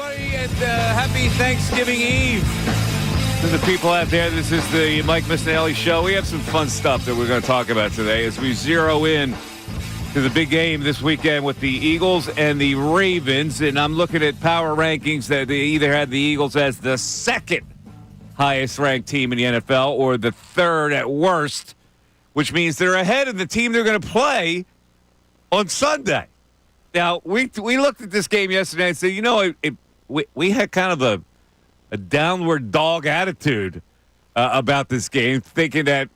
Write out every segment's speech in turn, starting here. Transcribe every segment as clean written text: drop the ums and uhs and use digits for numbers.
everybody, and happy Thanksgiving Eve to the people out there. This is the Mike Missanelli Show. We have some fun stuff that we're going to talk about today as we zero in to the big game this weekend with the Eagles and the Ravens. And I'm looking at power rankings that they either had the Eagles as the second highest ranked team in the NFL or the third at worst, which means they're ahead of the team they're going to play on Sunday. Now, we looked at this game yesterday and said, we had kind of a downward dog attitude about this game, thinking that,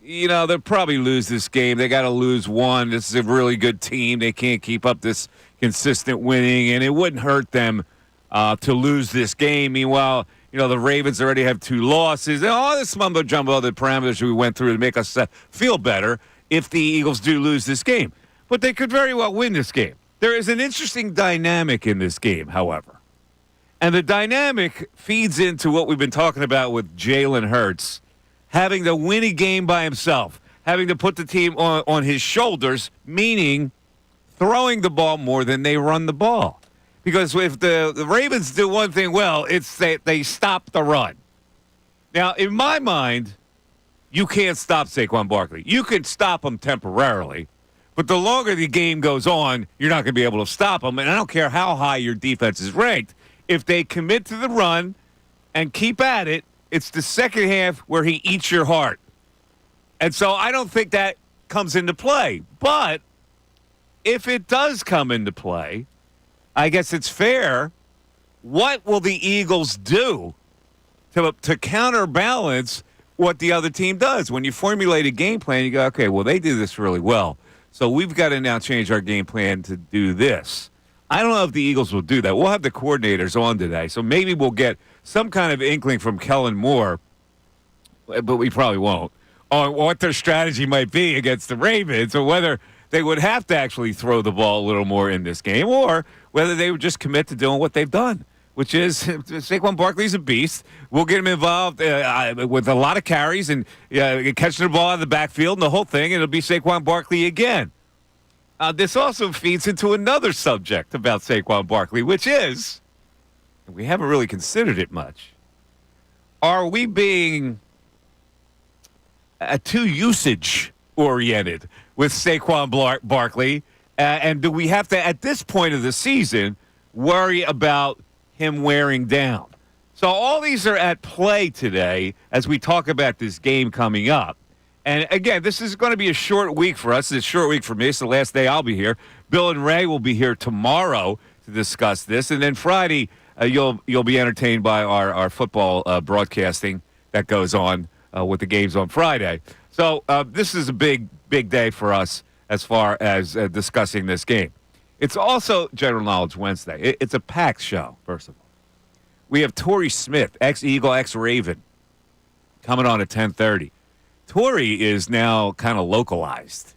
they'll probably lose this game. They got to lose one. This is a really good team. They can't keep up this consistent winning, and it wouldn't hurt them to lose this game. Meanwhile, the Ravens already have 2 losses. All this mumbo-jumbo, the parameters we went through to make us feel better if the Eagles do lose this game. But they could very well win this game. There is an interesting dynamic in this game, however. And the dynamic feeds into what we've been talking about with Jalen Hurts, having to win a game by himself, having to put the team on his shoulders, meaning throwing the ball more than they run the ball. Because if the Ravens do one thing well, it's that they stop the run. Now, in my mind, you can't stop Saquon Barkley. You can stop him temporarily. But the longer the game goes on, you're not going to be able to stop them. And I don't care how high your defense is ranked. If they commit to the run and keep at it, it's the second half where he eats your heart. And so I don't think that comes into play. But if it does come into play, I guess it's fair. What will the Eagles do to counterbalance what the other team does? When you formulate a game plan, you go, okay, well, they do this really well. So we've got to now change our game plan to do this. I don't know if the Eagles will do that. We'll have the coordinators on today, so maybe we'll get some kind of inkling from Kellen Moore, but we probably won't, on what their strategy might be against the Ravens, or whether they would have to actually throw the ball a little more in this game, or whether they would just commit to doing what they've done, which is Saquon Barkley's a beast. We'll get him involved with a lot of carries and catching the ball out of the backfield and the whole thing, and it'll be Saquon Barkley again. This also feeds into another subject about Saquon Barkley, which is, and we haven't really considered it much, are we being too usage-oriented with Saquon Barkley? And do we have to, at this point of the season, worry about him wearing down? So all these are at play today as we talk about this game coming up. And again, this is going to be a short week for us. It's a short week for me. It's the last day I'll be here. Bill and Ray will be here tomorrow to discuss this. And then Friday, you'll be entertained by our football broadcasting that goes on with the games on Friday. So this is a big day for us as far as discussing this game. It's also General Knowledge Wednesday. It's a packed show, first of all. We have Torrey Smith, ex-Eagle, ex-Raven, coming on at 10:30. Torrey is now kind of localized.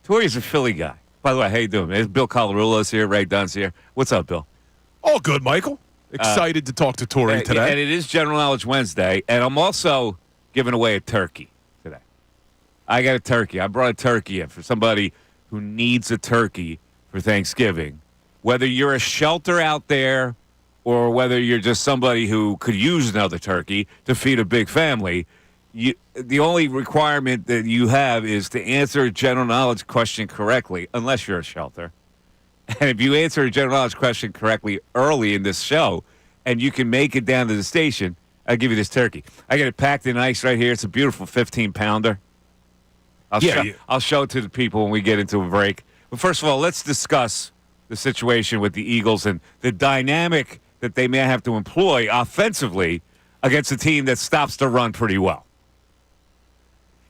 Torrey's a Philly guy. By the way, how you doing, man? There's Bill Colarulo's here, Ray Dunn's here. What's up, Bill? All good, Michael. Excited to talk to Torrey today. And it is General Knowledge Wednesday, and I'm also giving away a turkey today. I got a turkey. I brought a turkey in for somebody who needs a turkey for Thanksgiving. Whether you're a shelter out there or whether you're just somebody who could use another turkey to feed a big family, the only requirement that you have is to answer a general knowledge question correctly, unless you're a shelter. And if you answer a general knowledge question correctly early in this show and you can make it down to the station, I'll give you this turkey. I got it packed in ice right here. It's a beautiful 15-pounder. I'll show it to the people when we get into a break. But first of all, let's discuss the situation with the Eagles and the dynamic that they may have to employ offensively against a team that stops the run pretty well.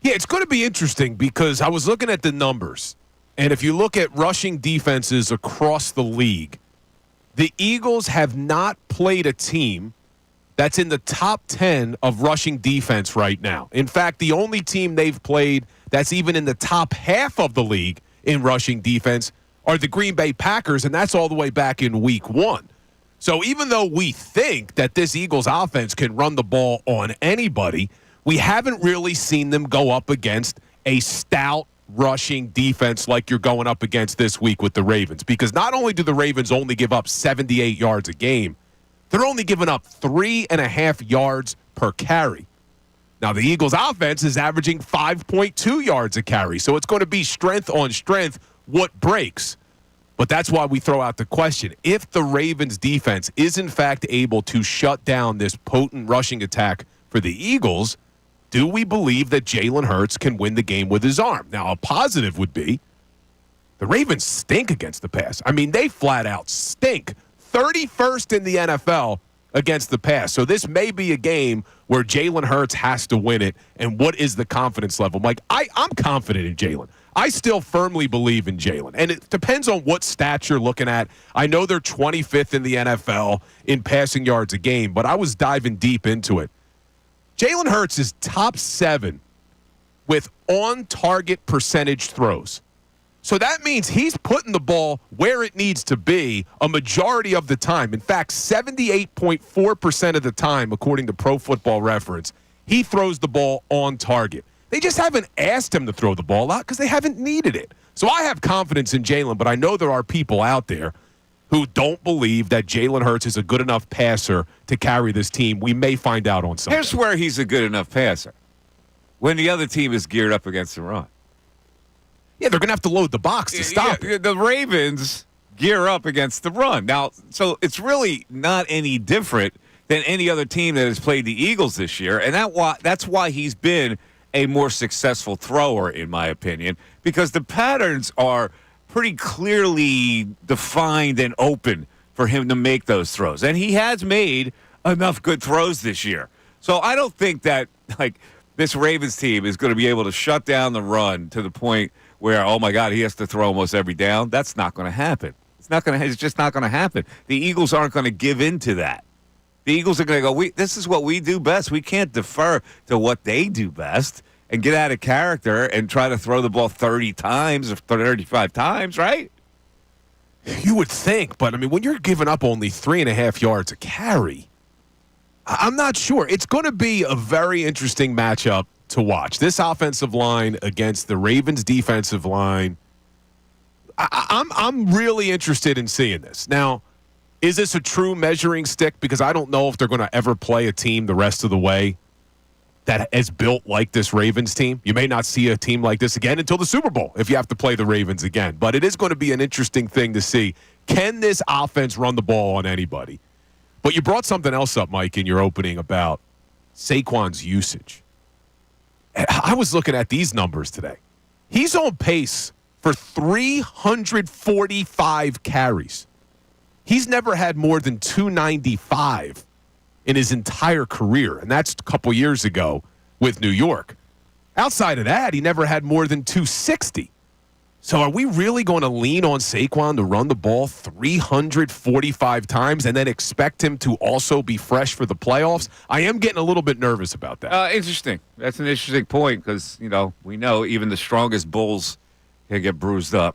Yeah, it's going to be interesting because I was looking at the numbers, and if you look at rushing defenses across the league, the Eagles have not played a team that's in the top 10 of rushing defense right now. In fact, the only team they've played that's even in the top half of the league in rushing defense are the Green Bay Packers, and that's all the way back in week 1. So even though we think that this Eagles offense can run the ball on anybody, we haven't really seen them go up against a stout rushing defense like you're going up against this week with the Ravens. Because not only do the Ravens only give up 78 yards a game, they're only giving up 3.5 yards per carry. Now, the Eagles' offense is averaging 5.2 yards a carry. So it's going to be strength on strength what breaks. But that's why we throw out the question. If the Ravens' defense is, in fact, able to shut down this potent rushing attack for the Eagles, do we believe that Jalen Hurts can win the game with his arm? Now, a positive would be the Ravens stink against the pass. I mean, they flat out stink. 31st in the NFL against the pass. So this may be a game where Jalen Hurts has to win it. And what is the confidence level? Mike, I'm confident in Jalen. I still firmly believe in Jalen. And it depends on what stats you're looking at. I know they're 25th in the NFL in passing yards a game, but I was diving deep into it. Jalen Hurts is top 7 with on-target percentage throws. So that means he's putting the ball where it needs to be a majority of the time. In fact, 78.4% of the time, according to Pro Football Reference, he throws the ball on target. They just haven't asked him to throw the ball out because they haven't needed it. So I have confidence in Jalen, but I know there are people out there who don't believe that Jalen Hurts is a good enough passer to carry this team. We may find out on Sunday. Here's where he's a good enough passer. When the other team is geared up against the run. Yeah, they're going to have to load the box to stop it. The Ravens gear up against the run. Now, so it's really not any different than any other team that has played the Eagles this year, and that's why he's been a more successful thrower, in my opinion, because the patterns are pretty clearly defined and open for him to make those throws. And he has made enough good throws this year. So I don't think that, this Ravens team is going to be able to shut down the run to the point where, oh, my God, he has to throw almost every down. That's not going to happen. It's just not going to happen. The Eagles aren't going to give in to that. The Eagles are going to go, this is what we do best. We can't defer to what they do best and get out of character and try to throw the ball 30 times or 35 times, right? You would think, but, when you're giving up only 3.5 yards a carry, I'm not sure. It's going to be a very interesting matchup to watch. This offensive line against the Ravens defensive line, I'm really interested in seeing this. Now, is this a true measuring stick? Because I don't know if they're going to ever play a team the rest of the way that is built like this Ravens team. You may not see a team like this again until the Super Bowl if you have to play the Ravens again. But it is going to be an interesting thing to see. Can this offense run the ball on anybody? But you brought something else up, Mike, in your opening about Saquon's usage. And I was looking at these numbers today. He's on pace for 345 carries. He's never had more than 295 in his entire career, and that's a couple years ago with New York. Outside of that, he never had more than 260. So are we really going to lean on Saquon to run the ball 345 times and then expect him to also be fresh for the playoffs? I am getting a little bit nervous about that. Interesting. That's an interesting point because, we know even the strongest bulls can get bruised up.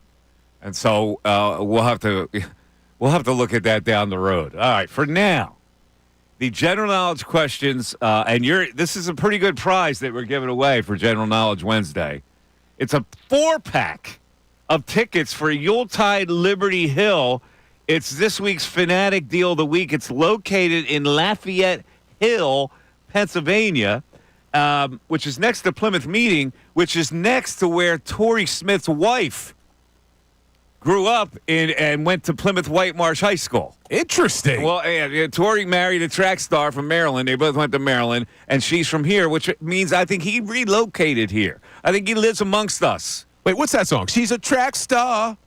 And so we'll have to look at that down the road. All right, for now, the general knowledge questions, and this is a pretty good prize that we're giving away for General Knowledge Wednesday. It's a 4-pack of tickets for Yuletide Liberty Hill. It's this week's Fanatic Deal of the Week. It's located in Lafayette Hill, Pennsylvania, which is next to Plymouth Meeting, which is next to where Torrey Smith's wife grew up and went to Plymouth White Marsh High School. Interesting. Well, Torrey married a track star from Maryland. They both went to Maryland, and she's from here, which means I think he relocated here. I think he lives amongst us. Wait, what's that song? She's a track star.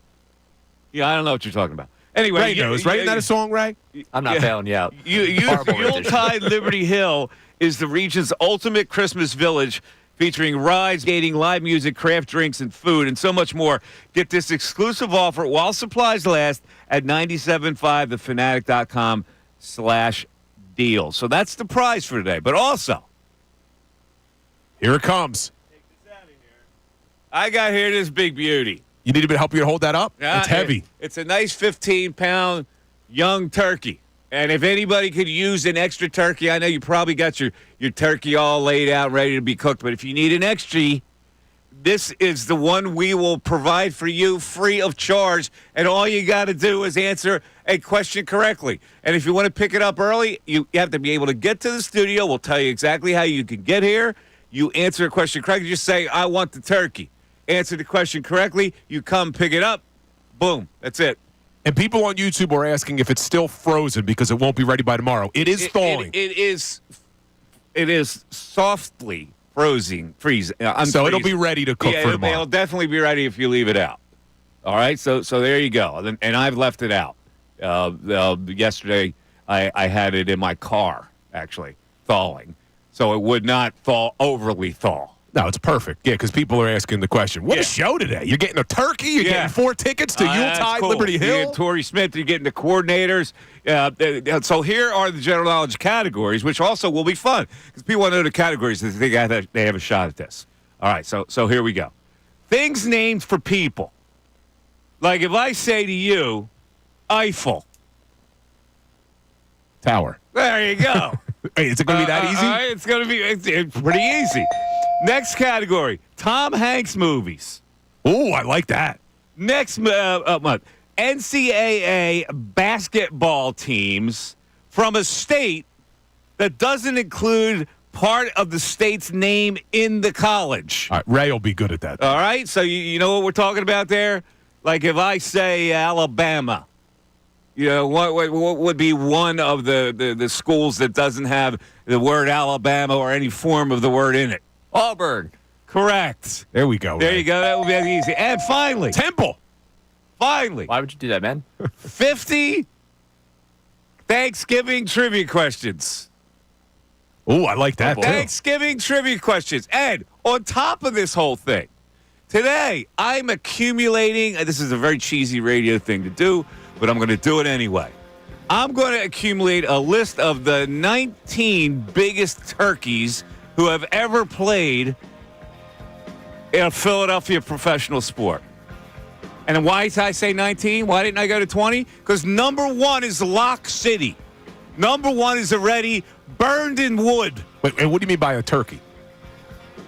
Yeah, I don't know what you're talking about. Anyway, Ray knows, right? Isn't that a song, Ray? I'm not bailing you out. Yuletide Liberty Hill is the region's ultimate Christmas village, featuring rides, skating, live music, craft drinks, and food, and so much more. Get this exclusive offer while supplies last at 97.5thefanatic.com/deal. So that's the prize for today. But also, here it comes. Take this out of here. I got here this big beauty. You need a bit of help you to hold that up? It's heavy. It's a nice 15-pound young turkey. And if anybody could use an extra turkey, I know you probably got your turkey all laid out, ready to be cooked. But if you need an extra, This is the one we will provide for you free of charge, and all you got to do is answer a question correctly. And if you want to pick it up early, you have to be able to get to the studio. We'll tell you exactly how you can get here. You answer a question correctly. Just say, I want the turkey. Answer the question correctly. You come pick it up. Boom. That's it. And people on YouTube are asking if it's still frozen because it won't be ready by tomorrow. It is thawing. It is softly freezing. So it'll be ready to cook for tomorrow. It'll definitely be ready if you leave it out. All right, so there you go. And I've left it out. Yesterday, I had it in my car, actually, thawing. So it would not overly thaw. No, it's perfect. Yeah, because people are asking the question, what a show today. You're getting a turkey? You're getting 4 tickets to Yuletide, cool. Liberty Hill? You're getting Torrey Smith. You're getting the coordinators. So here are the general knowledge categories, which also will be fun. Because people want to know the categories. They think they have a shot at this. All right, so here we go. Things named for people. Like if I say to you, Eiffel. Tower. There you go. Hey, is it going to be that easy? It's going to be it's pretty easy. Next category, Tom Hanks movies. Oh, I like that. Next month, NCAA basketball teams from a state that doesn't include part of the state's name in the college. All right, Ray will be good at that. All right, so you know what we're talking about there? Like if I say Alabama, what would be one of the schools that doesn't have the word Alabama or any form of the word in it? Auburn. Correct. There we go. There Ray. you go. That will be easy. And finally, Temple. Finally, Why would you do that, man? 50 Thanksgiving trivia questions. Oh, I like that, too. Thanksgiving trivia questions. And on top of this whole thing, today I'm accumulating, and this is a very cheesy radio thing to do, but I'm going to do it anyway. I'm going to accumulate a list of the 19 biggest turkeys who have ever played in a Philadelphia professional sport. And why did I say 19? Why didn't I go to 20? Because number 1 is Lock City. Number 1 is already burned in wood. Wait, and what do you mean by a turkey?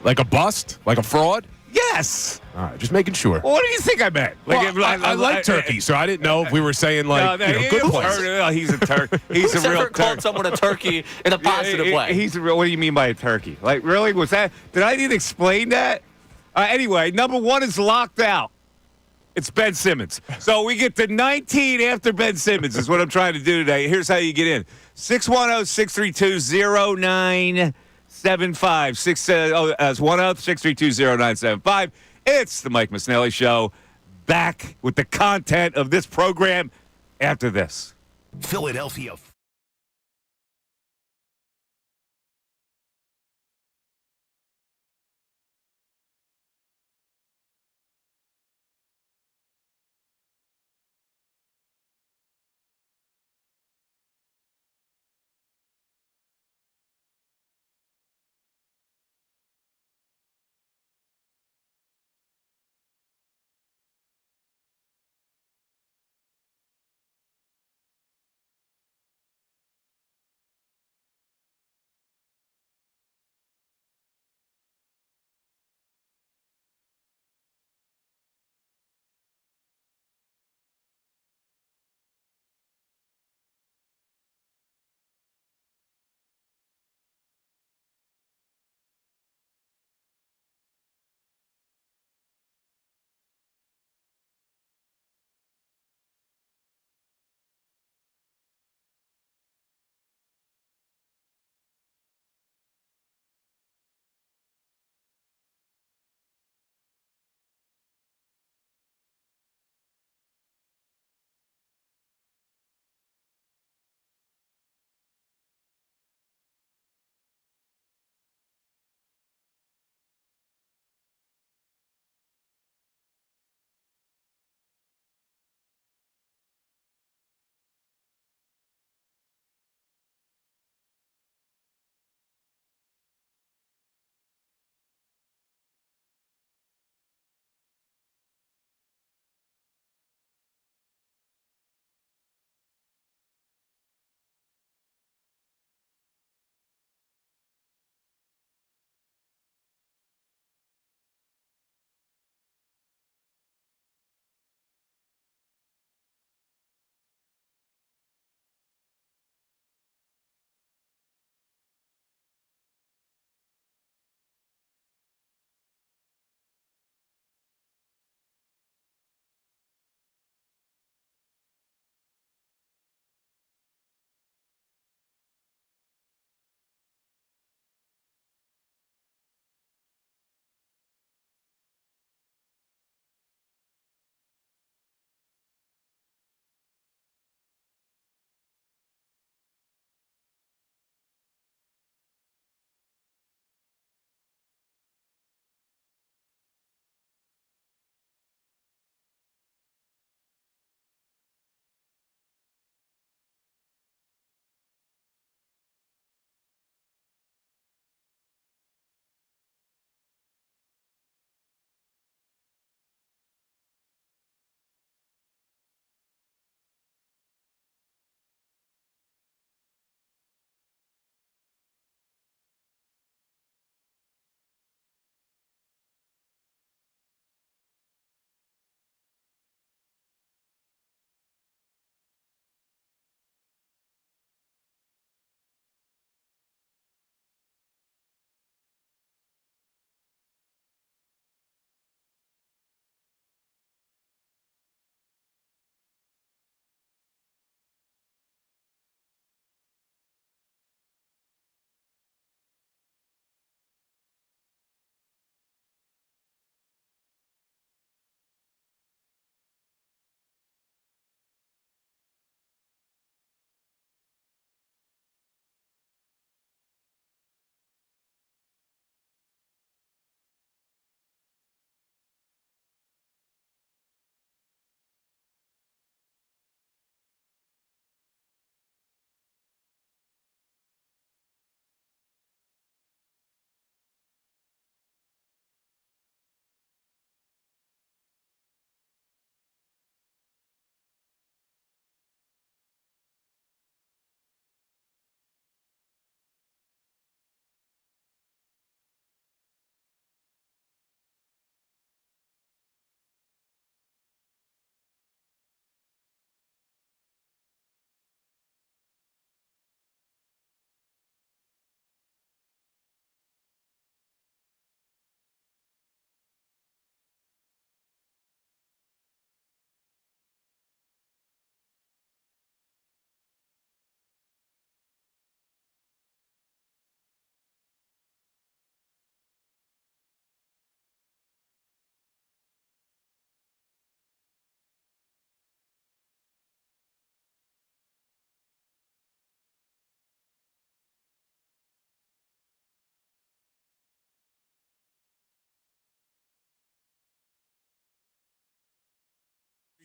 Like a bust? Like a fraud? Yes. All right, just making sure. Well, what do you think I meant? I like turkey, so I didn't know if we were saying, like, good place. He's a turkey. He's Who's a real ever called turkey. someone a turkey in a positive way? He's a real. What do you mean by a turkey? Like, really? Was that? Did I even explain that? Anyway, number 1 is locked out. It's Ben Simmons. So we get to 19 after Ben Simmons is what I'm trying to do today. Here's how you get in. 610-632-0975. 610-632-0975. It's the Mike Missanelli Show. Back with the content of this program after this. Philadelphia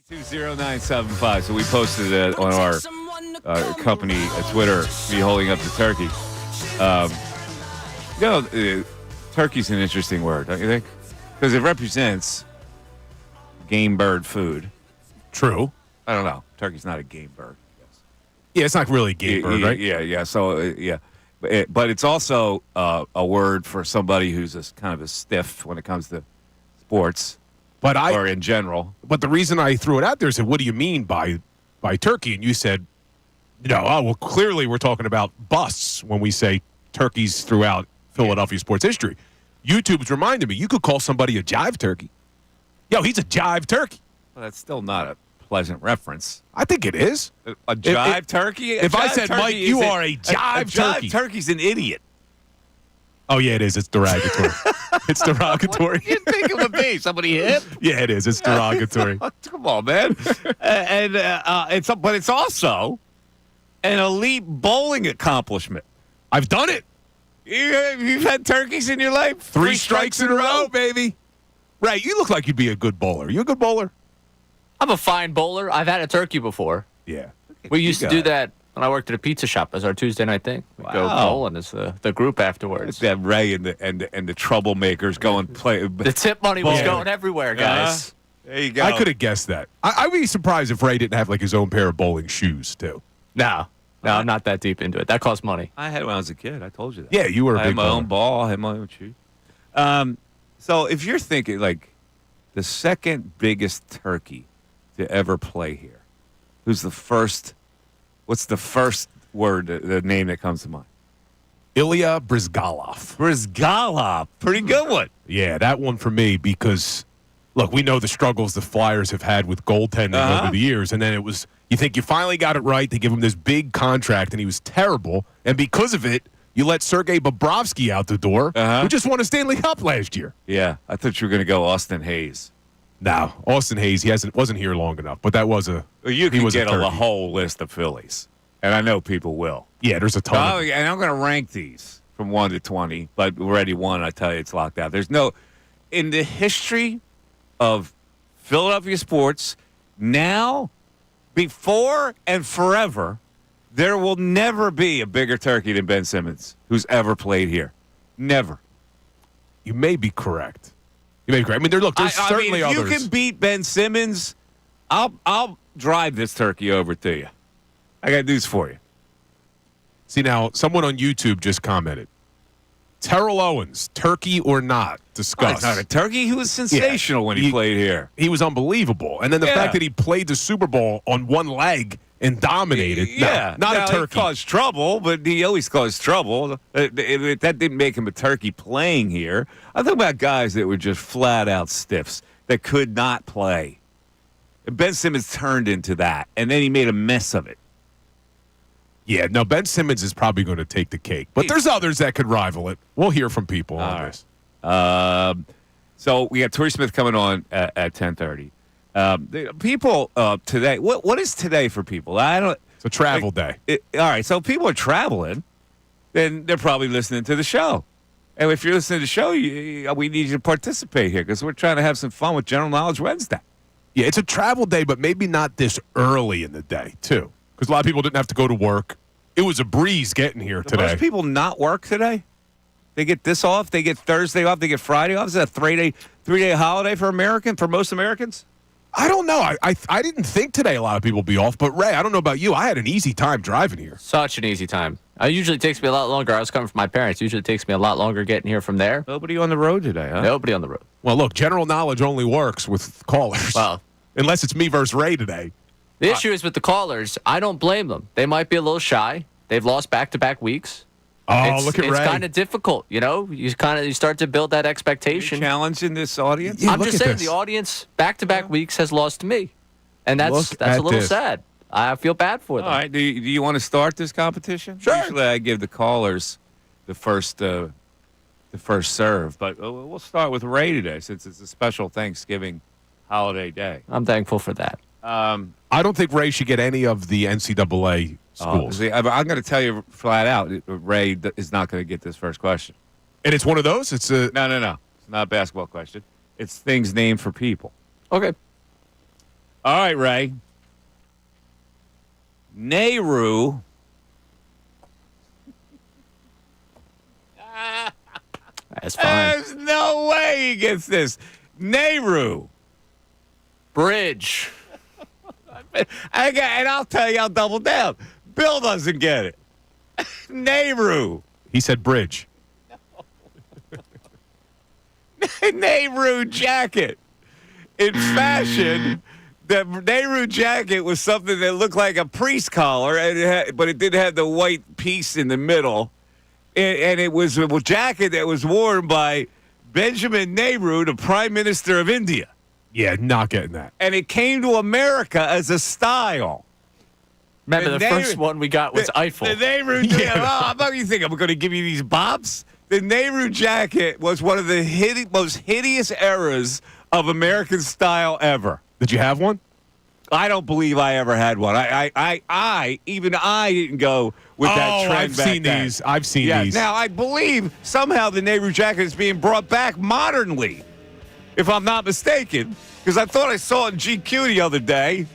20975. So we posted it on our company Twitter, me holding up the turkey. Turkey's an interesting word, don't you think? Because it represents game bird food. True. I don't know. Turkey's not a game bird. Yeah, it's not really a game bird, right? Yeah. So, but it's also a word for somebody who's kind of a stiff when it comes to sports, or in general. But the reason I threw it out there is, what do you mean by turkey? And you said, clearly we're talking about busts when we say turkeys throughout Philadelphia sports history. YouTube's reminded me, you could call somebody a jive turkey. Yo, he's a jive turkey. Well, that's still not a pleasant reference. I think it is. A jive turkey? If I said, Mike, you are a jive turkey. Jive turkey's an idiot. Oh, yeah, it is. It's derogatory. It's derogatory. What do you think it would be? Somebody hip? Yeah, it is. It's derogatory. Come on, man. But it's also an elite bowling accomplishment. I've done it. You've had turkeys in your life? Three strikes in a row, baby. Right, you look like you'd be a good bowler. You a good bowler? I'm a fine bowler. I've had a turkey before. Yeah. We used to do that when I worked at a pizza shop as our Tuesday night thing. We'd go bowling as the group afterwards. That Ray and the troublemakers going play. The tip money was going everywhere, guys. There you go. I could have guessed that. I'd be surprised if Ray didn't have like his own pair of bowling shoes, too. No, I'm not that deep into it. That costs money. I had it when I was a kid. I told you that. Yeah, you were a big I had my bowler. own ball. I had my own shoes. So if you're thinking, like, the second biggest turkey to ever play here, what's the first word, the name that comes to mind? Ilya Brizgalov. Brizgalov. Pretty good one. Yeah, that one for me because, look, we know the struggles the Flyers have had with goaltending over the years, and then it was, you think you finally got it right. They give him this big contract, and he was terrible, and because of it, you let Sergei Bobrovsky out the door, who just won a Stanley Cup last year. Yeah, I thought you were going to go Austin Hayes. No, Austin Hayes, wasn't here long enough, but that was You can get a a whole list of Phillies, and I know people will. Yeah, there's a ton. And I'm going to rank these from 1 to 20, but already one, I tell you, it's locked out. There's no, in the history of Philadelphia sports, now, before, and forever, there will never be a bigger turkey than Ben Simmons who's ever played here. Never. You may be correct. I mean, there's certainly if others. You can beat Ben Simmons, I'll drive this turkey over to you. I got news for you. See, now, someone on YouTube just commented, Terrell Owens, turkey or not, discuss. It's not a turkey. He was sensational when he played here. He was unbelievable. And then the fact that he played the Super Bowl on one leg and dominated. Yeah. Not a turkey. He caused trouble, but he always caused trouble. That didn't make him a turkey playing here. I'm talking about guys that were just flat-out stiffs that could not play. And Ben Simmons turned into that, and then he made a mess of it. Yeah, no, Ben Simmons is probably going to take the cake. But there's others that could rival it. We'll hear from people on this. So we got Torrey Smith coming on at 10:30. People today, what is today for people? It's a travel day. All right, so people are traveling, then they're probably listening to the show. And if you're listening to the show, we need you to participate here because we're trying to have some fun with General Knowledge Wednesday. Yeah, it's a travel day, but maybe not this early in the day, too. Because a lot of people didn't have to go to work. It was a breeze getting here today. Most people not work today? They get this off, they get Thursday off, they get Friday off? Is that a three-day holiday for most Americans? I don't know. I didn't think today a lot of people would be off, but Ray, I don't know about you. I had an easy time driving here. Such an easy time. It usually takes me a lot longer. I was coming from my parents. It usually takes me a lot longer getting here from there. Nobody on the road today, huh? Nobody on the road. Well, look, general knowledge only works with callers. Well, unless it's me versus Ray today. The issue is with the callers. I don't blame them. They might be a little shy. They've lost back-to-back weeks. Look at Ray. It's kind of difficult, you know? You start to build that expectation. Challenging this audience? Yeah, I'm just saying the audience back-to-back weeks has lost to me. And that's a little sad. I feel bad for them. All right. Do you want to start this competition? Sure. Usually I give the callers the first serve, but we'll start with Ray today since it's a special Thanksgiving holiday day. I'm thankful for that. I don't think Ray should get any of the NCAA schools. I'm going to tell you flat out, Ray is not going to get this first question. And it's one of those? It's a No. It's not a basketball question. It's things named for people. Okay. All right, Ray. Nehru. That's fine. There's no way he gets this. Nehru. Bridge. And I'll tell you, I'll double down. Bill doesn't get it. Nehru. He said bridge. Nehru jacket. In fashion, the Nehru jacket was something that looked like a priest collar, but it didn't have the white piece in the middle. And it was a jacket that was worn by Benjamin Nehru, the Prime Minister of India. Yeah, not getting that. And it came to America as a style. Remember, the first one we got was Eiffel. The Nehru jacket. How about you think I'm going to give you these bobs? The Nehru jacket was one of the most hideous eras of American style ever. Did you have one? I don't believe I ever had one. Even I didn't go with that trend. I've seen these. I've seen these. Now, I believe somehow the Nehru jacket is being brought back modernly, if I'm not mistaken, because I thought I saw it in GQ the other day.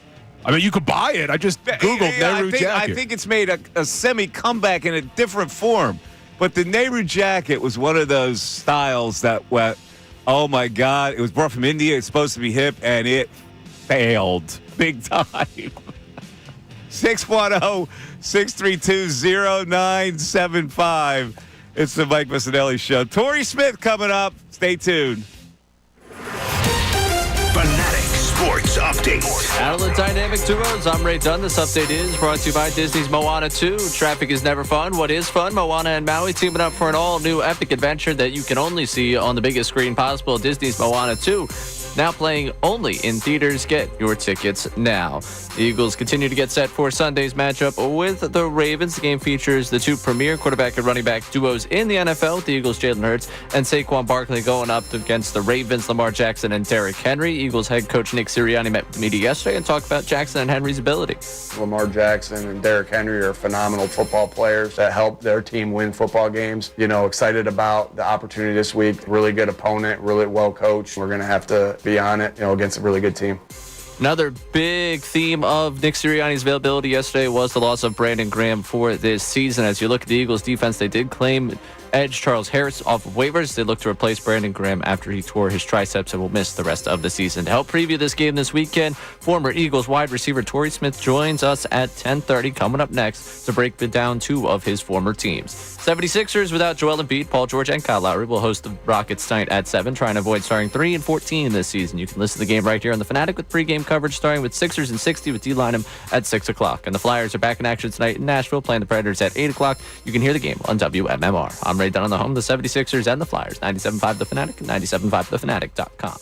I mean, you could buy it. I just Googled Nehru jacket. I think it's made a semi-comeback in a different form. But the Nehru jacket was one of those styles that went, oh, my God. It was brought from India. It's supposed to be hip, and it failed big time. 610-632-0975. It's the Mike Missanelli Show. Torrey Smith coming up. Stay tuned. Fanatic Sports Update. Out of the Dynamic Duos, I'm Ray Dunn. This update is brought to you by Disney's Moana 2. Traffic is never fun. What is fun? Moana and Maui teaming up for an all-new epic adventure that you can only see on the biggest screen possible. Disney's Moana 2. Now playing only in theaters. Get your tickets now. The Eagles continue to get set for Sunday's matchup with the Ravens. The game features the two premier quarterback and running back duos in the NFL. The Eagles' Jalen Hurts and Saquon Barkley going up against the Ravens' Lamar Jackson and Derrick Henry. Eagles head coach Nick Sirianni met with the media yesterday and talked about Jackson and Henry's ability. Lamar Jackson and Derrick Henry are phenomenal football players that help their team win football games. You know, excited about the opportunity this week. Really good opponent, really well coached. We're going to have to be on it, against a really good team. Another big theme of Nick Sirianni's availability yesterday was the loss of Brandon Graham for this season. As you look at the Eagles' defense, they did claim edge Charles Harris off of waivers. They look to replace Brandon Graham after he tore his triceps and will miss the rest of the season. To help preview this game this weekend, former Eagles wide receiver Torrey Smith joins us at 10:30 coming up next to break down two of his former teams. 76ers without Joel Embiid, Paul George, and Kyle Lowry will host the Rockets tonight at 7, trying to avoid starting 3 and 14 this season. You can listen to the game right here on The Fanatic with pregame coverage starting with Sixers and 60 with D. Lynam at 6 o'clock. And the Flyers are back in action tonight in Nashville playing the Predators at 8 o'clock. You can hear the game on WMMR. I'm Ray Dunn on the home, the 76ers and the Flyers. 97.5 The Fanatic and 97.5thefanatic.com.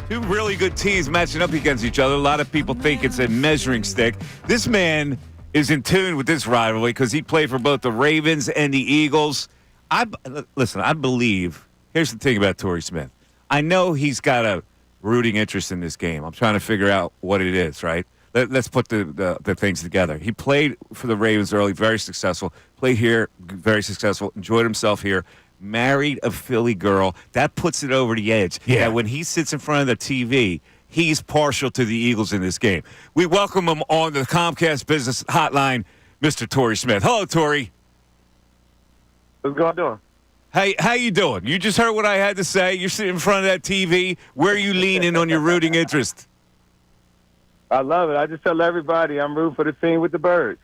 Two really good teams matching up against each other. A lot of people think it's a measuring stick. This man is in tune with this rivalry because he played for both the Ravens and the Eagles. Listen, I believe, here's the thing about Torrey Smith. I know he's got a rooting interest in this game. I'm trying to figure out what it is, right? Let's put the things together. He played for the Ravens early, very successful. Played here, very successful. Enjoyed himself here. Married a Philly girl. That puts it over the edge. Yeah. When he sits in front of the TV, he's partial to the Eagles in this game. We welcome him on the Comcast Business Hotline, Mr. Torrey Smith. Hello, Torrey. What's going on? Hey, how you doing? You just heard what I had to say. You're sitting in front of that TV. Where are you leaning on your rooting interest? I love it. I just tell everybody I'm rooting for the team with the birds.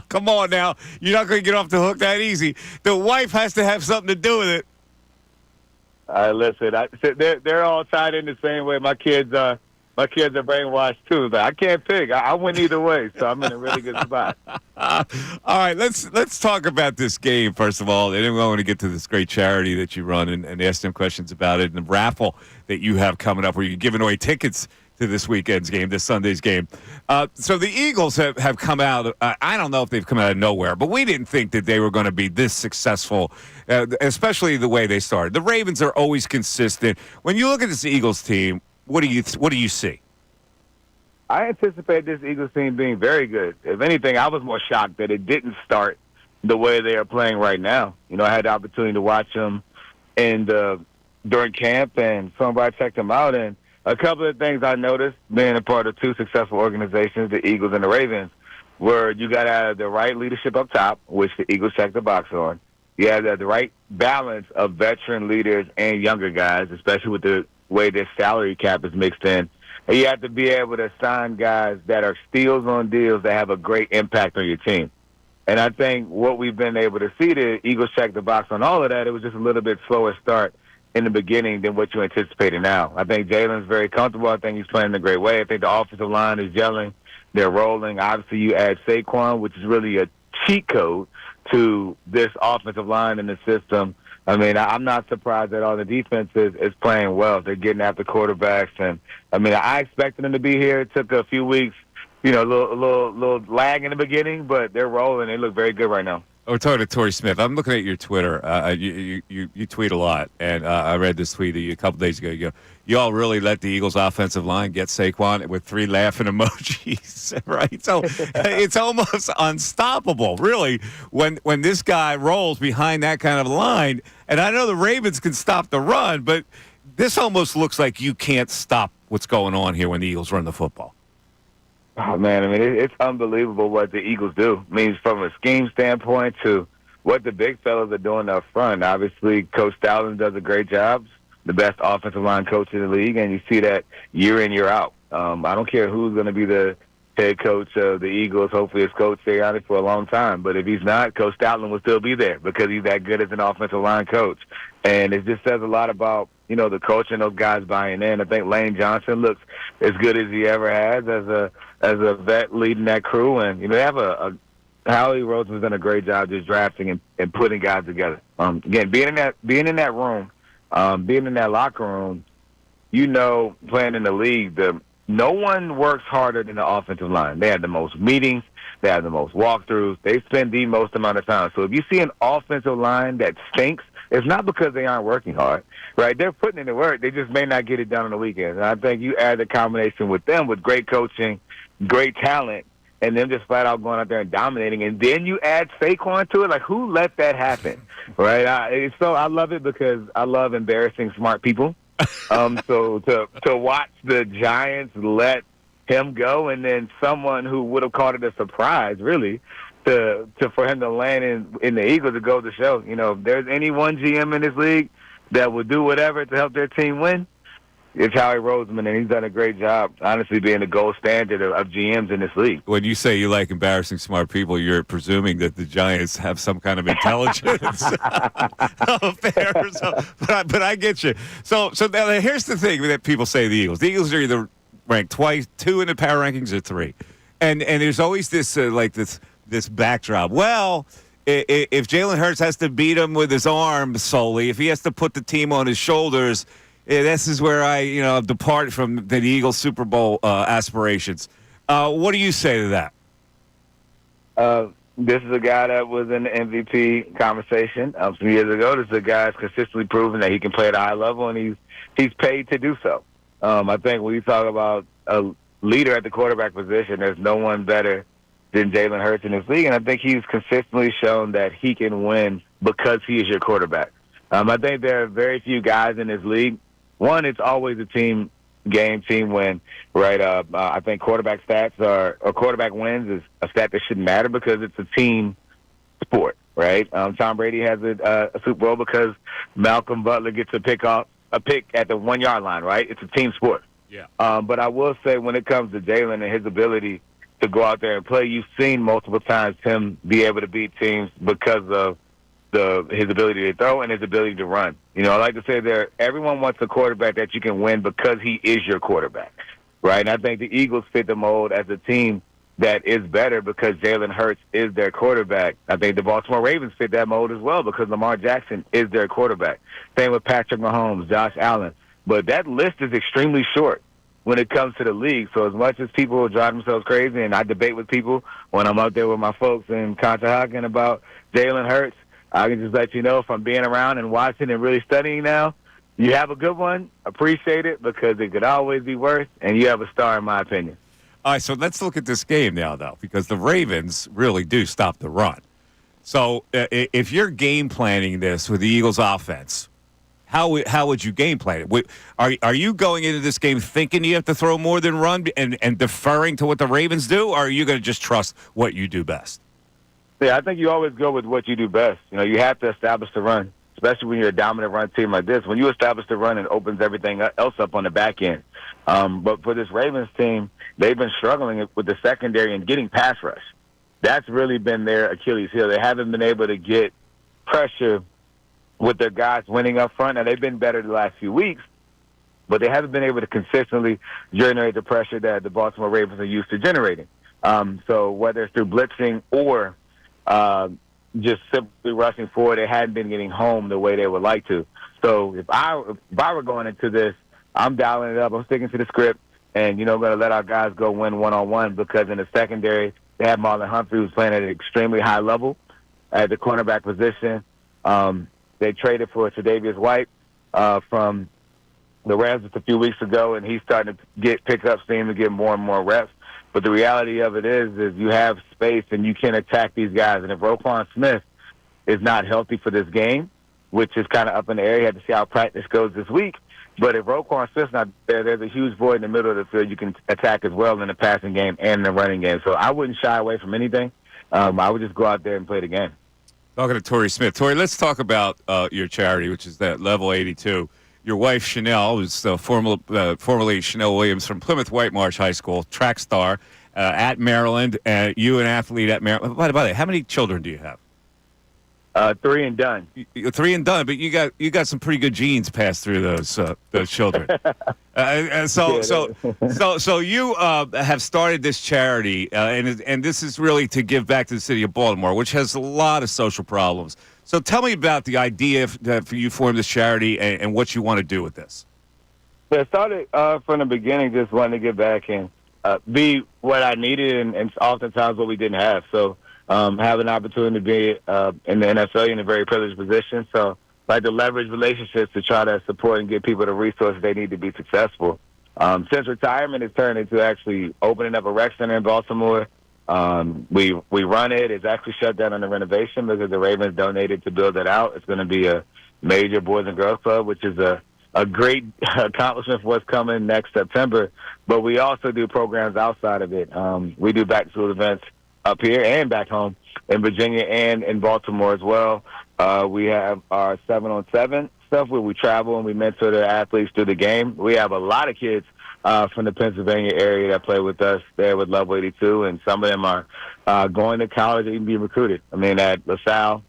Come on now. You're not going to get off the hook that easy. The wife has to have something to do with it. Listen, they're all tied in the same way. My kids are brainwashed too. But I can't pick. I win either way, so I'm in a really good spot. All right, let's talk about this game first of all, and then we want to get to this great charity that you run and ask them questions about it, and the raffle that you have coming up where you're giving away tickets to this weekend's game, this Sunday's game. So the Eagles have come out. I don't know if they've come out of nowhere, but we didn't think that they were going to be this successful, especially the way they started. The Ravens are always consistent. When you look at this Eagles team, what do you see? I anticipate this Eagles team being very good. If anything, I was more shocked that it didn't start the way they are playing right now. You know, I had the opportunity to watch them during camp, and somebody checked them out, and a couple of things I noticed being a part of two successful organizations, the Eagles and the Ravens, where you got to have the right leadership up top, which the Eagles checked the box on. You have the right balance of veteran leaders and younger guys, especially with the way their salary cap is mixed in. And you have to be able to sign guys that are steals on deals that have a great impact on your team. And I think what we've been able to see, the Eagles check the box on all of that. It was just a little bit slower start in the beginning than what you anticipated now. I think Jalen's very comfortable. I think he's playing in a great way. I think the offensive line is gelling. They're rolling. Obviously, you add Saquon, which is really a cheat code to this offensive line and the system. I mean, I'm not surprised at all. The defense is playing well. They're getting after quarterbacks. And, I mean, I expected them to be here. It took a few weeks, you know, a little lag in the beginning, but they're rolling. They look very good right now. We're talking to Torrey Smith. I'm looking at your Twitter. You tweet a lot, and I read this tweet a couple days ago. You go, you all really let the Eagles' offensive line get Saquon with 3 laughing emojis, right? So it's almost unstoppable, really, when this guy rolls behind that kind of line. And I know the Ravens can stop the run, but this almost looks like you can't stop what's going on here when the Eagles run the football. Oh, man, I mean, it's unbelievable what the Eagles do. I mean, from a scheme standpoint to what the big fellas are doing up front. Obviously, Coach Stalin does a great job, the best offensive line coach in the league, and you see that year in, year out. I don't care who's going to be the head coach of the Eagles. Hopefully it's Coach Sirianni for a long time. But if he's not, Coach Stalin will still be there because he's that good as an offensive line coach. And it just says a lot about, you know, the coach and those guys buying in. I think Lane Johnson looks as good as he ever has as a vet leading that crew. And, you know, they have Howie Roseman's done a great job just drafting and putting guys together. Again, being in that room, being in that locker room, you know, playing in the league, no one works harder than the offensive line. They have the most meetings. They have the most walkthroughs. They spend the most amount of time. So if you see an offensive line that stinks, it's not because they aren't working hard, right? They're putting in the work. They just may not get it done on the weekends. And I think you add the combination with them with great coaching, great talent, and them just flat out going out there and dominating. And then you add Saquon to it. Like, who let that happen, right? I love it because I love embarrassing smart people. So to watch the Giants let him go, and then someone who would have called it a surprise, really, for him to land in the Eagles to go to show. You know, if there's any one GM in this league that would do whatever to help their team win, it's Howie Roseman, and he's done a great job, honestly, being the gold standard of GMs in this league. When you say you like embarrassing smart people, you're presuming that the Giants have some kind of intelligence. Fair. But I get you. So now here's the thing that people say the Eagles. The Eagles are either ranked twice, 2 in the power rankings, or 3. And there's always this this backdrop. Well, if Jalen Hurts has to beat him with his arm solely, if he has to put the team on his shoulders, this is where I depart from the Eagles Super Bowl aspirations. What do you say to that? This is a guy that was in the MVP conversation some years ago. This is a guy that's consistently proven that he can play at a high level, and he's paid to do so. I think when you talk about a leader at the quarterback position, there's no one better than Jalen Hurts in this league, and I think he's consistently shown that he can win because he is your quarterback. I think there are very few guys in this league. One, it's always a team game, team win, right? I think quarterback stats or quarterback wins is a stat that shouldn't matter because it's a team sport, right? Tom Brady has a Super Bowl because Malcolm Butler gets a pick at the 1 yard line, right? It's a team sport. Yeah. But I will say when it comes to Jalen and his ability to go out there and play, you've seen multiple times him be able to beat teams because of his ability to throw and his ability to run. I like to say everyone wants a quarterback that you can win because he is your quarterback, right? And I think the Eagles fit the mold as a team that is better because Jalen Hurts is their quarterback. I think the Baltimore Ravens fit that mold as well because Lamar Jackson is their quarterback. Same with Patrick Mahomes, Josh Allen. But that list is extremely short when it comes to the league. So as much as people drive themselves crazy, and I debate with people when I'm out there with my folks in Conshohocken about Jalen Hurts, I can just let you know from being around and watching and really studying now, you have a good one. Appreciate it because it could always be worse, and you have a star in my opinion. All right, so let's look at this game now, though, because the Ravens really do stop the run. So if you're game planning this with the Eagles offense, how would you game plan it? Are you going into this game thinking you have to throw more than run and deferring to what the Ravens do, or are you going to just trust what you do best? Yeah, I think you always go with what you do best. You have to establish the run, especially when you're a dominant run team like this. When you establish the run, it opens everything else up on the back end. But for this Ravens team, they've been struggling with the secondary and getting pass rush. That's really been their Achilles heel. They haven't been able to get pressure with their guys winning up front. Now, they've been better the last few weeks, but they haven't been able to consistently generate the pressure that the Baltimore Ravens are used to generating. So whether it's through blitzing or just simply rushing forward, they hadn't been getting home the way they would like to. So if I were going into this, I'm dialing it up. I'm sticking to the script, and going to let our guys go win one-on-one because in the secondary they have Marlon Humphrey who's playing at an extremely high level at the cornerback position. They traded for Tre'Davious White from the Rams just a few weeks ago, and he's starting to pick up steam and get more and more reps. But the reality of it is you have space and you can attack these guys. And if Roquan Smith is not healthy for this game, which is kind of up in the air, you have to see how practice goes this week. But if Roquan Smith's not there, there's a huge void in the middle of the field you can attack as well in the passing game and the running game. So I wouldn't shy away from anything. I would just go out there and play the game. Talking to Torrey Smith. Torrey, let's talk about your charity, which is that Level 82. Your wife, Chanel, was formerly Chanel Williams from Plymouth White Marsh High School, track star at Maryland, and you an athlete at Maryland. By the way, how many children do you have? 3 and done. 3 and done, but you got some pretty good genes passed through those children. So you have started this charity, and this is really to give back to the city of Baltimore, which has a lot of social problems. So tell me about the idea for you formed this charity and what you want to do with this. Yeah, it started from the beginning, just wanting to get back and be what I needed and oftentimes what we didn't have. So have an opportunity to be in the NFL in a very privileged position. So I like to leverage relationships to try to support and give people the resources they need to be successful. Since retirement, it's turned into actually opening up a rec center in Baltimore. We run it. It's actually shut down on the renovation because the Ravens donated to build it out. It's going to be a major Boys and Girls Club, which is a great accomplishment for what's coming next September. But we also do programs outside of it. We do back-to-school events up here and back home in Virginia and in Baltimore as well. We have our 7-on-7 stuff where we travel and we mentor the athletes through the game. We have a lot of kids from the Pennsylvania area that play with us there with Level 82, and some of them are going to college and even being recruited. I mean, at LaSalle,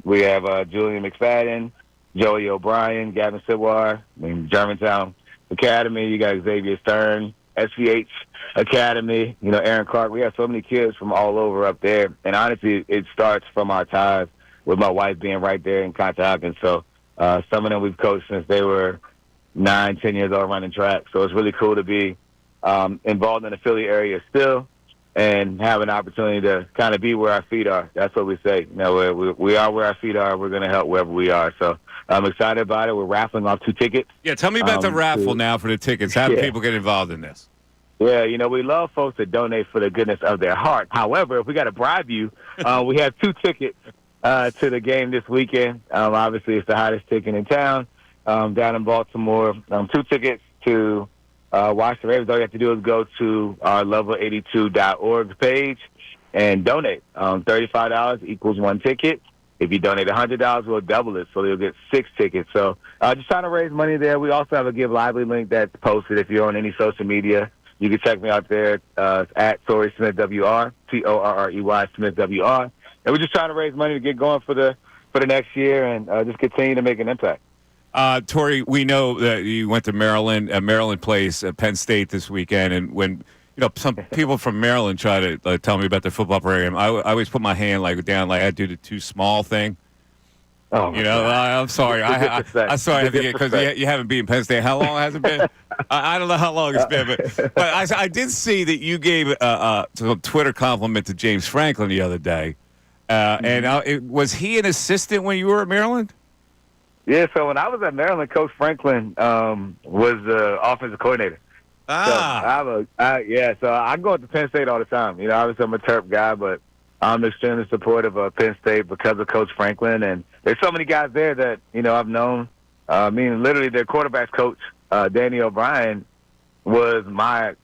we have Julian McFadden, Joey O'Brien, Gavin Sidwar. I mean, Germantown Academy, you got Xavier Stern, SVH Academy, Aaron Clark. We have so many kids from all over up there. And honestly, it starts from our ties with my wife being right there in Conshohocken. So some of them we've coached since they were, 9, 10 years old running track. So it's really cool to be involved in the Philly area still and have an opportunity to kind of be where our feet are. That's what we say. We are where our feet are. We're going to help wherever we are. So I'm excited about it. We're raffling off 2 tickets. Yeah, tell me about the raffle now for the tickets. How do people get involved in this? Yeah, we love folks that donate for the goodness of their heart. However, if we got to bribe you, we have 2 tickets to the game this weekend. Obviously, it's the hottest ticket in town down in Baltimore. 2 tickets to watch the Ravens. All you have to do is go to our level82.org page and donate. $35 equals 1 ticket. If you donate $100, we'll double it, so you'll get 6 tickets. So just trying to raise money there. We also have a Give Lively link that's posted if you're on any social media. You can check me out there at Torrey Smith WR, Torrey Smith WR. And we're just trying to raise money to get going for the next year and just continue to make an impact. Torrey, we know that you went to Maryland. Maryland plays Penn State this weekend, and when some people from Maryland try to tell me about the football program, I always put my hand down, I do the too small thing. Oh, I'm sorry. I'm sorry because you haven't beaten Penn State. How long has it been? I don't know how long it's been, but I did see that you gave a Twitter compliment to James Franklin the other day. Was he an assistant when you were at Maryland? Yeah, so when I was at Maryland, Coach Franklin was the offensive coordinator. So I go to Penn State all the time. Obviously I'm a Terp guy, but I'm extremely supportive of Penn State because of Coach Franklin. And there's so many guys there that, I've known. Literally their quarterback's coach, Danny O'Brien, was my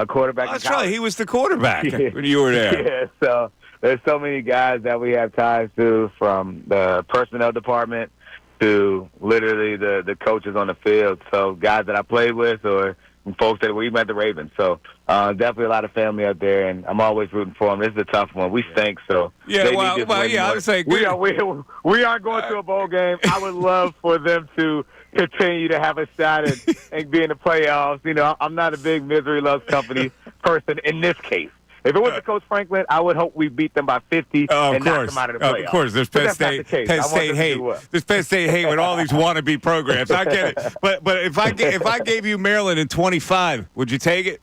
quarterback. That's right. He was the quarterback when you were there. Yeah, so there's so many guys that we have ties to, from the personnel department to literally the coaches on the field. So guys that I played with or folks that we met the Ravens. So definitely a lot of family out there, and I'm always rooting for them. This is a tough one. We stink, so I would say we aren't going to a bowl game. I would love for them to continue to have a shot and be in the playoffs. I'm not a big misery loves company person in this case. If it was Coach Franklin, I would hope we beat them by 50 and knock them out of the playoffs. Of course, there's Penn State hate. There's Penn State hate with all these wannabe programs. I get it. But if I gave you Maryland in 25, would you take it?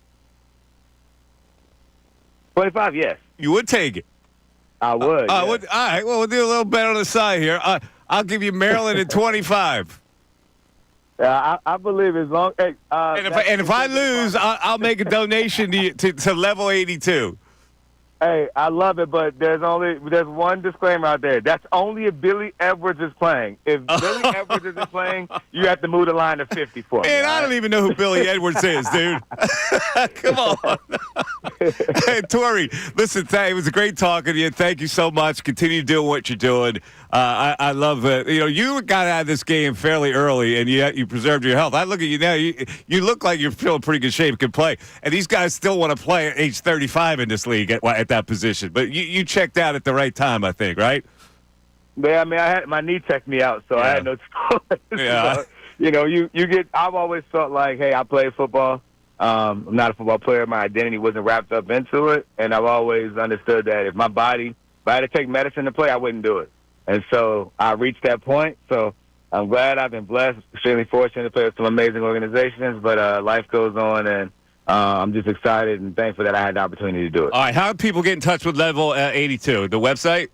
25, yes. You would take it. I would. Yes. All right. Well, we'll do a little bet on the side here. I'll give you Maryland in 25. I believe as long. Hey, if I lose, I'll make a donation to level 82. Hey, I love it, but there's one disclaimer out there. That's only if Billy Edwards is playing. If Billy Edwards isn't playing, you have to move the line to 50 for me. Man, I don't even know who Billy Edwards is, dude. Come on. Hey, Torrey, listen, it was great talking to you. Thank you so much. Continue doing what you're doing. I love that. You got out of this game fairly early, and you preserved your health. I look at you now. You look like you're still in pretty good shape, can play. And these guys still want to play at age 35 in this league at that position. But you checked out at the right time, I think, right? Yeah, I had my knee checked me out, so I had no choice. Yeah. So, you get. I've always felt like, hey, I play football. I'm not a football player. My identity wasn't wrapped up into it, and I've always understood that if I had to take medicine to play, I wouldn't do it. And so I reached that point. So I'm glad. I've been blessed, extremely fortunate to play with some amazing organizations. But life goes on, and I'm just excited and thankful that I had the opportunity to do it. All right, how do people get in touch with Level 82? The website?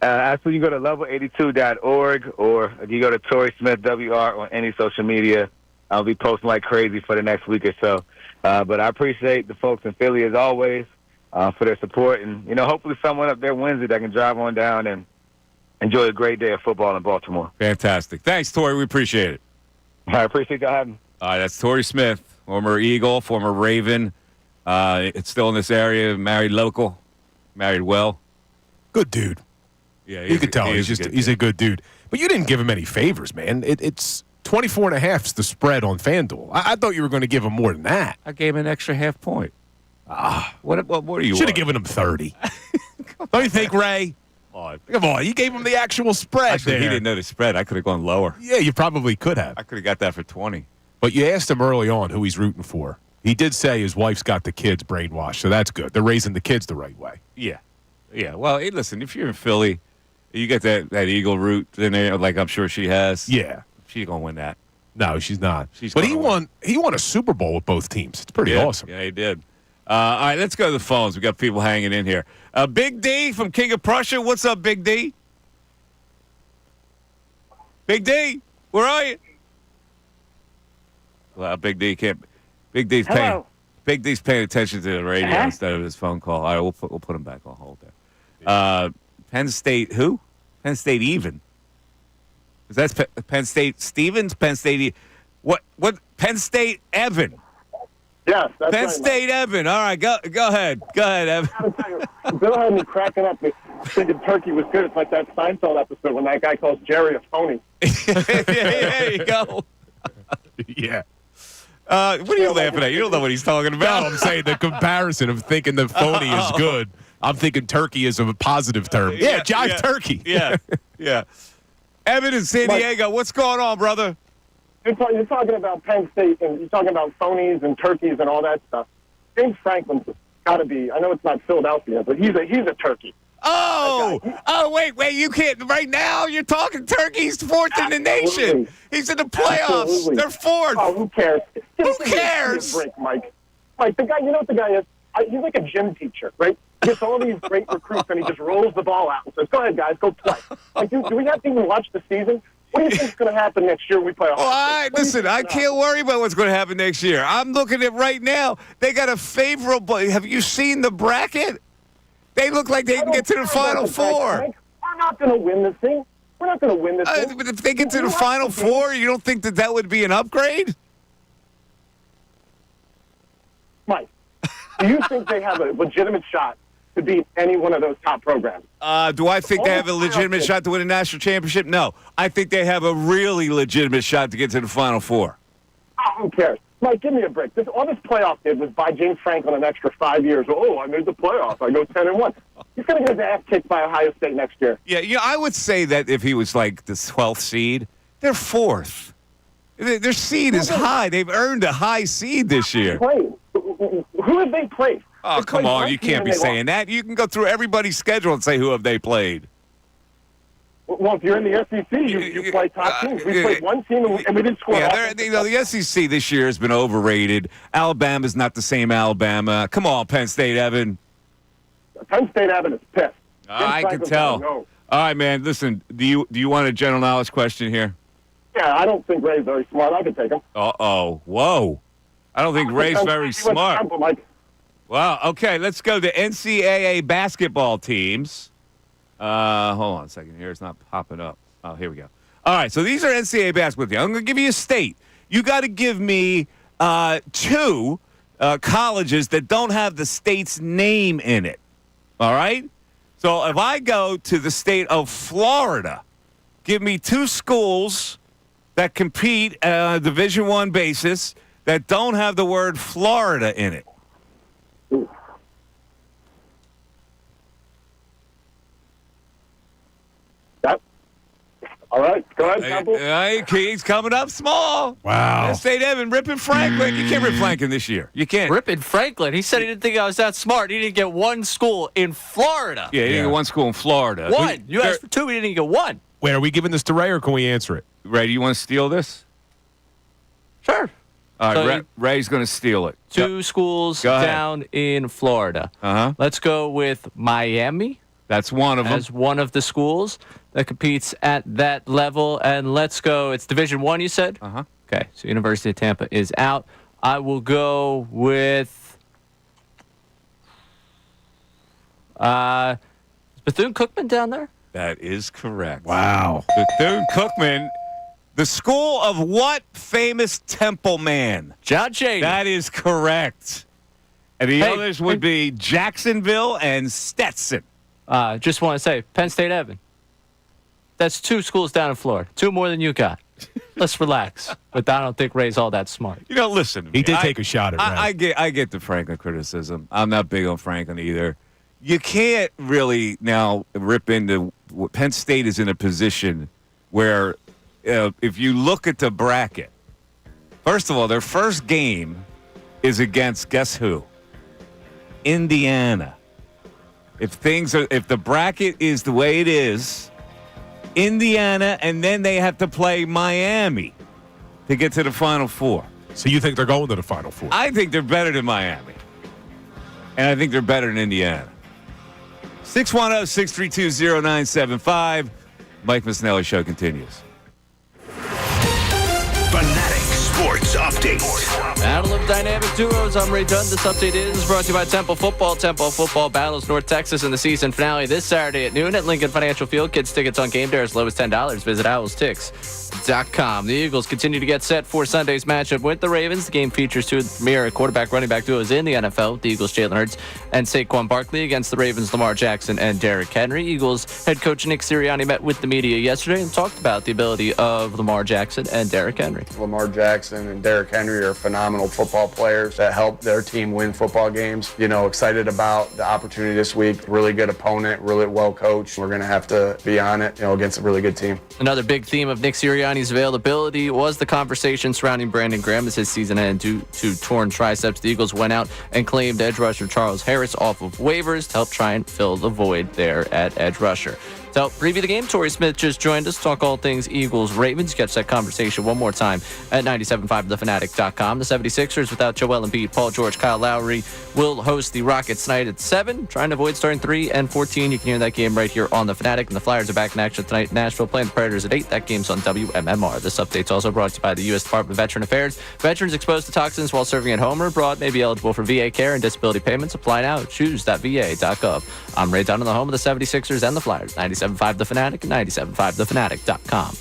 Actually, you go to level82.org, or you go to Torrey Smith WR on any social media. I'll be posting like crazy for the next week or so. But I appreciate the folks in Philly, as always, for their support. And, hopefully someone up there Wednesday that can drive on down and enjoy a great day of football in Baltimore. Fantastic. Thanks, Torrey. We appreciate it. I appreciate y'all having me. All right, that's Torrey Smith, former Eagle, former Raven. It's still in this area, married local, married well. Good dude. Yeah, you could tell he's a good dude. But you didn't give him any favors, man. It's 24.5 is the spread on FanDuel. I thought you were going to give him more than that. I gave him an extra half point. What are you? Should have given him 30. Don't you think, Ray? Come on, you gave him the actual spread. Actually, he didn't know the spread. I could have gone lower. Yeah, you probably could have. I could have got that for 20. But you asked him early on who he's rooting for. He did say his wife's got the kids brainwashed, so that's good. They're raising the kids the right way. Yeah. Well, hey, listen, if you're in Philly, you get that Eagle root in there, like I'm sure she has. Yeah. She's going to win that. No, she's not. But he won a Super Bowl with both teams. It's pretty awesome. Yeah, he did. All right, let's go to the phones. We got people hanging in here. Big D from King of Prussia. What's up, Big D? Big D, where are you? Well, Big D can't. Big D's paying. Big D's paying attention to the radio instead of his phone call. All right, we'll put him back on hold there. Penn State who? Penn State even. Is that Penn State Stevens? Penn State what? Penn State Evan. Yes, that's Penn right, State Mike. Evan. All right, go ahead. Go ahead, Evan. Bill had me cracking up thinking turkey was good. It's like that Seinfeld episode when that guy calls Jerry a phony. Yeah, there you go. Yeah. What are you laughing at? You don't know what he's talking about. No, I'm saying the comparison of thinking the phony is good. I'm thinking turkey is a positive term. Yeah, jive turkey. Yeah, yeah. Evan in San Diego, what's going on, brother? You're talking about Penn State, and you're talking about phonies and turkeys and all that stuff. James Franklin's got to be. I know it's not Philadelphia, but he's a turkey. Wait, you can't. Right now, you're talking turkeys fourth in the nation. He's in the playoffs. Absolutely. They're fourth. Oh, who cares? Who cares? Give me a break, Mike. Mike, the guy, you know what the guy is? He's like a gym teacher, right? He gets all these great recruits, and he just rolls the ball out and says, go ahead, guys, go play. Like, do we have to even watch the season? What do you think is going to happen next year when we play a Listen, I can't worry about what's going to happen next year. I'm looking at right now. They got a favorable. Have you seen the bracket? They look like they can get to the Final Four. We're not going to win this thing. We're not going to win this thing. But if they get to the Final Four, you don't think that would be an upgrade? Mike, do you think they have a legitimate shot to beat any one of those top programs? Do I think they have a legitimate shot to win a national championship? No. I think they have a really legitimate shot to get to the Final Four. Oh, who cares? Mike, give me a break. All this playoff did was buy James Franklin an extra 5 years. Oh, I made the playoffs. I go 10-1. He's going to get his ass kicked by Ohio State next year. Yeah, I would say that if he was like the 12th seed, they're fourth. Their seed is high. They've earned a high seed this year. Who have they played? Oh, come on. You can't be saying that. You can go through everybody's schedule and say who have they played. Well, if you're in the SEC, you play top teams. We played one team and we didn't score. Yeah, the SEC this year has been overrated. Alabama's not the same Alabama. Come on, Penn State, Evan. Penn State, Evan is pissed. I can tell. All right, man. Listen, do you want a general knowledge question here? Yeah, I don't think Ray's very smart. I can take him. Uh-oh. Whoa. I don't think Ray's very smart. Wow. Okay, let's go to NCAA basketball teams. Hold on a second here. It's not popping up. Oh, here we go. All right, so these are NCAA basketball teams. I'm going to give you a state. You got to give me two colleges that don't have the state's name in it. All right? So if I go to the state of Florida, give me two schools that compete on a Division I basis that don't have the word Florida in it. All right, go ahead, Temple. He's coming up small. Wow. Penn State Evan, Rippin' Franklin. You can't rip Franklin this year. You can't. Rippin' Franklin. He said he didn't think I was that smart. He didn't get one school in Florida. Yeah, he didn't get one school in Florida. One. You asked for two. He didn't get one. Wait, are we giving this to Ray or can we answer it? Ray, do you want to steal this? Sure. All right, So Ray's going to steal it. Two schools Go ahead. down in Florida. Uh-huh. Let's go with Miami. That's one of them. As one of the schools that competes at that level. And let's go, it's Division I, you said? Uh-huh. Okay, so University of Tampa is out. I will go with is Bethune-Cookman down there? That is correct. Wow. Bethune-Cookman, the school of what famous temple man? John Shady. That is correct. And the others would be Jacksonville and Stetson. Just want to say, Penn State Evan. That's two schools down in Florida. Two more than you got. Let's relax. But I don't think Ray's all that smart. You know, listen. He did take a shot at Ray. I get the Franklin criticism. I'm not big on Franklin either. You can't really now rip into Penn State is in a position where if you look at the bracket, first of all, their first game is against guess who? Indiana. If the bracket is the way it is, Indiana, and then they have to play Miami to get to the Final Four. So you think they're going to the Final Four? I think they're better than Miami. And I think they're better than Indiana. 610-632-0975. Mike Missanelli Show continues. Fanatic Sports Update. Battle of Dynamic Duos. I'm Ray Dunn. This update is brought to you by Temple Football. Temple Football battles North Texas in the season finale this Saturday at noon at Lincoln Financial Field. Kids tickets on game day are as low as $10. Visit owlstix.com. The Eagles continue to get set for Sunday's matchup with the Ravens. The game features two of the premier quarterback running back duos in the NFL. The Eagles' Jalen Hurts and Saquon Barkley against the Ravens' Lamar Jackson and Derrick Henry. Eagles head coach Nick Sirianni met with the media yesterday and talked about the ability of Lamar Jackson and Derrick Henry. Lamar Jackson and Derrick Henry are phenomenal football players that help their team win football games. Excited about the opportunity this week. Really good opponent, really well coached. We're going to have to be on it, against a really good team. Another big theme of Nick Sirianni's availability was the conversation surrounding Brandon Graham as his season ended due to torn triceps. The Eagles went out and claimed edge rusher Charles Harris off of waivers to help try and fill the void there at edge rusher. To help preview the game, Torrey Smith just joined us to talk all things Eagles-Ravens. Catch that conversation one more time at 97.5thefanatic.com. The 76ers, without Joel Embiid, Paul George, Kyle Lowry, will host the Rockets tonight at 7, trying to avoid starting 3 and 14. You can hear that game right here on The Fanatic. And the Flyers are back in action tonight in Nashville, playing the Predators at 8. That game's on WMMR. This update's also brought to you by the U.S. Department of Veteran Affairs. Veterans exposed to toxins while serving at home or abroad may be eligible for VA care and disability payments. Apply now at choose.va.gov. I'm Ray Dunn on the home of the 76ers and the Flyers. 97.5 The Fanatic and 97.5thefanatic.com.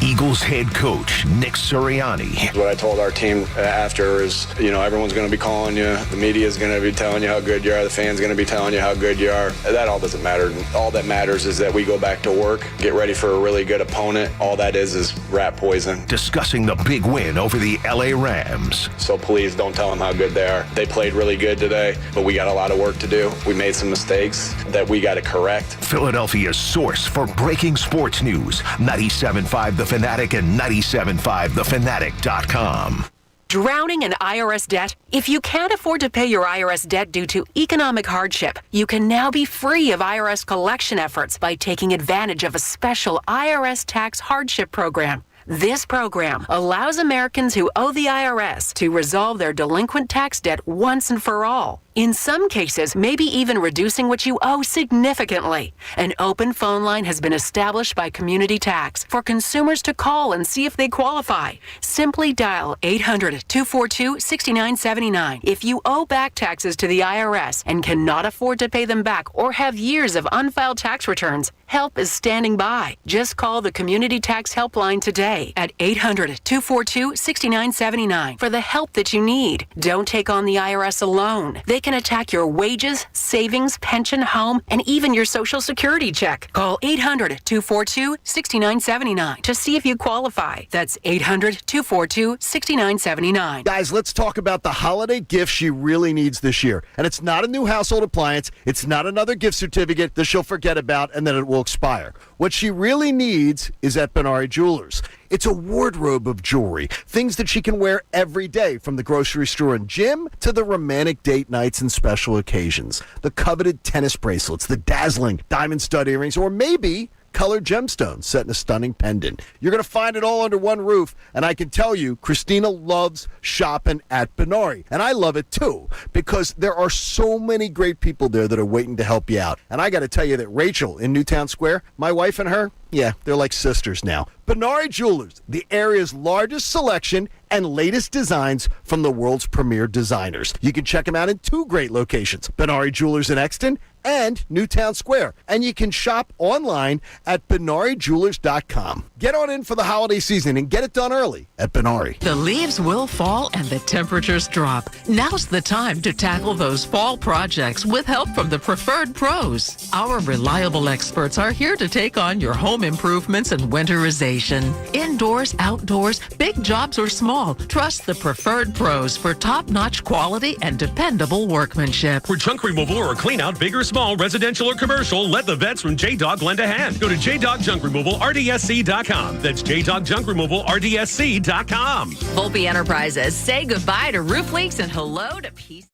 Eagles head coach Nick Sirianni. What I told our team after is, everyone's going to be calling you. The media is going to be telling you how good you are. The fans going to be telling you how good you are. That all doesn't matter. All that matters is that we go back to work, get ready for a really good opponent. All that is rat poison. Discussing the big win over the LA Rams. So please don't tell them how good they are. They played really good today, but we got a lot of work to do. We made some mistakes that we got to correct. Philadelphia's source for breaking sports news. 97.5 The Fanatic and 97.5thefanatic.com. Drowning in IRS debt? If you can't afford to pay your IRS debt due to economic hardship, you can now be free of IRS collection efforts by taking advantage of a special IRS tax hardship program. This program allows Americans who owe the IRS to resolve their delinquent tax debt once and for all. In some cases, maybe even reducing what you owe significantly. An open phone line has been established by Community Tax for consumers to call and see if they qualify. Simply dial 800-242-6979 if you owe back taxes to the IRS and cannot afford to pay them back or have years of unfiled tax returns. Help is standing by. Just call the Community Tax Helpline today at 800-242-6979 for the help that you need. Don't take on the IRS alone. They can attack your wages, savings, pension, home, and even your Social Security check. Call 800-242-6979 to see if you qualify. That's 800-242-6979. Guys, let's talk about the holiday gift she really needs this year. And it's not a new household appliance. It's not another gift certificate that she'll forget about and then it will expire. What she really needs is at Benari Jewelers. It's a wardrobe of jewelry, things that she can wear every day, from the grocery store and gym to the romantic date nights and special occasions. The coveted tennis bracelets, the dazzling diamond stud earrings, or maybe colored gemstones set in a stunning pendant. You're going to find it all under one roof, and I can tell you, Christina loves shopping at Benari. And I love it too, because there are so many great people there that are waiting to help you out. And I got to tell you that Rachel in Newtown Square, my wife and her, yeah, they're like sisters now. Benari Jewelers, the area's largest selection and latest designs from the world's premier designers. You can check them out in two great locations, Benari Jewelers in Exton and Newtown Square. And you can shop online at BenariJewelers.com. Get on in for the holiday season and get it done early at Benari. The leaves will fall and the temperatures drop. Now's the time to tackle those fall projects with help from the Preferred Pros. Our reliable experts are here to take on your home improvements and winterization. Indoors, outdoors, big jobs or small, trust the Preferred Pros for top-notch quality and dependable workmanship. For junk removal or clean out, big or small, residential or commercial, let the vets from J-Dog lend a hand. Go to JDog Junk Removal, RDSC.com. That's JDog Junk Removal, RDSC.com. Volpe Enterprises, say goodbye to roof leaks and hello to peace.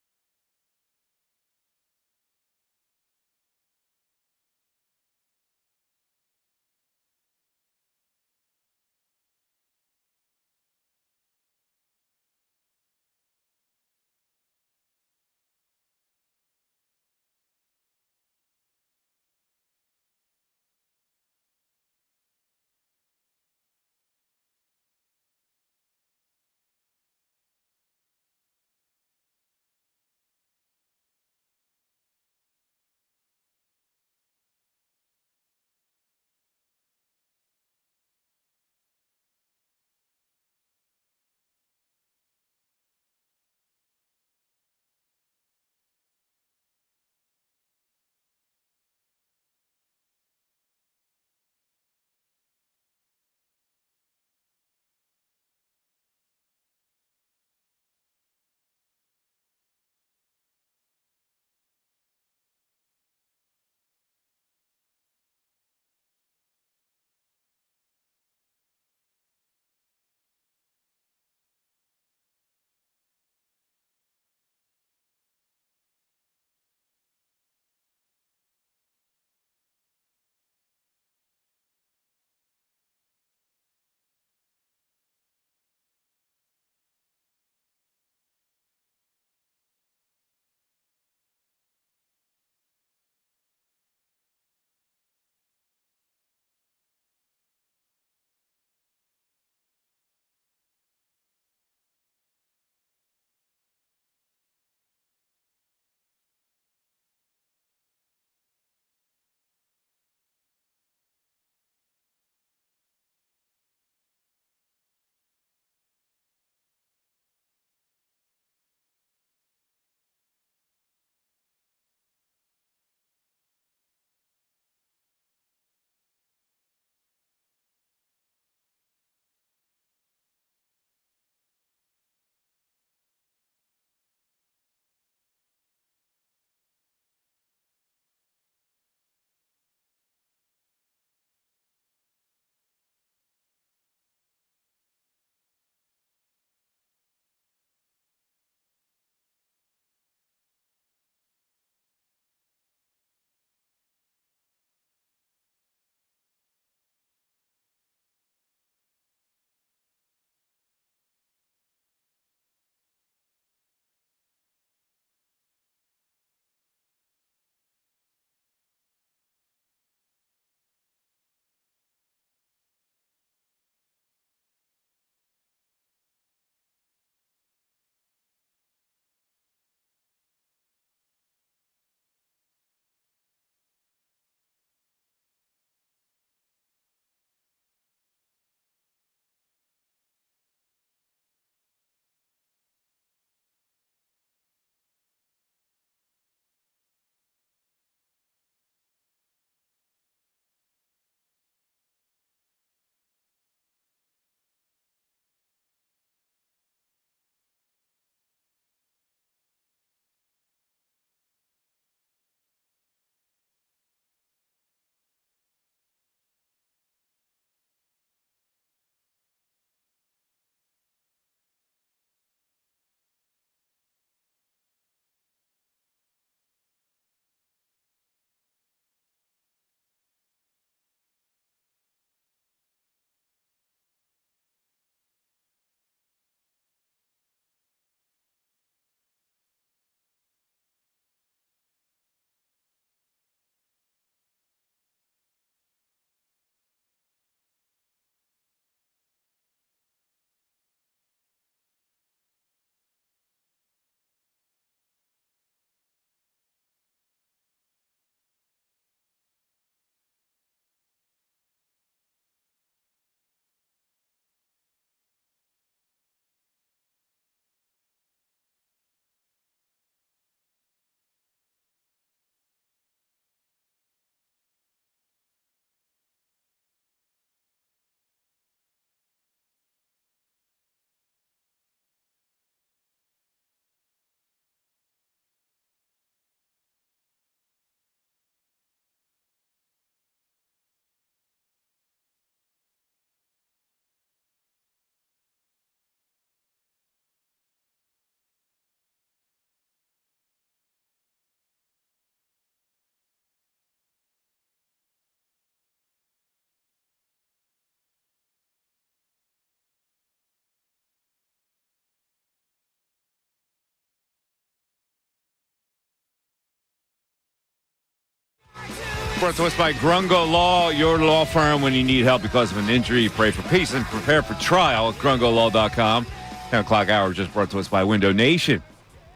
brought to us by Grungo Law, your law firm when you need help because of an injury. Pray for peace and prepare for trial at grungolaw.com. 10 o'clock hour just brought to us by Window Nation,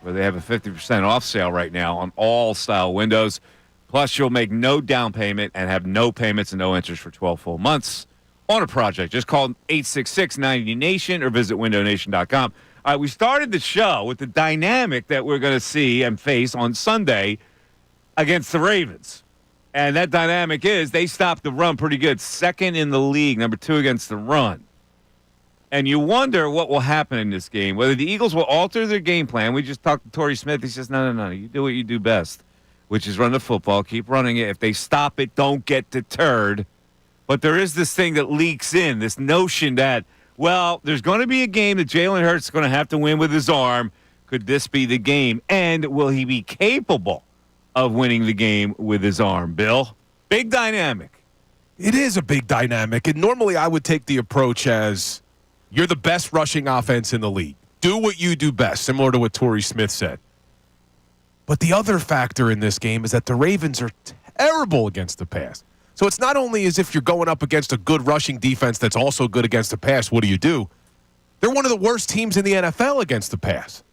where they have a 50% off sale right now on all style windows. Plus, you'll make no down payment and have no payments and no interest for 12 full months on a project. Just call 866-90-NATION or visit windownation.com. All right, we started the show with the dynamic that we're going to see and face on Sunday against the Ravens. And that dynamic is they stopped the run pretty good. Second in the league, number 2 against the run. And you wonder what will happen in this game, whether the Eagles will alter their game plan. We just talked to Torrey Smith. He says, no. You do what you do best, which is run the football, keep running it. If they stop it, don't get deterred. But there is this thing that leaks in, this notion that, well, there's going to be a game that Jalen Hurts is going to have to win with his arm. Could this be the game? And will he be capable of winning the game with his arm, Bill? Big dynamic. It is a big dynamic. And normally I would take the approach as you're the best rushing offense in the league. Do what you do best, similar to what Torrey Smith said. But the other factor in this game is that the Ravens are terrible against the pass. So it's not only as if you're going up against a good rushing defense that's also good against the pass. What do? They're one of the worst teams in the NFL against the pass.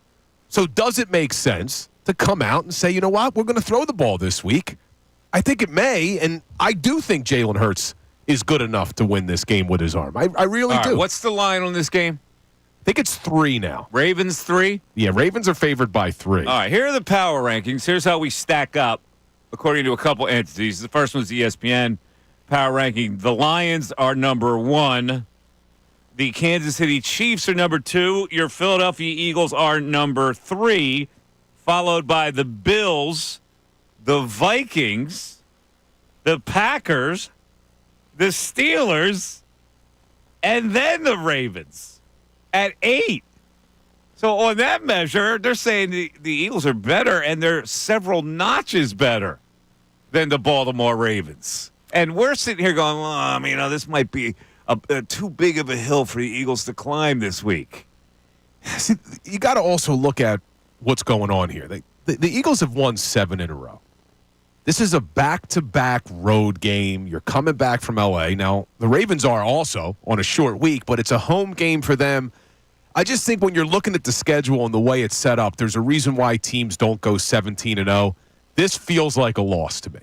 So does it make sense to come out and say, you know what, we're going to throw the ball this week? I think it may, and I do think Jalen Hurts is good enough to win this game with his arm. I really do. What's the line on this game? I think it's 3 now. Ravens 3? Yeah, Ravens are favored by 3. All right, here are the power rankings. Here's how we stack up according to a couple entities. The first one's ESPN power ranking. The Lions are number 1. The Kansas City Chiefs are number 2. Your Philadelphia Eagles are number 3, followed by the Bills, the Vikings, the Packers, the Steelers, and then the Ravens at 8. So on that measure, they're saying the Eagles are better, and they're several notches better than the Baltimore Ravens. And we're sitting here going, well, this might be a too big of a hill for the Eagles to climb this week. See, you got to also look at what's going on here. The Eagles have won 7 in a row. This is a back-to-back road game. You're coming back from L.A. Now, the Ravens are also on a short week, but it's a home game for them. I just think when you're looking at the schedule and the way it's set up, there's a reason why teams don't go 17-0. This feels like a loss to me.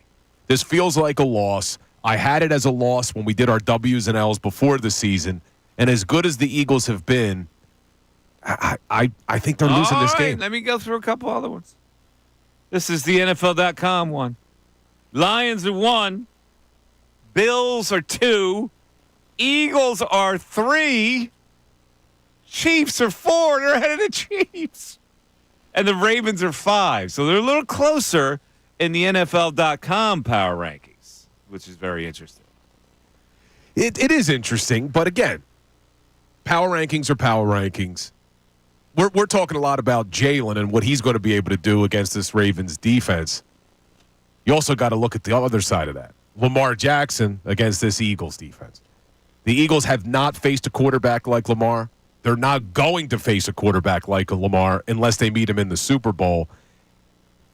This feels like a loss. I had it as a loss when we did our W's and L's before the season, and as good as the Eagles have been, I think they're losing this game. Let me go through a couple other ones. This is the NFL.com one. Lions are 1. Bills are 2. Eagles are 3. Chiefs are 4. They're ahead of the Chiefs. And the Ravens are 5. So they're a little closer in the NFL.com power rankings, which is very interesting. It is interesting, but again, power rankings are power rankings. We're talking a lot about Jalen and what he's going to be able to do against this Ravens defense. You also got to look at the other side of that. Lamar Jackson against this Eagles defense. The Eagles have not faced a quarterback like Lamar. They're not going to face a quarterback like Lamar unless they meet him in the Super Bowl.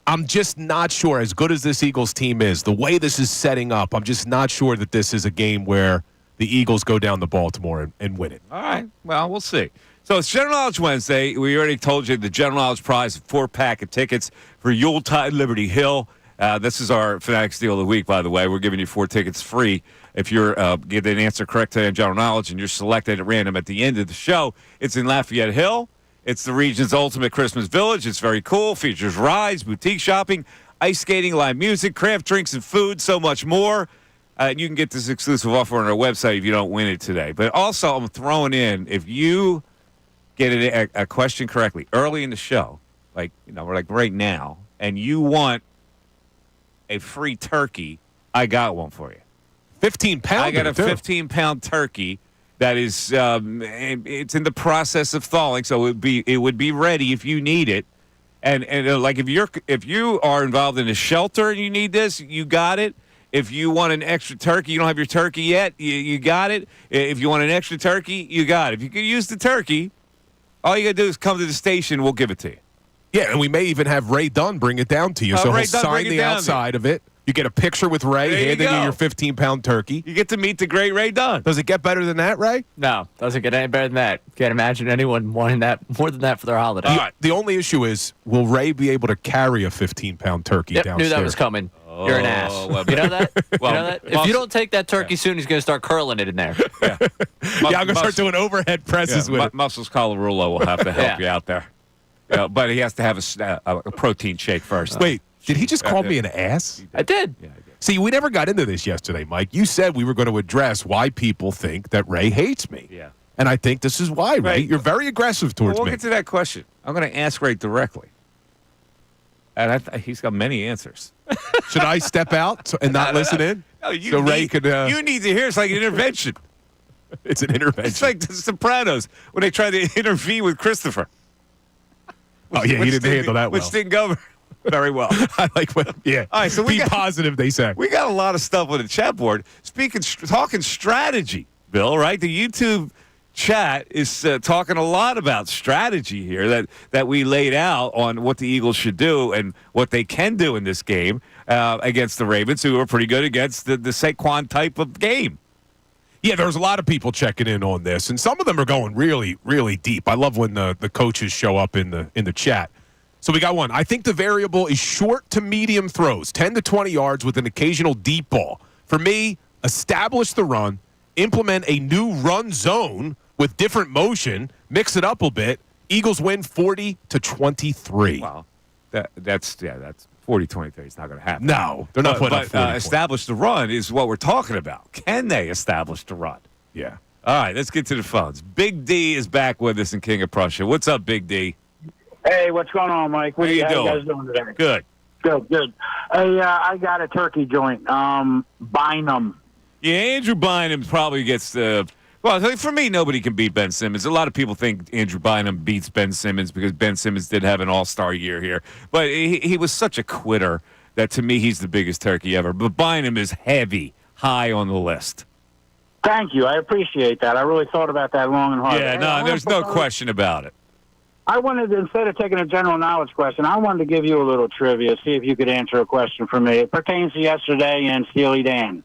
I'm just not sure, as good as this Eagles team is, the way this is setting up, I'm just not sure that this is a game where the Eagles go down to Baltimore and win it. All right. Well, we'll see. So it's General Knowledge Wednesday. We already told you the General Knowledge prize, 4-pack of tickets for Yuletide Liberty Hill. This is our Fanatics Deal of the Week, by the way. We're giving you 4 tickets free if you're get an answer correct today on General Knowledge and you're selected at random at the end of the show. It's in Lafayette Hill. It's the region's ultimate Christmas village. It's very cool. Features rides, boutique shopping, ice skating, live music, craft drinks and food, so much more. You can get this exclusive offer on our website if you don't win it today. But also, I'm throwing in, if you get a question correctly early in the show, like right now, and you want a free turkey, I got one for you. 15-pound. I got a 15-pound turkey that is it's in the process of thawing, so it would be ready if you need it. And like if you are involved in a shelter and you need this, you got it. If you want an extra turkey, you don't have your turkey yet, you got it. If you want an extra turkey, you got it. If you could use the turkey, all you got to do is come to the station, we'll give it to you. Yeah, and we may even have Ray Dunn bring it down to you. So he'll sign the outside of it. You get a picture with Ray There you handing you go. your 15-pound turkey. You get to meet the great Ray Dunn. Does it get better than that, Ray? No, doesn't get any better than that. Can't imagine anyone wanting that more than that for their holiday. All right. The only issue is, will Ray be able to carry a 15-pound turkey Yep, downstairs? knew that was coming. You're an ass. well, you know that? well, you know that? If you don't take that turkey soon, he's going to start curling it in there. Yeah, I'm going to start doing overhead presses with it. Muscles Colarulo will have to help you out there. But he has to have a protein shake first. Wait, did he just call me an ass? I did. Yeah, I did. See, we never got into this yesterday, Mike. You said we were going to address why people think that Ray hates me. Yeah. And I think this is why, Ray. Right. You're very aggressive towards We'll me. get to that question. I'm going to ask Ray directly. And he's got many answers. Should I step out and not listen in? No, you so Ray need, could. You need to hear. It's like an intervention. It's an intervention. It's like The Sopranos when they tried to intervene with Christopher. Oh yeah, he didn't handle that well. Which didn't go very well. I like when. Yeah. All right, so be positive. They say we got a lot of stuff on the chat board. Talking strategy, Bill. Right, the YouTube chat is talking a lot about strategy here that we laid out on what the Eagles should do and what they can do in this game against the Ravens, who are pretty good against the Saquon type of game. Yeah, there's a lot of people checking in on this, and some of them are going really, really deep. I love when the coaches show up in the chat. So we got one. I think the variable is short to medium throws, 10 to 20 yards with an occasional deep ball. For me, establish the run, implement a new run zone with different motion, mix it up a bit. Eagles win 40-23. Wow, that's 40-23. It's not going to happen. No, they're not putting up 40 points. Establish the run is what we're talking about. Can they establish the run? Yeah. All right, let's get to the phones. Big D is back with us in King of Prussia. What's up, Big D? Hey, what's going on, Mike? How you How doing? you guys doing today? Good. Good. Hey, I got a turkey joint. Bynum. Yeah, Andrew Bynum probably gets the. Well, for me, nobody can beat Ben Simmons. A lot of people think Andrew Bynum beats Ben Simmons because Ben Simmons did have an all-star year here. But he was such a quitter that, to me, he's the biggest turkey ever. But Bynum is high on the list. Thank you. I appreciate that. I really thought about that long and hard. Yeah, no, there's no question about it. I wanted, instead of taking a general knowledge question, I wanted to give you a little trivia, see if you could answer a question for me. It pertains to yesterday and Steely Dan.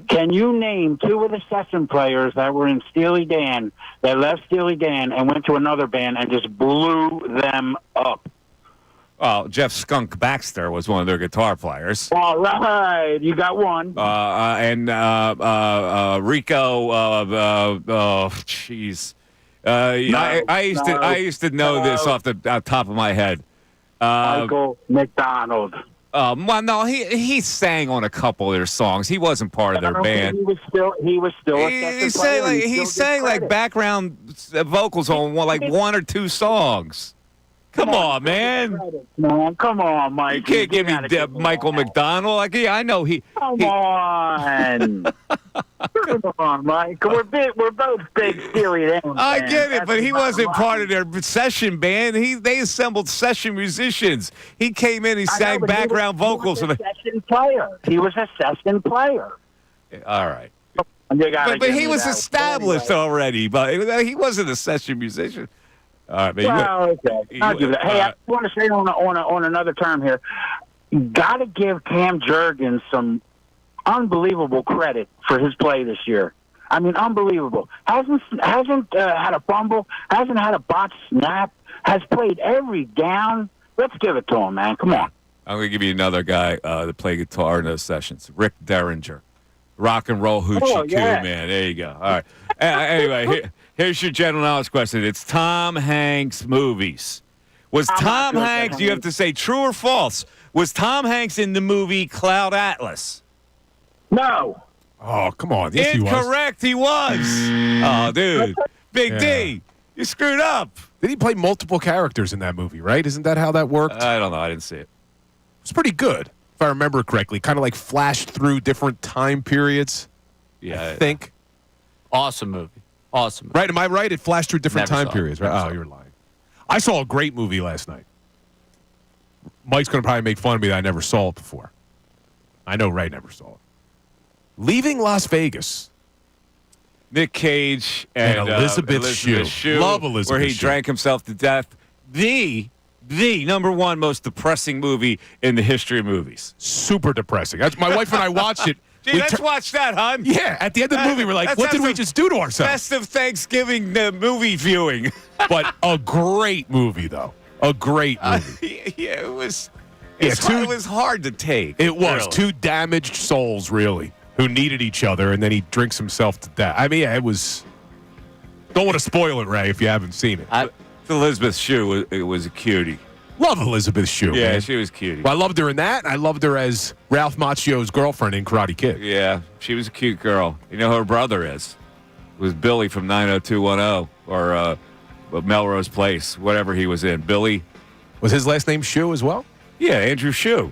Can you name two of the session players that were in Steely Dan that left Steely Dan and went to another band and just blew them up? Well, Jeff Skunk Baxter was one of their guitar players. All right, you got one. And Rico. Jeez. I used to know this off the top of my head. Michael McDonald. Well, no, he sang on a couple of their songs. He wasn't part of their band. He was still a session player. He sang like background vocals on one or two songs. Come on, man. Come on, Mike. You can't give me Michael McDonald. Like, yeah, I know he. Come on. Come on, Mike. We're both big Steely Dan fans. I get it, That's but he about wasn't right. part of their session band. They assembled session musicians. He came in, he sang background vocals. He was a session player. He was a session player. All right. But he was established already, but he wasn't a session musician. All right, man. Well, okay. I'll give that. Hey, I want to say on another term here, got to give Cam Jurgens some unbelievable credit for his play this year. I mean, unbelievable. Hasn't had a fumble, hasn't had a botched snap, has played every down. Let's give it to him, man. Come on. I'm going to give you another guy that played guitar in those sessions, Rick Derringer. Rock and roll hoochie coo, man. There you go. All right. Anyway, here's your general knowledge question. It's Tom Hanks movies. Was Tom Hanks, you have to say true or false, was Tom Hanks in the movie Cloud Atlas? No. Oh, come on. Yes, he was. Incorrect, he was. Oh, dude. Big D, you screwed up. Did he play multiple characters in that movie, right? Isn't that how that worked? I don't know. I didn't see it. It's pretty good, if I remember correctly. Kind of like flashed through different time periods. Yeah. I think. Awesome movie. Awesome. Right? Am I right? It flashed through different Never time saw it. periods, right? Never Oh, saw you're lying. I saw a great movie last night. Mike's going to probably make fun of me that I never saw it before. I know Ray never saw it. Leaving Las Vegas. Nick Cage and Elizabeth Shue. Love Elizabeth where he Shue. drank himself to death. The the number one most depressing movie in the history of movies. Super depressing. That's my wife and I watched it. Gee, let's watch that, hon. Yeah, at the end of the movie, we're like, what did we just do to ourselves? Best of Thanksgiving movie viewing. But a great movie, though. A great movie. Yeah, it was. Yeah, It was hard to take. It was. Really. Two damaged souls, really, who needed each other, and then he drinks himself to death. I mean, yeah, it was. Don't want to spoil it, Ray, if you haven't seen it. Elizabeth Shue was a cutie. Love Elizabeth Shue. Yeah, man. she was cutie. Well, I loved her in that. I loved her as Ralph Macchio's girlfriend in Karate Kid. Yeah, she was a cute girl. You know who her brother is? It was Billy from 90210 or Melrose Place, whatever he was in. Billy. Was his last name Shue as well? Yeah, Andrew Shue.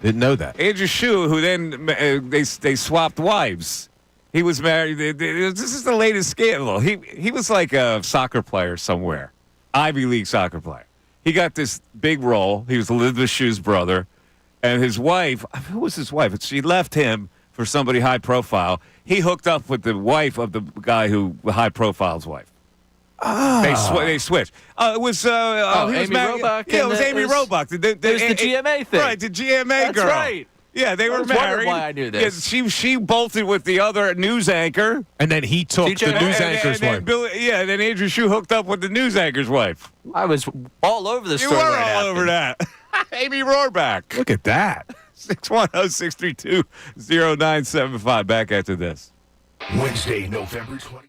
Didn't know that. Andrew Shue, who then they swapped wives. He was married. This is the latest scandal. He was like a soccer player somewhere, Ivy League soccer player. He got this big role. He was Elizabeth Shue's brother, and his wife. Who was his wife? She left him for somebody high profile. He hooked up with the wife of the guy who high profile's wife. They switched. It was he was Amy married. Robach. Yeah, it was Amy Robach. There's the GMA thing. Right, the GMA That's girl. right. Yeah, they were was wondering married. why I knew this. Yeah, she bolted with the other news anchor. And then he took DJ the news And anchor's then wife. then Andrew Shue hooked up with the news ancher's wife. I was all over the You story. were when it all over happened. that. Amy Rohrbach. Look at that. 610-632-0975. Back after this. Wednesday, November 20th.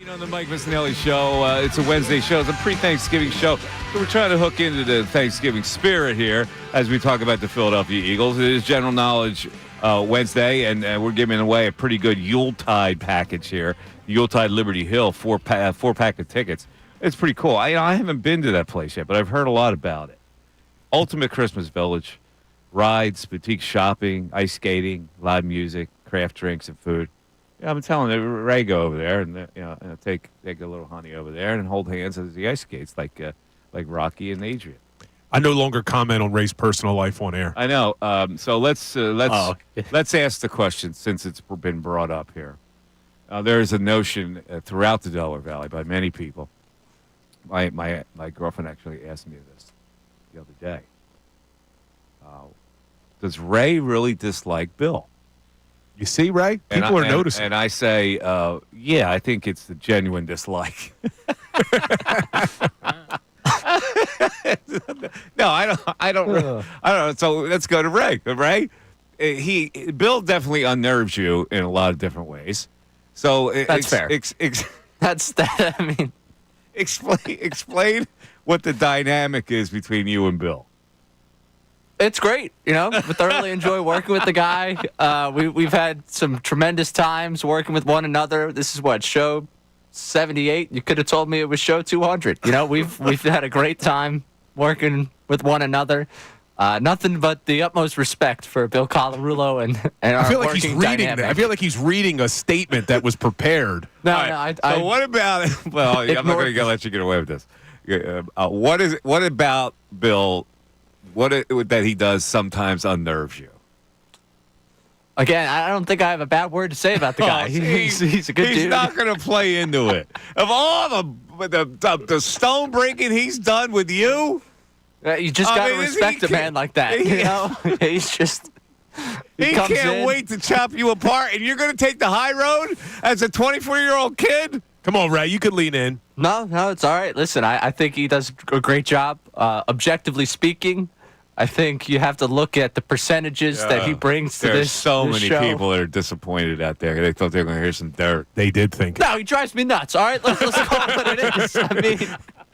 On the Mike Missanelli Show, it's a Wednesday show. It's a pre-Thanksgiving show. So we're trying to hook into the Thanksgiving spirit here as we talk about the Philadelphia Eagles. It is General Knowledge Wednesday, and we're giving away a pretty good Yuletide package here. Yuletide Liberty Hill, four pack of tickets. It's pretty cool. I haven't been to that place yet, but I've heard a lot about it. Ultimate Christmas Village, rides, boutique shopping, ice skating, live music, craft drinks, and food. Yeah, I'm telling you, Ray, go over there and take a little honey over there and hold hands as the ice skates like Rocky and Adrian. I no longer comment on Ray's personal life on air. I know. So let's ask the question since it's been brought up here. There is a notion throughout the Delaware Valley by many people. My girlfriend actually asked me this the other day. Does Ray really dislike Bill? You see, Ray? People are noticing. And I say, yeah, I think it's the genuine dislike. No, I don't. So let's go to Ray. Ray, Bill definitely unnerves you in a lot of different ways. So that's fair. That's that. I mean, explain what the dynamic is between you and Bill. It's great, we thoroughly enjoy working with the guy. We've had some tremendous times working with one another. This is what, show 78? You could have told me it was show 200. We've had a great time working with one another. Nothing but the utmost respect for Bill Colarulo and our I feel like working he's reading dynamic. I feel like he's reading a statement that was prepared. So what about it? Well, I'm not going to let you get away with this. What about Bill? What that he does sometimes unnerves you? Again, I don't think I have a bad word to say about the guy. He's a good dude. He's not going to play into it. Of all the stone breaking he's done with you, you just got to respect a man like that. He's just. He can't wait to chop you apart, and you're going to take the high road as a 24-year-old kid? Come on, Ray. You could lean in. No, it's all right. Listen, I think he does a great job. Objectively speaking, I think you have to look at the percentages that he brings to this. There's so many show. people that are disappointed out there. They thought they were going to hear some dirt. They did think. No, he drives me nuts. All right, let's call it what it is. I mean,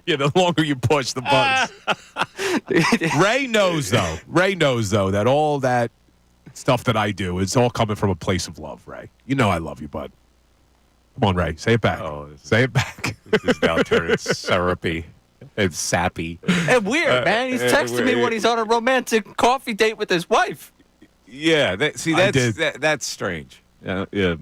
the longer you push the buttons. Ray knows though that all that stuff that I do is all coming from a place of love, Ray. I love you, bud. Come on, Ray. Say it back. Say it back. This is now turning syrupy. It's sappy. And weird, man. He's texting me when he's on a romantic coffee date with his wife. Yeah. That's strange. Yeah.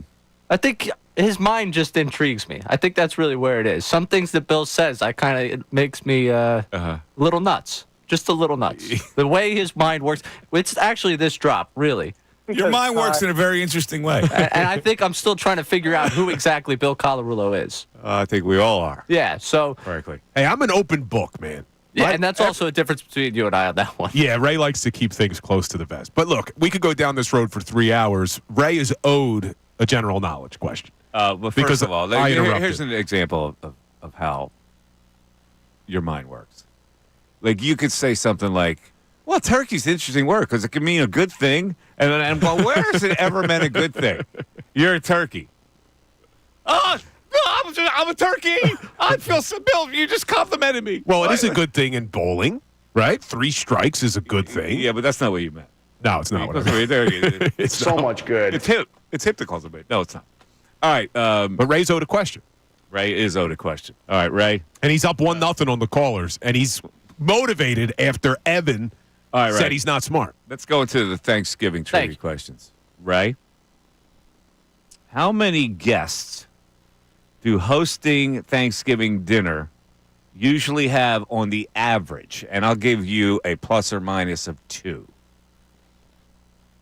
I think his mind just intrigues me. I think that's really where it is. Some things that Bill says, it makes me a little nuts. Just a little nuts. The way his mind works. It's actually this drop, really. Your mind works in a very interesting way. And I think I'm still trying to figure out who exactly Bill Colarulo is. I think we all are. Yeah, so. Frankly. Hey, I'm an open book, man. Yeah, and that's also a difference between you and I on that one. Yeah, Ray likes to keep things close to the vest. But look, we could go down this road for 3 hours. Ray is owed a general knowledge question. But first of all, here's an example of how your mind works. Like, you could say something like, well, turkey's an interesting word because it can mean a good thing. And well, where has it ever meant a good thing? You're a turkey. Oh, I'm a turkey. I feel so, Bill, you just complimented me. Well, it is a good thing in bowling, right? 3 strikes is a good thing. Yeah, but that's not what you meant. No, it's not what I meant. It's so much good. It's hip. It's hip to compliment. No, it's not. All right. But Ray's owed a question. Ray is owed a question. All right, Ray. And he's up 1-0 on the callers, and he's motivated after Evan said he's not smart. Let's go into the Thanksgiving trivia questions. Ray, how many guests do hosting Thanksgiving dinner usually have on the average? And I'll give you a plus or minus of 2.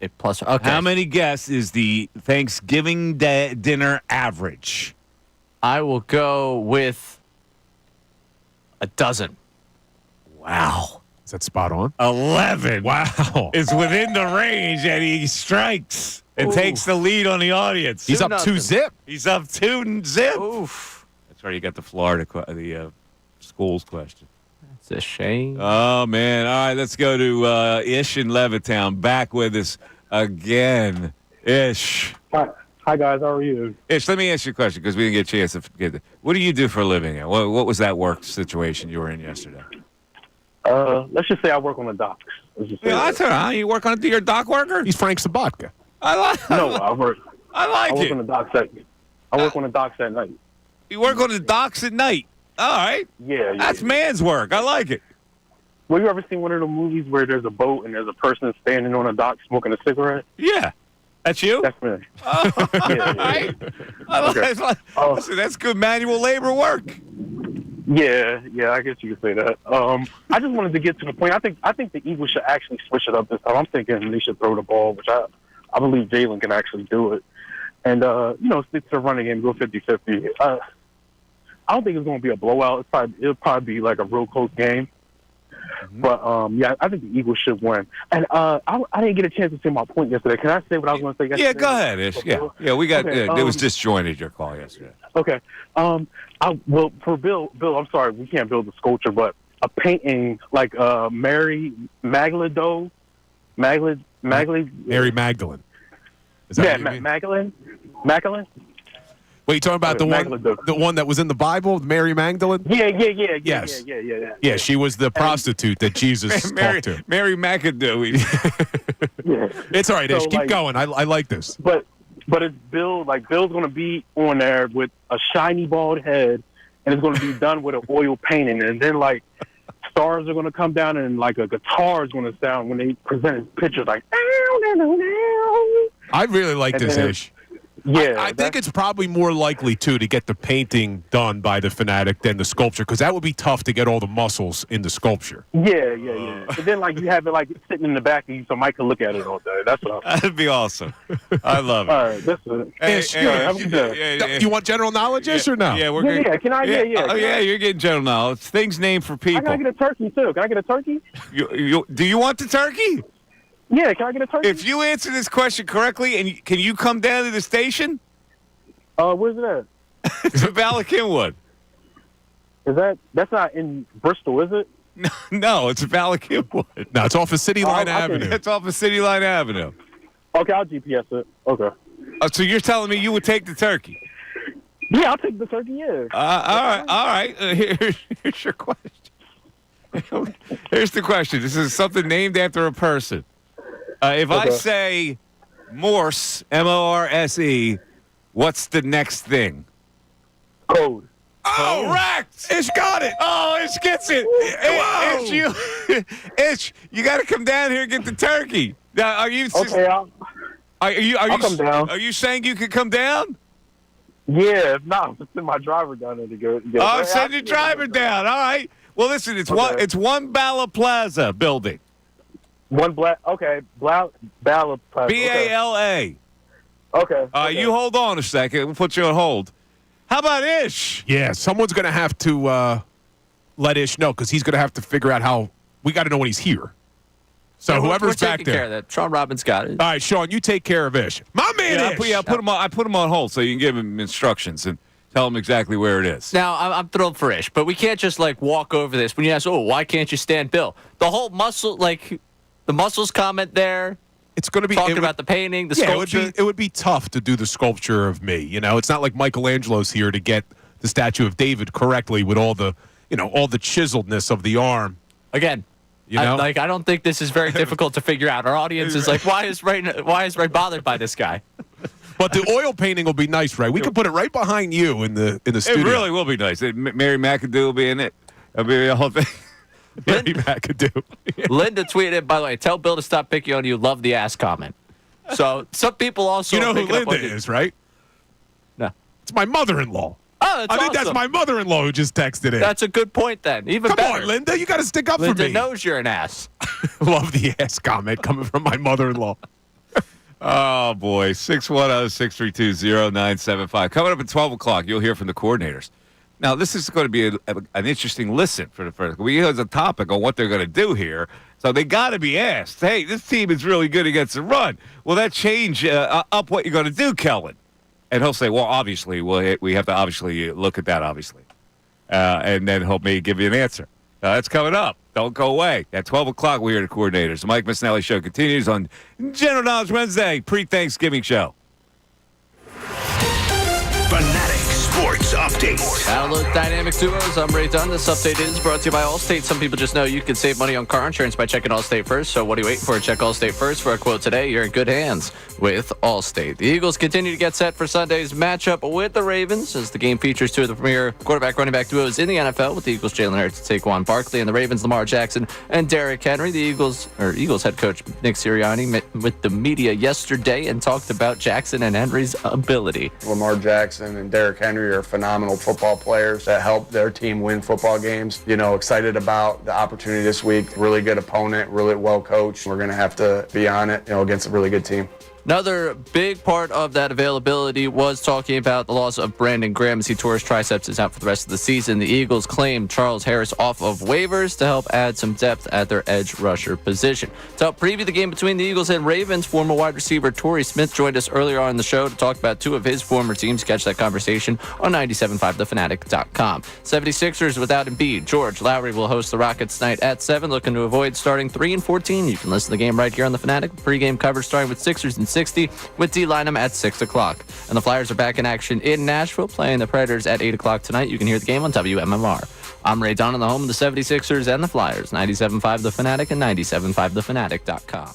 A plus. Okay. How many guests is the Thanksgiving dinner average? I will go with 12. Wow. Is that spot on? 11. Wow. Is within the range, and he strikes and takes the lead on the audience. He's up 2-0. He's up 2-0. Oof. That's right. You got the Florida, the schools question. It's a shame. Oh, man. All right, let's go to Ish in Levittown. Back with us again. Ish. Hi, Hi, guys. How are you? Ish, let me ask you a question because we didn't get a chance to get it. What do you do for a living? What was that work situation you were in yesterday? Let's just say I work on the docks. That's all right. You work on you're a dock worker? He's Frank Sabatka. No, I work. I work on the docks at night. You work on the docks at night. All right. Yeah. That's man's work. I like it. Well, you ever seen one of the movies where there's a boat and there's a person standing on a dock smoking a cigarette? Yeah. That's you? That's me. Oh, Yeah. right. Listen, that's good manual labor work. Yeah, I guess you could say that. I just wanted to get to the point. I think the Eagles should actually switch it up this time. I'm thinking they should throw the ball, which I believe Jalen can actually do it. And, stick to the running game, go 50-50. I don't think it's going to be a blowout. It'll probably be like a real close game. Mm-hmm. But, I think the Eagles should win. And I didn't get a chance to say my point yesterday. Can I say what I was going to say yesterday? Yeah, go ahead, Ish. Yeah, we got Okay, it was disjointed, your call yesterday. Okay. Well, for Bill, I'm sorry, we can't build a sculpture, but a painting like Mary Magdalene. Mary Magdalene. Is that what you mean? Magdalene. Wait, you talking about the one that was in the Bible, Mary Magdalene? Yeah. Yes. Yeah, she was the prostitute that Jesus talked to. Mary McAdoo. Yeah. It's all right, Ish. So, Keep going. I like this. But it's Bill. Like Bill's going to be on there with a shiny bald head, and it's going to be done with an oil painting, and then like stars are going to come down, and like a guitar is going to sound when they present his pictures, like. I really like this, Ish. Yeah, I think it's probably more likely, too, to get the painting done by the Fanatic than the sculpture, because that would be tough to get all the muscles in the sculpture. Yeah. And then, like, you have it, like, sitting in the back of you so Mike can look at it all day. That's what That'd be awesome. I love it. All right, that's it. Ish, you want general knowledge, Ish, or no? Yeah, we're good. Yeah, can I? Yeah. Oh, yeah, you're getting general knowledge. Things named for people. I got to get a turkey, too. Can I get a turkey? Do you want the turkey? Yeah, can I get a turkey? If you answer this question correctly, and can you come down to the station? Where's it at? It's in Ballackinwood. That's not in Bristol, is it? No, it's in Ballackinwood. No, it's off of City Line Avenue. It's off of City Line Avenue. Okay, I'll GPS it. Okay. So you're telling me you would take the turkey? Yeah, I'll take the turkey, yeah. All right. Here's your question. Here's the question. This is something named after a person. If I say Morse, M-O-R-S-E, what's the next thing? Code. Oh, correct. Ish got it. Oh, Ish gets it. Ish, you got to come down here and get the turkey. Now, are you? Okay, I'll come down. Are you saying you could come down? Yeah, if not, I'll send my driver down there to go. Oh, send your driver down. All right. Well, listen, it's one Bala Plaza building. One Bala Plaza. B-A-L-A. Okay. You hold on a second. We'll put you on hold. How about Ish? Yeah, someone's going to have to let Ish know because he's going to have to figure out how – we got to know when he's here. So Yeah, whoever's we're back taking care of there. that. Sean Robbins got it. All right, Sean, you take care of Ish. My man Ish. I put him on hold so you can give him instructions and tell him exactly where it is. Now, I'm thrilled for Ish, but we can't just, walk over this. When you ask, why can't you stand Bill? The whole the muscles comment there. It's going to be talking about the painting, the sculpture. It would be tough to do the sculpture of me. You know, it's not like Michelangelo's here to get the statue of David correctly with all the chiseledness of the arm. Again, I don't think this is very difficult to figure out. Our audience is like, why is Ray bothered by this guy? But the oil painting will be nice, Ray. We can put it right behind you in the studio. It really will be nice. Mary McAdoo will be in it. It'll be the whole thing. Mary McAdoo. Linda tweeted, by the way, tell Bill to stop picking on you. Love the ass comment. So some people also. You know who Linda is, right? No. It's my mother-in-law. Oh, I think that's my mother-in-law who just texted in. That's a good point then. Even better. Come on, Linda. You got to stick up Linda for me. Linda knows you're an ass. Love the ass comment coming from my mother-in-law. Oh, boy. 610-632-0975. Coming up at 12 o'clock, you'll hear from the coordinators. Now, this is going to be an interesting listen for the first. We have a topic on what they're going to do here. So they got to be asked, hey, this team is really good against the run. Will that change up what you're going to do, Kellen? And he'll say, well, obviously, we have to obviously look at that, obviously. And then he'll maybe give you an answer. That's coming up. Don't go away. At 12 o'clock, we hear the coordinators. The Mike Missanelli Show continues on General Knowledge Wednesday, pre-Thanksgiving show. News Update. Outlook Dynamic Duos. I'm Ray Dunn. This update is brought to you by Allstate. Some people just know you can save money on car insurance by checking Allstate first. So what are you waiting for? Check Allstate first for a quote today. You're in good hands with Allstate. The Eagles continue to get set for Sunday's matchup with the Ravens as the game features two of the premier quarterback-running back duos in the NFL with the Eagles' Jalen Hurts, Saquon Barkley, and the Ravens' Lamar Jackson and Derrick Henry. The Eagles head coach Nick Sirianni met with the media yesterday and talked about Jackson and Henry's ability. Lamar Jackson and Derrick Henry are phenomenal football players that help their team win football games. Excited about the opportunity this week. Really good opponent, really well coached. We're going to have to be on it, against a really good team. Another big part of that availability was talking about the loss of Brandon Graham as he tore his triceps, is out for the rest of the season. The Eagles claimed Charles Harris off of waivers to help add some depth at their edge rusher position. To help preview the game between the Eagles and Ravens, former wide receiver Torrey Smith joined us earlier on in the show to talk about two of his former teams. Catch that conversation on 97.5thefanatic.com. 76ers without Embiid. George Lowry will host the Rockets tonight at 7, looking to avoid starting 3 and 14. You can listen to the game right here on The Fanatic. Pre-game coverage starting with Sixers and 60 with D. Lynam at 6 o'clock. And the Flyers are back in action in Nashville, playing the Predators at 8 o'clock tonight. You can hear the game on WMMR. I'm Ray Dunn on the home of the 76ers and the Flyers, 97.5 The Fanatic and 97.5thefanatic.com.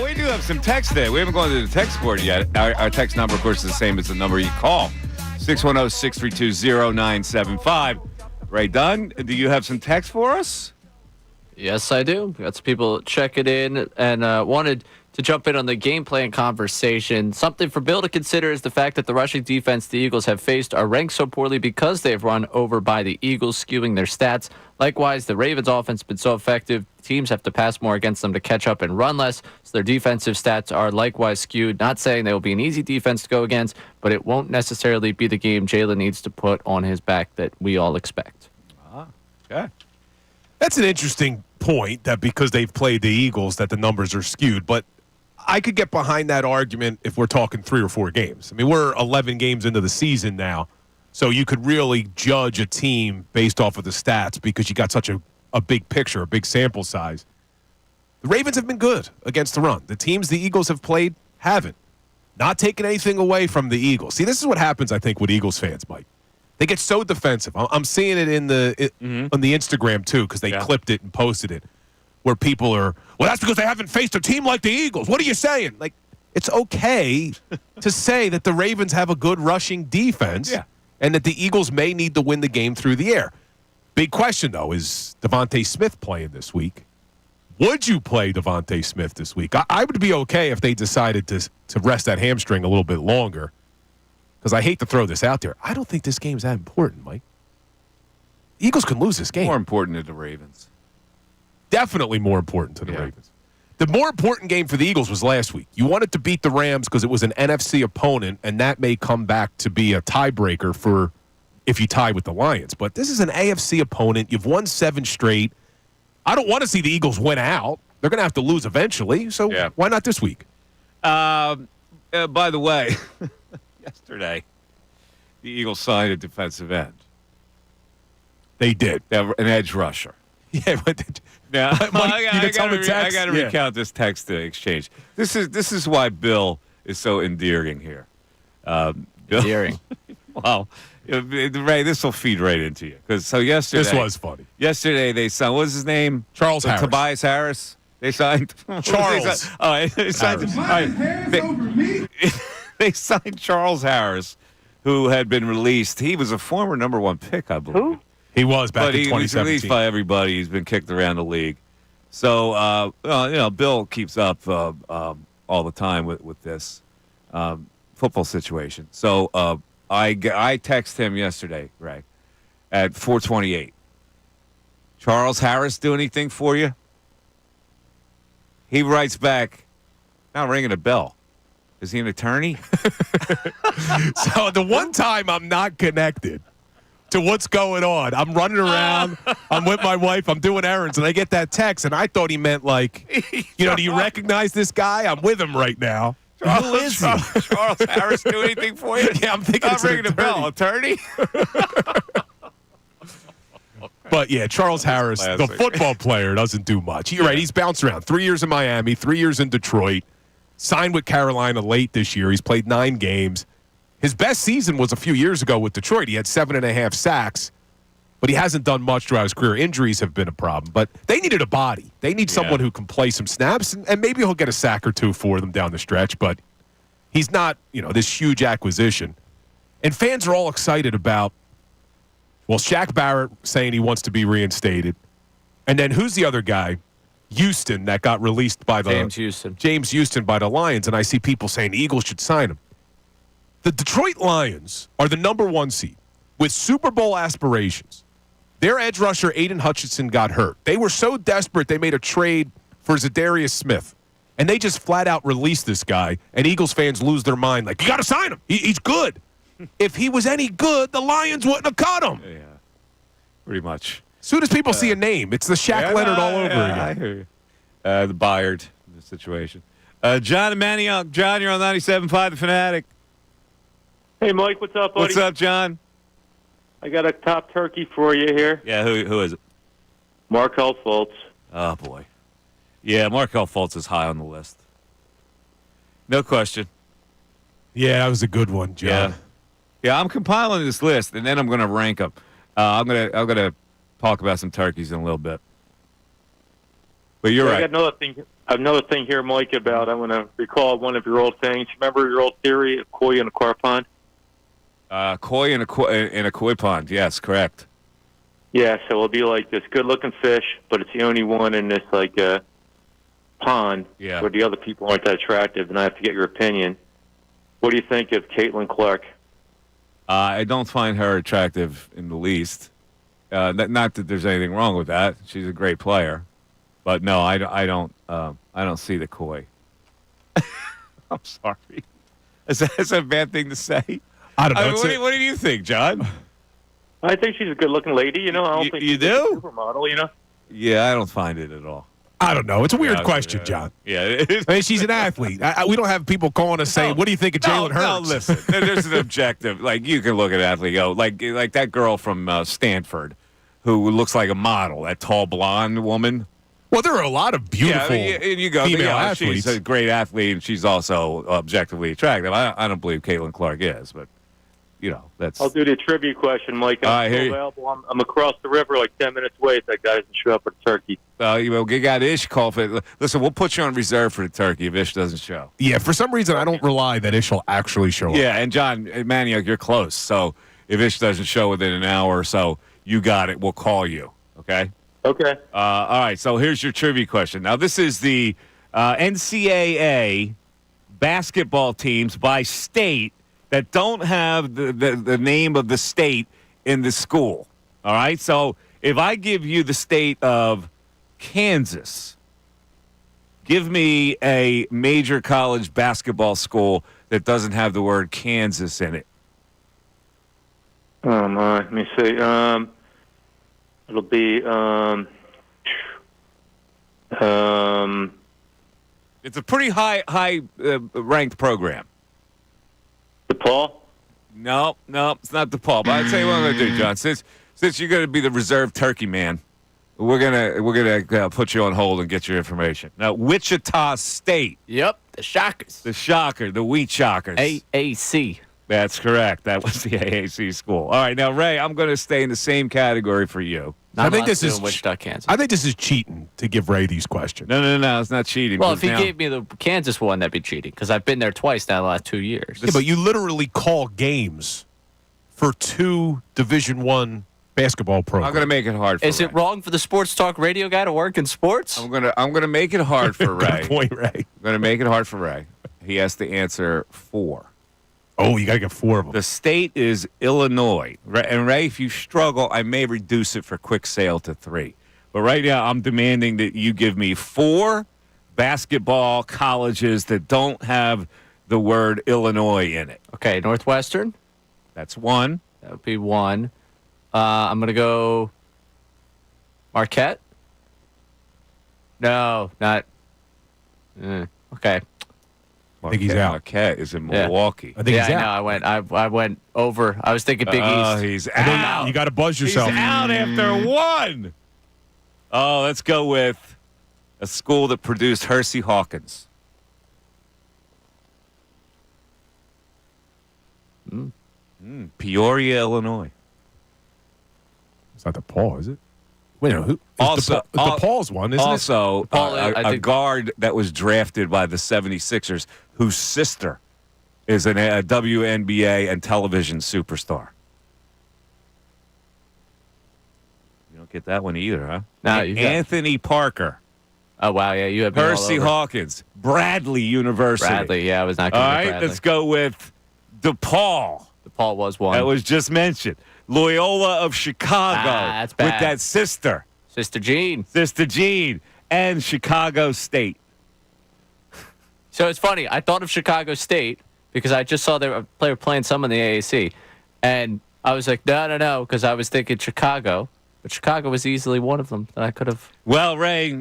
We do have some text there. We haven't gone to the text board yet. Our text number, of course, is the same as the number you call. 610-632-0975. Ray Dunn, do you have some text for us? Yes, I do. Got some people checking in and wanted to jump in on the game plan conversation. Something for Bill to consider is the fact that the rushing defense the Eagles have faced are ranked so poorly because they've run over by the Eagles, skewing their stats. Likewise, the Ravens' offense has been so effective, teams have to pass more against them to catch up and run less, so their defensive stats are likewise skewed. Not saying they will be an easy defense to go against, but it won't necessarily be the game Jalen needs to put on his back that we all expect. Okay. That's an interesting point, that because they've played the Eagles that the numbers are skewed, but I could get behind that argument if we're talking 3 or 4 games. I mean, we're 11 games into the season now, so you could really judge a team based off of the stats because you got such a big picture, a big sample size. The Ravens have been good against the run. The teams the Eagles have played haven't. Not taking anything away from the Eagles. See, this is what happens, I think, with Eagles fans, Mike. They get so defensive. I'm seeing it on the Instagram, too, because they clipped it and posted it, where people are, well, that's because they haven't faced a team like the Eagles. What are you saying? Like, it's okay to say that the Ravens have a good rushing defense and that the Eagles may need to win the game through the air. Big question, though, is Devontae Smith playing this week? Would you play Devontae Smith this week? I would be okay if they decided to rest that hamstring a little bit longer, because I hate to throw this out there. I don't think this game's that important, Mike. The Eagles can lose this game. More important than the Ravens. Definitely more important to the Ravens. The more important game for the Eagles was last week. You wanted to beat the Rams because it was an NFC opponent, and that may come back to be a tiebreaker for if you tie with the Lions. But this is an AFC opponent. You've won 7 straight. I don't want to see the Eagles win out. They're going to have to lose eventually, so why not this week? By the way, yesterday, the Eagles signed a defensive end. They did. An edge rusher. Yeah, but now I got to Yeah. recount this text exchange. This is why Bill is so endearing here. Endearing. Wow. Ray, this will feed right into you. So yesterday, this was funny. Yesterday they signed. What was his name? Charles Harris. Tobias Harris. They signed Charles. They signed. They signed Charles Harris, who had been released. He was a former number 1 pick, I believe. Who? He was back in 2017. But he was released by everybody. He's been kicked around the league. So, Bill keeps up all the time with this football situation. So I text him yesterday, Ray, at 4:28. Charles Harris do anything for you? He writes back, not ringing a bell. Is he an attorney? So the one time I'm not connected to what's going on, I'm running around, I'm with my wife, I'm doing errands, and I get that text, and I thought he meant like, do you recognize this guy? I'm with him right now. Who is he? Charles Harris do anything for you? Yeah, I'm thinking not it's an ringing a bell. Attorney? But yeah, Charles Harris, the football player, doesn't do much. You're right. He's bounced around. 3 years in Miami, 3 years in Detroit. Signed with Carolina late this year. He's played 9 games. His best season was a few years ago with Detroit. He had 7.5 sacks, but he hasn't done much throughout his career. Injuries have been a problem, but they needed a body. They need someone who can play some snaps, and maybe he'll get a sack or 2 for them down the stretch, but he's not, this huge acquisition. And fans are all excited about, well, Shaq Barrett saying he wants to be reinstated. And then who's the other guy? Houston, that got released by James Houston by the Lions, and I see people saying the Eagles should sign him. The Detroit Lions are the number 1 seed with Super Bowl aspirations. Their edge rusher, Aiden Hutchinson, got hurt. They were so desperate they made a trade for Zadarius Smith, and they just flat out released this guy, and Eagles fans lose their mind like, you got to sign him. He's good. If he was any good, the Lions wouldn't have cut him. Yeah, pretty much. As soon as people see a name, it's the Shaq Leonard all over again. I hear you. The Byard situation. John and Manioc. John, you're on 97.5 The Fanatic. Hey, Mike, what's up, buddy? What's up, John? I got a top turkey for you here. Yeah, who is it? Markel Fultz. Oh, boy. Yeah, Markel Fultz is high on the list. No question. Yeah, that was a good one, John. Yeah, I'm compiling this list, and then I'm going to rank them. I'm gonna talk about some turkeys in a little bit. But you're right. I got another thing. Another thing here, Mike, about I want to recall one of your old things. Remember your old theory of koi in a car pond? Koi in a koi pond. Yes, correct. Yeah, so it'll be like this good-looking fish, but it's the only one in this pond where the other people aren't that attractive, and I have to get your opinion. What do you think of Caitlin Clark? I don't find her attractive in the least. Not that there's anything wrong with that. She's a great player, but no, I don't see the koi. I'm sorry. Is that a bad thing to say? I don't know. What do you think, John? I think she's a good-looking lady. I don't think she's a supermodel. Yeah, I don't find it at all. I don't know. It's a weird question, John. Yeah, I mean, she's an athlete. We don't have people calling us saying, "What do you think of Jalen Hurts?" No, listen. There's an objective. Like you can look at an athlete, like that girl from Stanford, who looks like a model. That tall blonde woman. Well, there are a lot of beautiful female athletes. She's a great athlete, and she's also objectively attractive. I don't believe Caitlin Clark is, but that's. I'll do the trivia question, Mike. I'm still available. I'm across the river, like 10 minutes away. If that guy doesn't show up for the turkey. You got Ish call for it. Listen, we'll put you on reserve for the turkey if Ish doesn't show. Yeah, for some reason I don't rely that Ish will actually show up. Yeah, and John Maniac, you're close. So if Ish doesn't show within an hour or so, you got it. We'll call you. Okay. Okay. All right. So here's your trivia question. Now this is the NCAA basketball teams by state that don't have the name of the state in the school. All right? So if I give you the state of Kansas, give me a major college basketball school that doesn't have the word Kansas in it. Let me see. It'll be it's a pretty high ranked program. DePaul? No, it's not DePaul. But I'll tell you what I'm going to do, John. Since you're going to be the reserve turkey man, we're gonna put you on hold and get your information. Now, Wichita State. Yep, the Shockers. The Wheat Shockers. AAC. That's correct. That was the AAC school. All right, now Ray, I'm going to stay in the same category for you. I think this is Wichita, Kansas. I think this is cheating to give Ray these questions. No, it's not cheating. Well, if he gave me the Kansas one, that'd be cheating because I've been there twice now the last 2 years. Yeah, but you literally call games for 2 Division I basketball programs. I'm going to make it hard for Is Ray. it wrong for the sports talk radio guy to work in sports? I'm gonna make it hard for Ray. Good point, Ray. I'm going to make it hard for Ray. He has to answer 4. Oh, you got to get 4 of them. The state is Illinois. And Ray, if you struggle, I may reduce it for quick sale to 3. But right now, I'm demanding that you give me 4 basketball colleges that don't have the word Illinois in it. Okay, Northwestern. That's 1. That would be 1. I'm going to go Marquette. No, not. Okay. I think he's out. Marquette is in Milwaukee. I think he's out. I went over. I was thinking Big East. He's out. You got to buzz yourself. He's out after 1. Oh, let's go with a school that produced Hersey Hawkins. Peoria, Illinois. It's not DePaul, is it? Wait, no. Who? Also, DePaul's one, isn't also, it? a guard that was drafted by the 76ers, whose sister is a WNBA and television superstar. You don't get that one either, huh? No, Anthony Parker. Oh, wow, yeah, you have Hersey Hawkins. Bradley University. Bradley, yeah, I was not going All to right, Bradley. let's go with DePaul. DePaul was 1. That was just mentioned. Loyola of Chicago. That's bad. With that sister. Sister Jean. And Chicago State. So it's funny. I thought of Chicago State because I just saw they were playing some in the AAC. And I was like, no, because I was thinking Chicago. But Chicago was easily one of them that I could have. Well, Ray,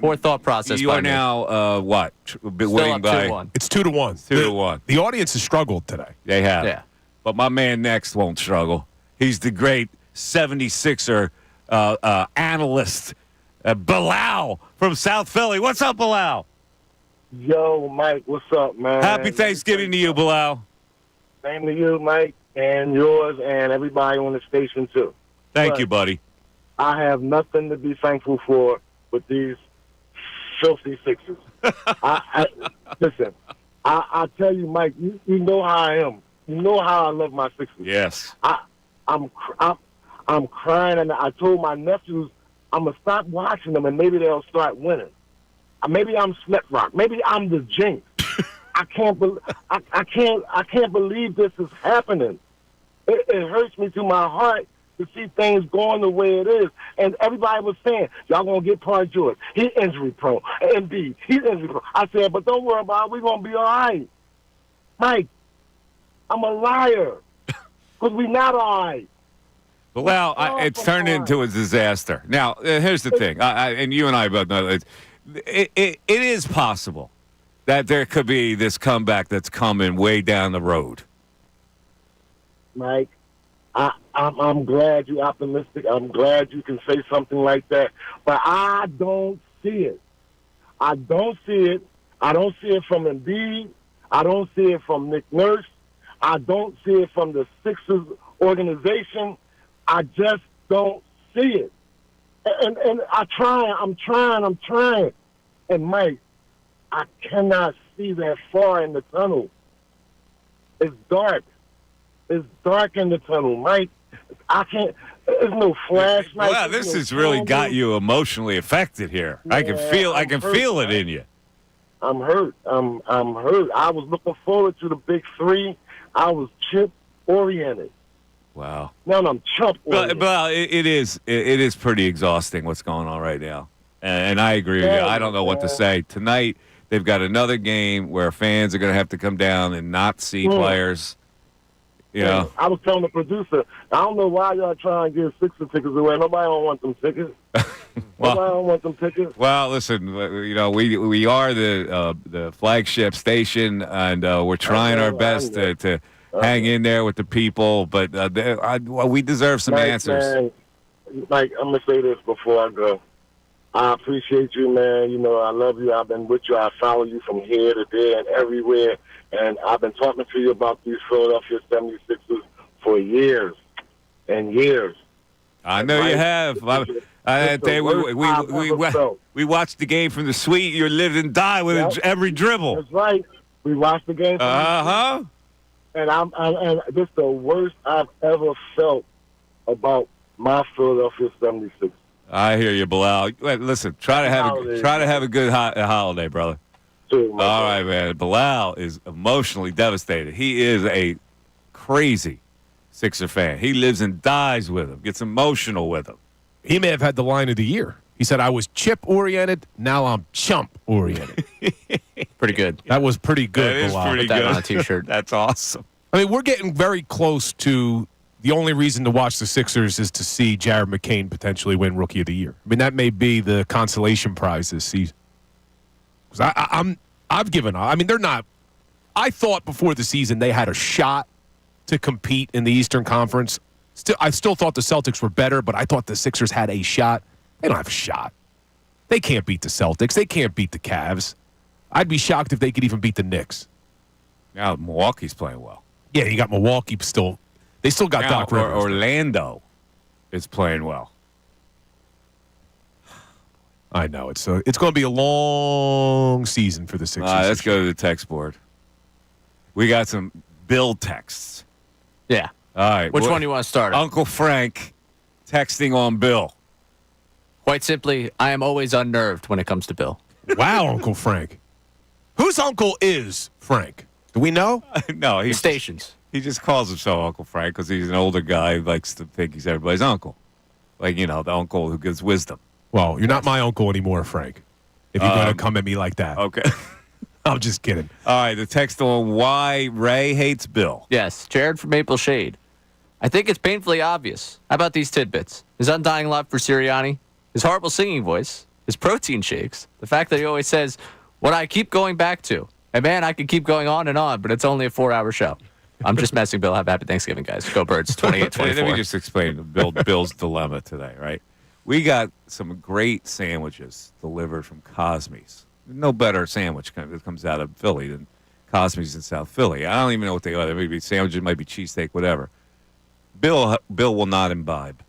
poor thought process. You are now what? Winning by 2-1. It's 2-1. 2-1. The audience has struggled today. They have. Yeah. But my man next won't struggle. He's the great 76er analyst, Bilal from South Philly. What's up, Bilal? Yo, Mike, what's up, man? Happy Thanksgiving to you, Bilal. Same to you, Mike, and yours, and everybody on the station, too. Thank you, buddy. I have nothing to be thankful for with these filthy Sixers. Listen, I tell you, Mike, you know how I am. You know how I love my Sixers. Yes. I'm crying, and I told my nephews I'm gonna stop watching them, and maybe they'll start winning. Maybe I'm Slip Rock. Maybe I'm the jinx. I can't believe this is happening. It hurts me to my heart to see things going the way it is. And everybody was saying, y'all going to get Paul George. He's injury prone. Embiid, he's injury prone. I said, but don't worry about it. We're going to be all right. Mike, I'm a liar. Because we're not all right. Well, it's turned into a disaster. Now, here's the thing. And you and I both know it is possible that there could be this comeback that's coming way down the road. Mike, I'm glad you're optimistic. I'm glad you can say something like that. But I don't see it. I don't see it. I don't see it from Embiid. I don't see it from Nick Nurse. I don't see it from the Sixers organization. I just don't see it. And I'm trying. And Mike, I cannot see that far in the tunnel. It's dark. It's dark in the tunnel, Mike. I can't. There's no flashlight. Wow, this has really got you emotionally affected here. Yeah, I can feel it in you. I'm hurt. I'm hurt. I was looking forward to the big three. I was chip oriented. Wow. Now I'm chump oriented. Well, it is pretty exhausting what's going on right now, and I agree with you. I don't know what to say tonight. They've got another game where fans are going to have to come down and not see players. You know. I was telling the producer, I don't know why y'all trying to give Sixer tickets away. Nobody don't want them tickets. Nobody don't want them tickets. Well, listen, you know, we are the flagship station, and we're trying our best to hang in there with the people, but we deserve some answers. Man, Mike, I'm going to say this before I go. I appreciate you, man. You know, I love you. I've been with you. I follow you from here to there and everywhere. And I've been talking to you about these Philadelphia 76ers for years and years. I know you have. We watched the game from the suite. You lived and died with every dribble. That's right. We watched the game. Uh-huh. And this is the worst I've ever felt about my Philadelphia 76ers. I hear you, Bilal. Listen, try to have a good holiday, brother. All right, man. Bilal is emotionally devastated. He is a crazy Sixer fan. He lives and dies with him. Gets emotional with him. He may have had the line of the year. He said, "I was chip-oriented. Now I'm chump-oriented." Pretty good. That was pretty good, That is Bilal. pretty Put that good. on a T-shirt. That's awesome. I mean, we're getting very close to the only reason to watch the Sixers is to see Jared McCain potentially win Rookie of the Year. I mean, that may be the consolation prize this season. Because I've given up. I mean, they're not. I thought before the season they had a shot to compete in the Eastern Conference. I still thought the Celtics were better, but I thought the Sixers had a shot. They don't have a shot. They can't beat the Celtics. They can't beat the Cavs. I'd be shocked if they could even beat the Knicks. Now Milwaukee's playing well. Yeah, you got Milwaukee still. They still got Doc Rivers. Orlando is playing well. I know. It's going to be a long season for the Sixers. Let's go to the text board. We got some Bill texts. Yeah. All right. Which one do you want to start? Uncle Frank texting on Bill. Quite simply, I am always unnerved when it comes to Bill. Wow, Uncle Frank. Whose uncle is Frank? Do we know? No, he Stations. He just calls himself Uncle Frank because he's an older guy who likes to think he's everybody's uncle. Like, you know, the uncle who gives wisdom. Well, you're not my uncle anymore, Frank, if you're going to come at me like that. Okay. I'm just kidding. All right, the text on why Ray hates Bill. Yes, Jared from Maple Shade. I think it's painfully obvious. How about these tidbits? His undying love for Sirianni, his horrible singing voice, his protein shakes, the fact that he always says, what I keep going back to. And man, I could keep going on and on, but it's only a 4-hour show. I'm just messing, Bill. Have a happy Thanksgiving, guys. Go Birds, 28-24. Let me just explain Bill's dilemma today, right? We got some great sandwiches delivered from Cosme's. No better sandwich that comes out of Philly than Cosme's in South Philly. I don't even know what they are. They may be sandwiches, might be cheesesteak, whatever. Bill will not imbibe.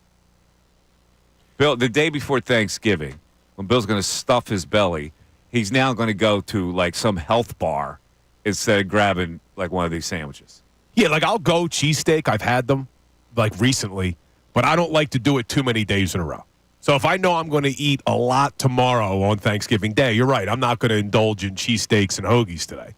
Bill, the day before Thanksgiving, when Bill's going to stuff his belly, he's now going to go to like some health bar instead of grabbing like one of these sandwiches. Yeah, like I'll go cheesesteak. I've had them like recently, but I don't like to do it too many days in a row. So if I know I'm going to eat a lot tomorrow on Thanksgiving Day, you're right. I'm not going to indulge in cheesesteaks and hoagies today.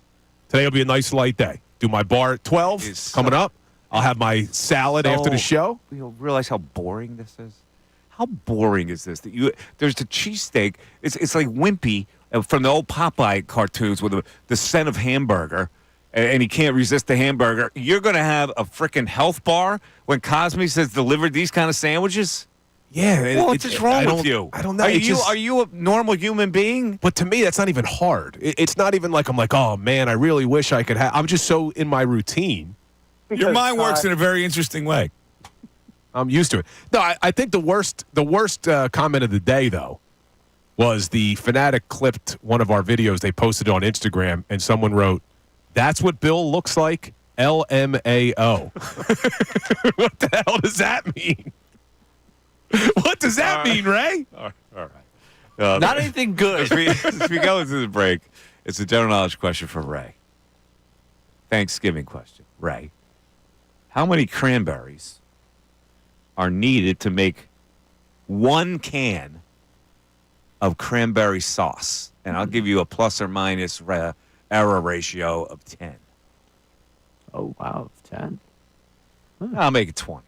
Today will be a nice light day. Do my bar at 12 coming up. I'll have my salad after the show. You'll realize how boring this is. How boring is this? There's the cheesesteak. It's like Wimpy from the old Popeye cartoons with the scent of hamburger, and he can't resist the hamburger. You're going to have a freaking health bar when Cosme says delivered these kind of sandwiches? Yeah. What's wrong with you? I don't know. Are you a normal human being? But to me, that's not even hard. It's not even like I'm like, oh, man, I really wish I could have. I'm just so in my routine. Your mind works in a very interesting way. I'm used to it. No, I think the worst comment of the day, though, was the Fanatic clipped one of our videos. They posted it on Instagram, and someone wrote, "That's what Bill looks like, LMAO." What the hell does that mean? What does that mean, Ray? All right. Not anything good. As we go into the break, it's a general knowledge question for Ray. Thanksgiving question. Ray, how many cranberries are needed to make 1 can of cranberry sauce? And I'll give you a plus or minus error ratio of 10. Oh, wow. 10? I'll make it 20.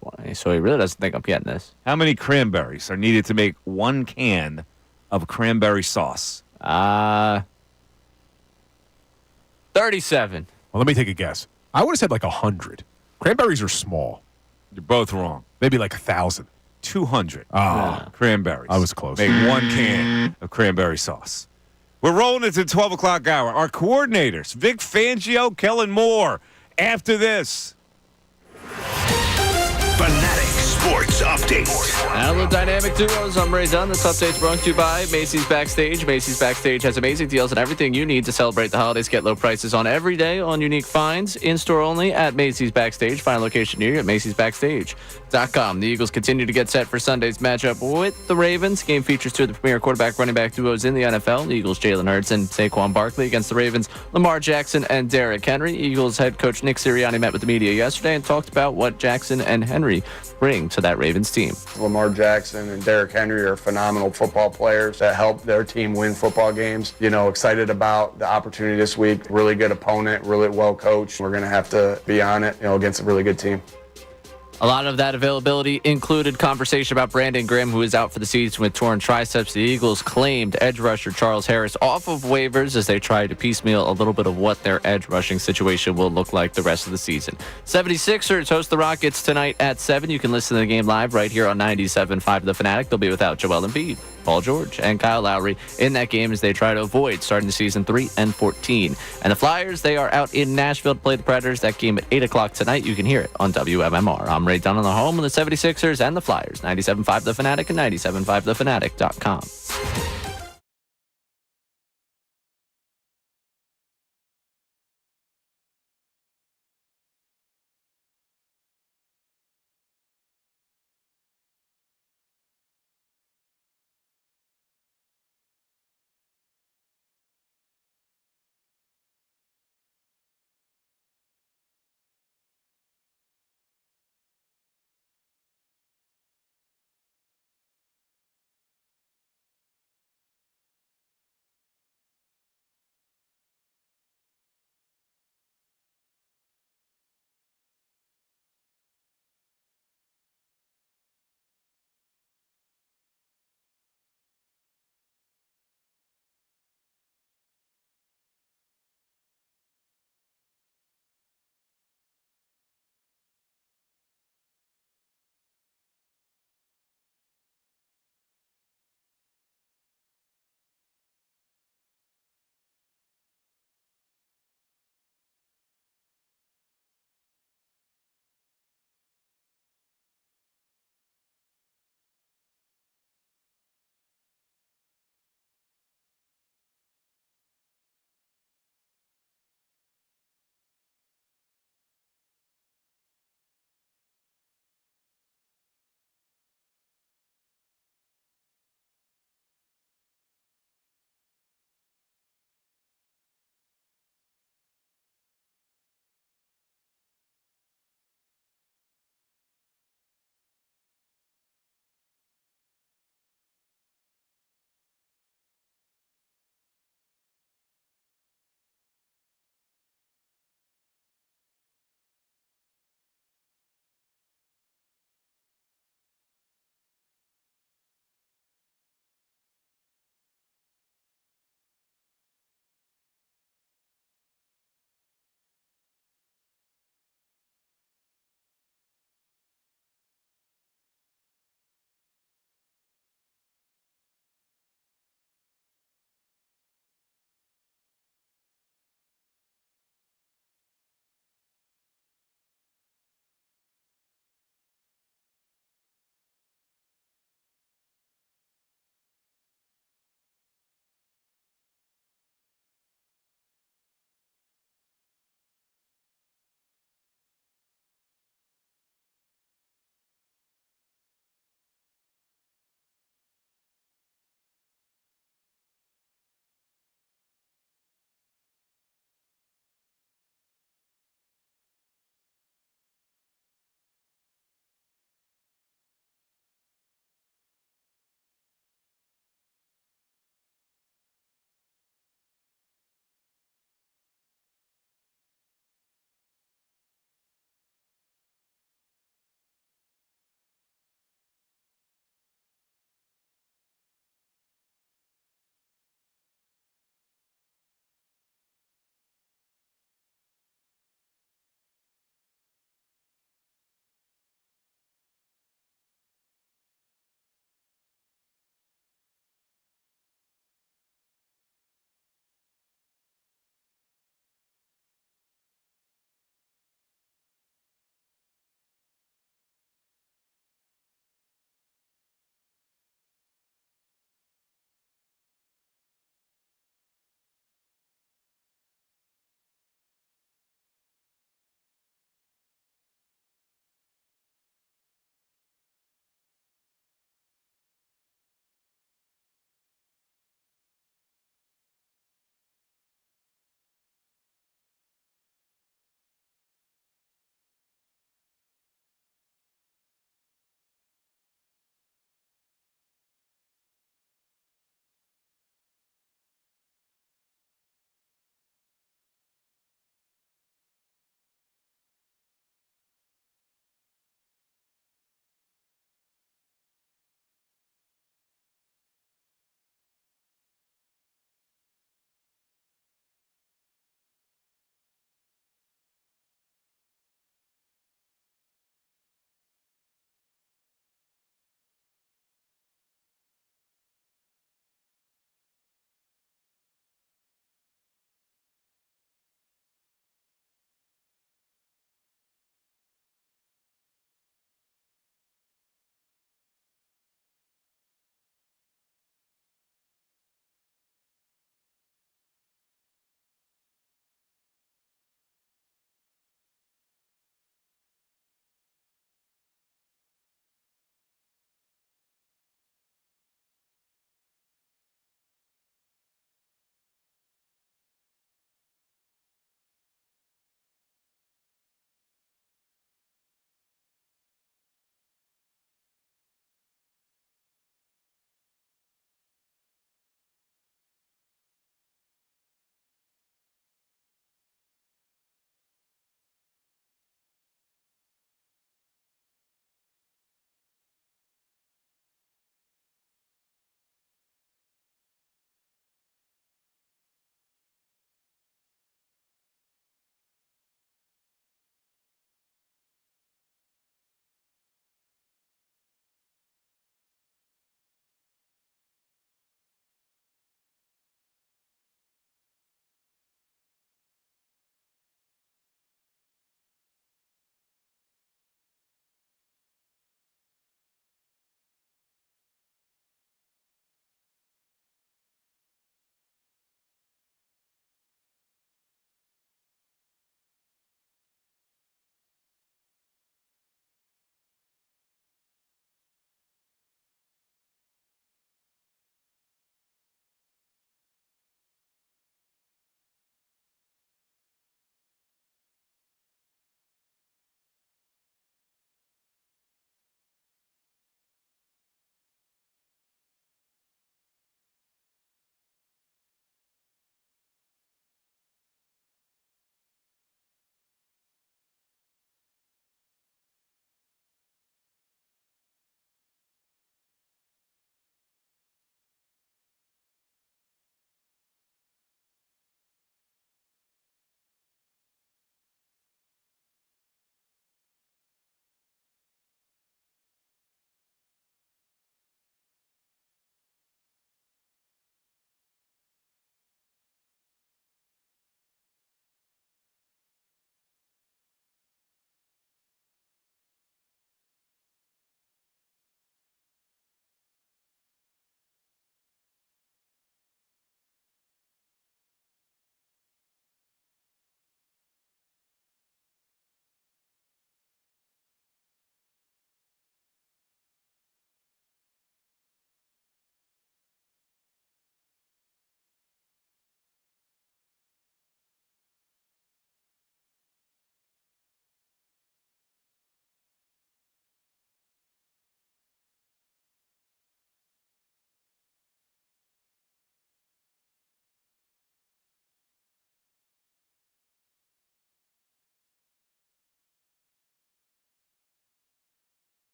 20. So he really doesn't think I'm getting this. How many cranberries are needed to make 1 can of cranberry sauce? 37. Well, let me take a guess. I would have said like 100. Cranberries are small. You're both wrong. Maybe like 1,000. 200 Oh, cranberries. I was close. Make 1 can of cranberry sauce. We're rolling into the 12 o'clock hour. Our coordinators, Vic Fangio, Kellen Moore. After this. Fanatic Sports Update. Now the dynamic duos. I'm Ray Dunn. This update's brought to you by Macy's Backstage. Macy's Backstage has amazing deals and everything you need to celebrate the holidays. Get low prices on every day on unique finds. In-store only at Macy's Backstage. Find a location near you at macy'sbackstage.com. The Eagles continue to get set for Sunday's matchup with the Ravens. Game features 2 of the premier quarterback running back duos in the NFL. The Eagles' Jalen Hurts and Saquon Barkley against the Ravens' Lamar Jackson and Derrick Henry. Eagles head coach Nick Sirianni met with the media yesterday and talked about what Jackson and Henry bring to that Ravens team. Lamar Jackson and Derrick Henry are phenomenal football players that help their team win football games. Excited about the opportunity this week. Really good opponent, really well coached. We're going to have to be on it, against a really good team. A lot of that availability included conversation about Brandon Graham, who is out for the season with torn triceps. The Eagles claimed edge rusher Charles Harris off of waivers as they try to piecemeal a little bit of what their edge rushing situation will look like the rest of the season. 76ers host the Rockets tonight at 7. You can listen to the game live right here on 97.5 The Fanatic. They'll be without Joel Embiid, Paul George, and Kyle Lowry in that game as they try to avoid starting the season 3-14. And the Flyers, they are out in Nashville to play the Predators. That game at 8 o'clock tonight. You can hear it on WMMR. I'm Ray Dunn on the home of the 76ers and the Flyers. 97.5 The Fanatic and 97.5thefanatic.com.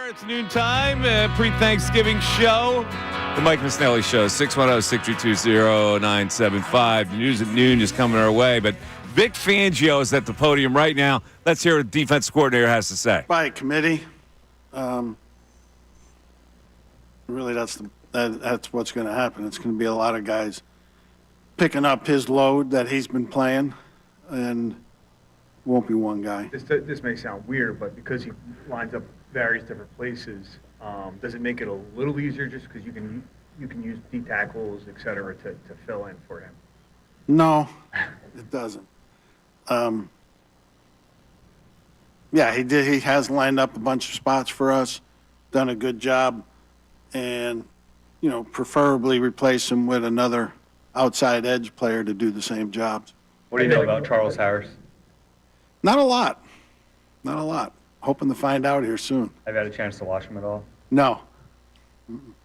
It's noontime, pre-Thanksgiving show. The Mike Missanelli Show, 610-632-0975. The news at noon is coming our way, but Vic Fangio is at the podium right now. Let's hear what the defense coordinator has to say. By committee, really that's what's going to happen. It's going to be a lot of guys picking up his load that he's been playing, and won't be one guy. This may sound weird, but because he lines up various different places, does it make it a little easier just because you can use D tackles, et cetera, to fill in for him? No, it doesn't. Yeah, he did. He has lined up a bunch of spots for us, done a good job, and preferably replace him with another outside edge player to do the same jobs. What do you know about Charles Harris? Not a lot. Not a lot. Hoping to find out here soon. Have you had a chance to watch him at all? No.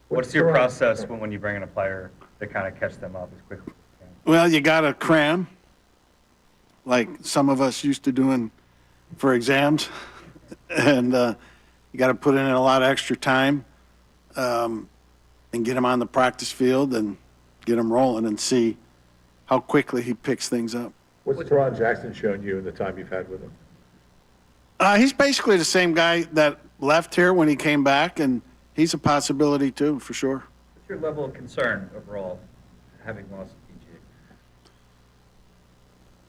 What's your process when you bring in a player to kind of catch them up as quickly as you can? Well, you got to cram, like some of us used to doing for exams, and you got to put in a lot of extra time and get him on the practice field and get him rolling and see how quickly he picks things up. What's Teron Jackson shown you in the time you've had with him? He's basically the same guy that left here when he came back, and he's a possibility too, for sure. What's your level of concern overall, having lost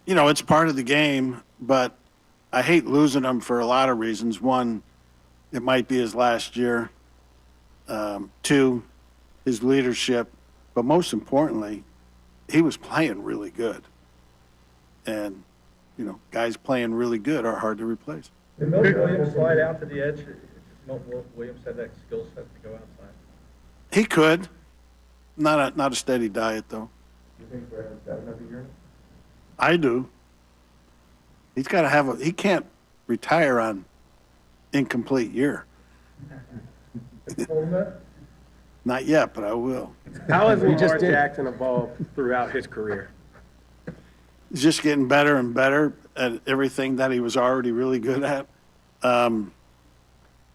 PG? It's part of the game, but I hate losing him for a lot of reasons. One, it might be his last year. Two, his leadership. But most importantly, he was playing really good. And, guys playing really good are hard to replace. Did Milton Williams slide out to the edge? Milton Williams had that skill set to go outside. He could. Not a steady diet, though. You think Brandon's got another year? I do. He's got to he can't retire on incomplete year. Not yet, but I will. How has Lamar Jackson evolved throughout his career? He's just getting better and better at everything that he was already really good at.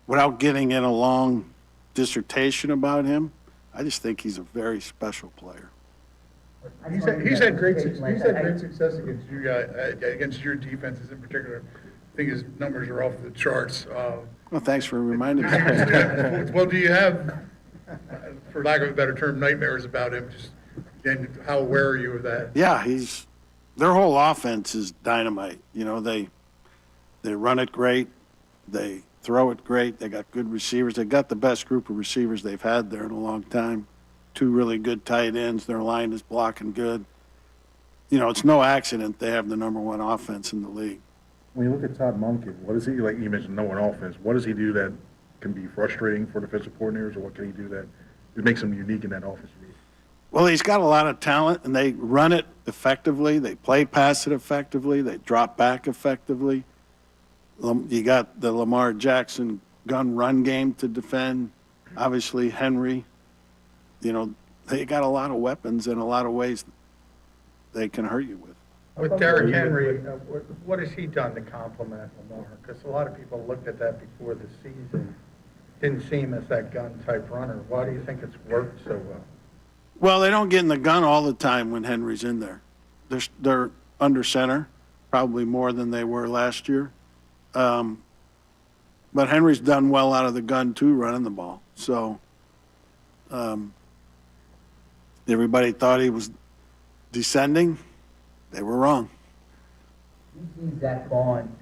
Without getting in a long dissertation about him, I just think he's a very special player. He's had great success against you guys, against your defenses in particular. I think his numbers are off the charts. Well, thanks for reminding me. Well, do you have, for lack of a better term, nightmares about him? And how aware are you of that? Yeah, their whole offense is dynamite. They run it great. They throw it great. They got good receivers. They got the best group of receivers they've had there in a long time. Two really good tight ends. Their line is blocking good. It's no accident they have the number one offense in the league. When you look at Todd Monken, what does he, like you mentioned, no one offense, what does he do that can be frustrating for defensive coordinators, or what can he do that makes him unique in that offense? Well, he's got a lot of talent, and they run it effectively. They play pass it effectively. They drop back effectively. You got the Lamar Jackson gun run game to defend. Obviously, Henry. They got a lot of weapons in a lot of ways they can hurt you with. With Derrick Henry, what has he done to complement Lamar? Because a lot of people looked at that before the season, didn't see him as that gun-type runner. Why do you think it's worked so well? Well, they don't get in the gun all the time when Henry's in there. They're under center, probably more than they were last year. But Henry's done well out of the gun, too, running the ball. So everybody thought he was descending. They were wrong. You've seen Zach Vaughn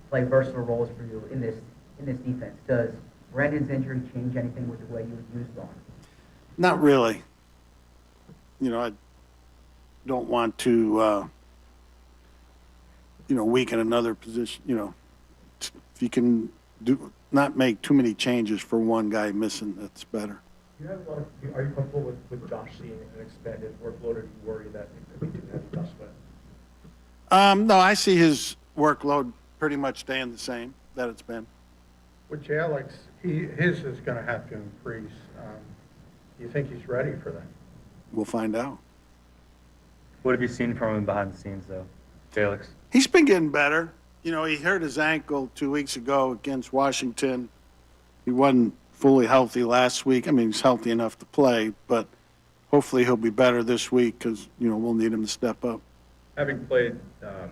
play versatile roles for you in this defense. Does Brandon's injury change anything with the way you would use Vaughn? Not really. I don't want to, weaken another position. If you can not make too many changes for one guy missing, that's better. Are you comfortable with Josh seeing an expanded workload, or do you worry that it could be too heavy to sweat? No, I see his workload pretty much staying the same that it's been. With Jay Alex, his is going to have to increase. Do you think he's ready for that? We'll find out. What have you seen from him behind the scenes, though, Felix? He's been getting better. He hurt his ankle 2 weeks ago against Washington. He wasn't fully healthy last week. I mean, he's healthy enough to play, but hopefully he'll be better this week because, we'll need him to step up. Having played a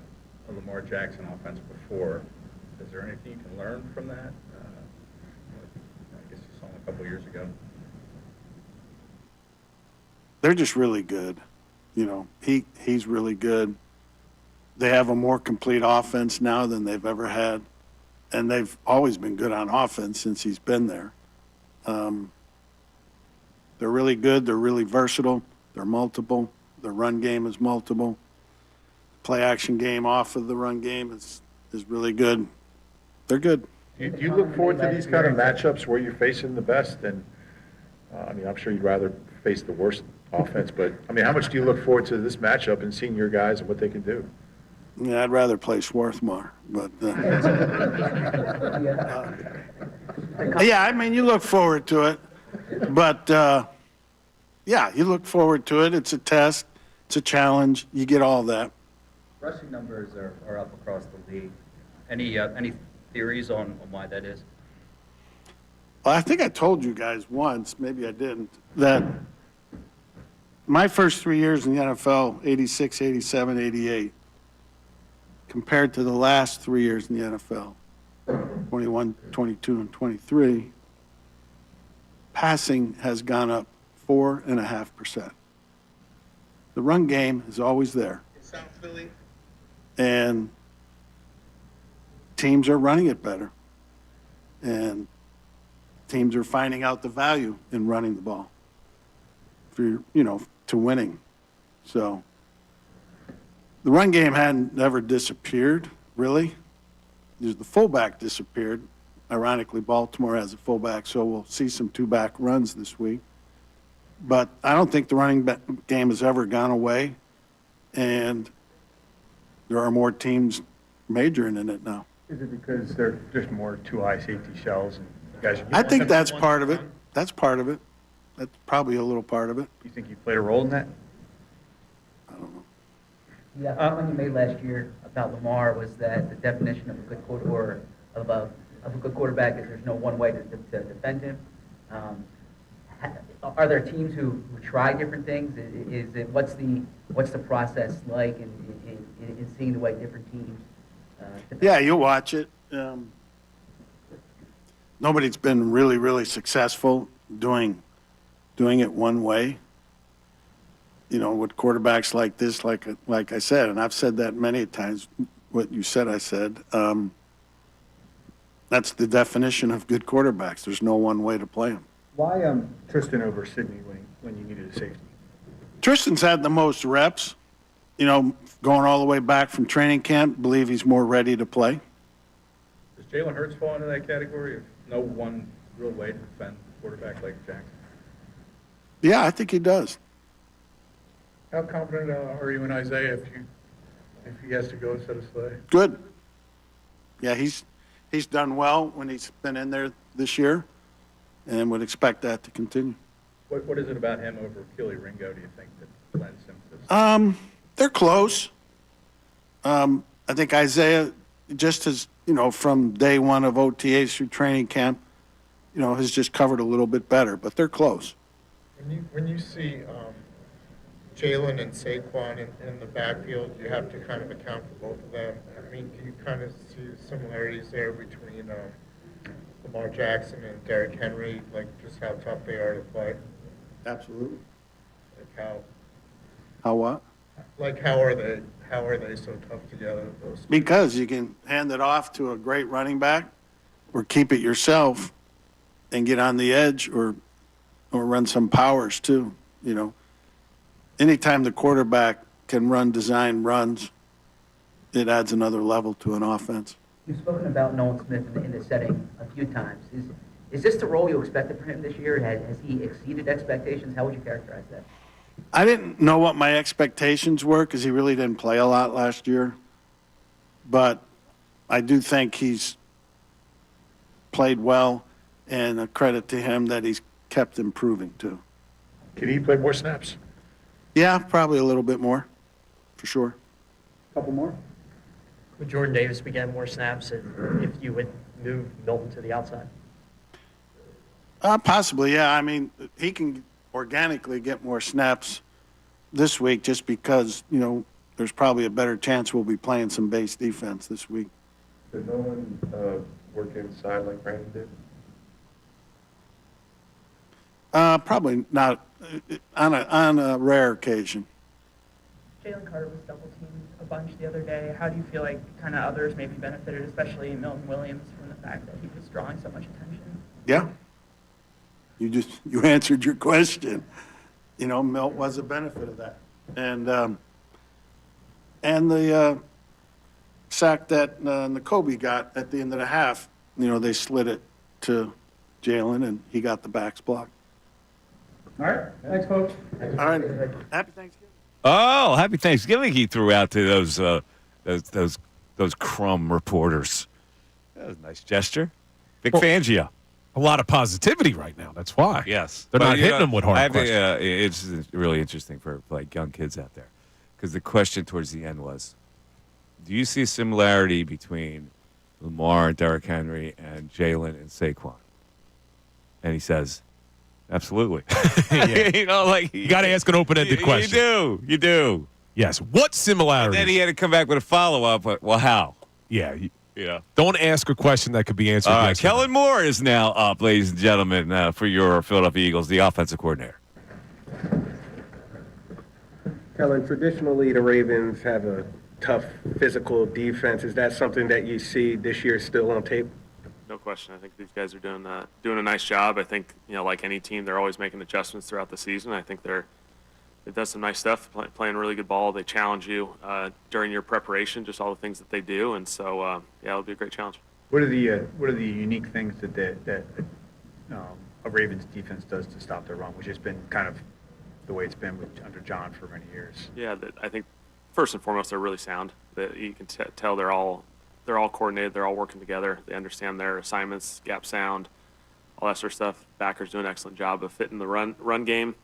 Lamar Jackson offense before, is there anything you can learn from that? I guess you saw him a couple years ago. They're just really good. He's really good. They have a more complete offense now than they've ever had, and they've always been good on offense since he's been there. They're really good. They're really versatile. They're multiple. Their run game is multiple. Play action game off of the run game is really good. They're good. Do you look forward to these kind of matchups where you're facing the best? And I'm sure you'd rather face the worst offense, but how much do you look forward to this matchup and seeing your guys and what they can do? Yeah, I'd rather play Swarthmore, but you look forward to it. But you look forward to it. It's a test. It's a challenge. You get all that. Rushing numbers are up across the league. Any theories on why that is? Well, I think I told you guys once, maybe I didn't, that my first 3 years in the NFL, 86, 87, 88, compared to the last 3 years in the NFL, 21, 22, and 23, passing has gone up 4.5%. The run game is always there. And teams are running it better. And teams are finding out the value in running the ball for, to winning. So the run game hadn't never disappeared, really. The fullback disappeared. Ironically, Baltimore has a fullback, so we'll see some two-back runs this week. But I don't think the running game has ever gone away, and there are more teams majoring in it now. Is it because they're just more two high safety shells and guys? I think that's part of it. That's part of it. That's probably a little part of it. You think you played a role in that? The comment you made last year about Lamar was that the definition of a good quarterback of a good quarterback is there's no one way to defend him. Are there teams who try different things? Is it what's the process like in seeing the way different teams? Yeah, you'll watch it. Nobody's been really successful doing it one way. With quarterbacks like this, like I said, and I've said that many times. What you said, I said. That's the definition of good quarterbacks. There's no one way to play them. Why Tristan over Sidney when you needed a safety? Tristan's had the most reps. Going all the way back from training camp. Believe he's more ready to play. Does Jalen Hurts fall into that category of no one real way to defend a quarterback like Jackson? Yeah, I think he does. How confident are you in Isaiah if he has to go instead of Slay? Good. Yeah, he's done well when he's been in there this year, and would expect that to continue. What is it about him over Keely Ringo, do you think, that lends him to this? They're close. I think Isaiah, just as, from day one of OTAs through training camp, has just covered a little bit better, but they're close. When you see Jalen and Saquon in the backfield, you have to kind of account for both of them. I mean, do you kind of see similarities there between Lamar Jackson and Derrick Henry, like just how tough they are to play? Absolutely. Like how? How what? Like how are they so tough together? Those Because you can hand it off to a great running back, or keep it yourself, and get on the edge, or run some powers too. Anytime the quarterback can run design runs, it adds another level to an offense. You've spoken about Nolan Smith in the setting a few times. Is this the role you expected for him this year? Has he exceeded expectations? How would you characterize that? I didn't know what my expectations were because he really didn't play a lot last year. But I do think he's played well, and a credit to him that he's kept improving too. Can he play more snaps? Yeah, probably a little bit more, for sure. couple more? Would Jordan Davis be getting more snaps if you would move Milton to the outside? Possibly, yeah. I mean, he can organically get more snaps this week just because, there's probably a better chance we'll be playing some base defense this week. Did no one work inside like Brandon did? Probably not on a rare occasion. Jalen Carter was double teamed a bunch the other day. How do you feel like kind of others maybe benefited, especially Milton Williams, from the fact that he was drawing so much attention? Yeah. You answered your question. Milt was a benefit of that. And the sack that N'Kobe got at the end of the half, they slid it to Jalen, and he got the backs blocked. All right. Thanks, folks. All right. Happy Thanksgiving. Oh, happy Thanksgiving! He threw out to those crumb reporters. That was a nice gesture. Vic Fangio. A lot of positivity right now. That's why. Yes, They're not hitting them with hard questions. It's really interesting for like young kids out there, because the question towards the end was, do you see a similarity between Lamar and Derrick Henry and Jalen and Saquon? And he says, absolutely. You got to ask an open-ended question. You do. Yes. What similarities? And then he had to come back with a follow-up. Well, how? Yeah. Don't ask a question that could be answered. All right. Kellen Moore is now up, ladies and gentlemen, for your Philadelphia Eagles, the offensive coordinator. Kellen, traditionally the Ravens have a tough physical defense. Is that something that you see this year still on tape? No question. I think these guys are doing a nice job. I think, like any team, they're always making adjustments throughout the season. I think they've done some nice stuff, playing really good ball. They challenge you during your preparation, just all the things that they do. And so, it'll be a great challenge. What are the unique things that a Ravens defense does to stop their run, which has been kind of the way it's been under John for many years? Yeah, I think first and foremost, they're really sound. That you can tell they're all coordinated. They're all working together. They understand their assignments, gap sound, all that sort of stuff. Backers do an excellent job of fitting the run game.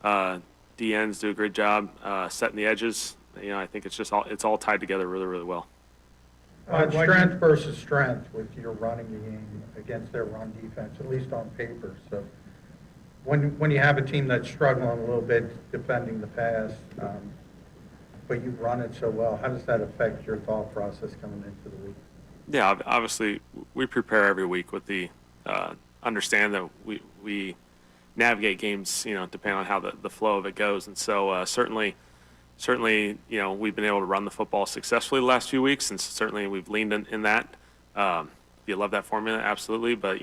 DNs do a great job setting the edges. I think it's all tied together really, really well. Strength versus strength with your running game against their run defense, at least on paper. So when you have a team that's struggling a little bit defending the pass, but you run it so well, how does that affect your thought process coming into the week? Yeah, obviously we prepare every week with the understand that we navigate games, depending on how the flow of it goes. And so certainly, we've been able to run the football successfully the last few weeks, and certainly we've leaned in that. You love that formula, absolutely, but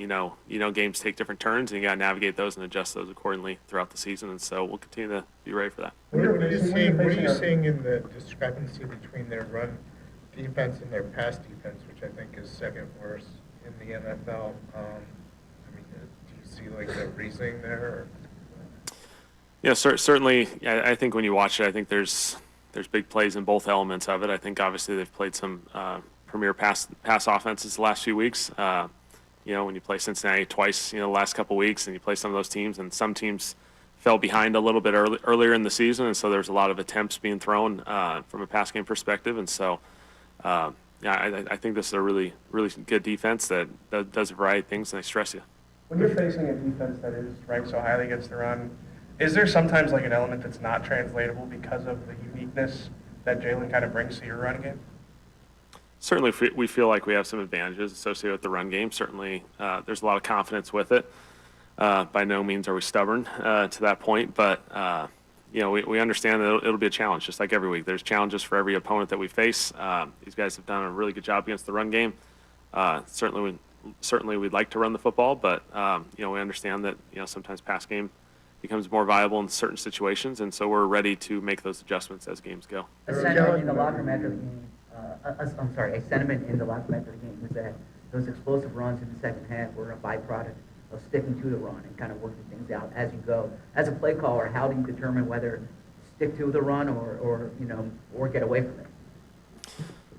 games take different turns, and you got to navigate those and adjust those accordingly throughout the season. And so we'll continue to be ready for that. What are you seeing in the discrepancy between their run defense and their pass defense, which I think is second worst in the NFL? Do you see like a reasoning there? Or? Yeah, certainly. I think when you watch it, I think there's big plays in both elements of it. I think obviously they've played some premier pass offenses the last few weeks. When you play Cincinnati twice, the last couple weeks, and you play some of those teams, and some teams fell behind a little bit earlier in the season, and so there's a lot of attempts being thrown from a pass game perspective. And so, I think this is a really, really good defense that does a variety of things, and they stress you. When you're facing a defense that is ranked so highly against the run, is there sometimes like an element that's not translatable because of the uniqueness that Jalen kind of brings to your run game? Certainly, we feel like we have some advantages associated with the run game. Certainly, there's a lot of confidence with it. By no means are we stubborn to that point, but we understand that it'll be a challenge, just like every week. There's challenges for every opponent that we face. These guys have done a really good job against the run game. Certainly, we'd like to run the football, but we understand that sometimes pass game becomes more viable in certain situations, and so we're ready to make those adjustments as games go. A sentiment in the locker room after the game. A sentiment in the locker room after the game was that those explosive runs in the second half were a byproduct of sticking to the run and kind of working things out as you go. As a play caller, how do you determine whether stick to the run or get away from it?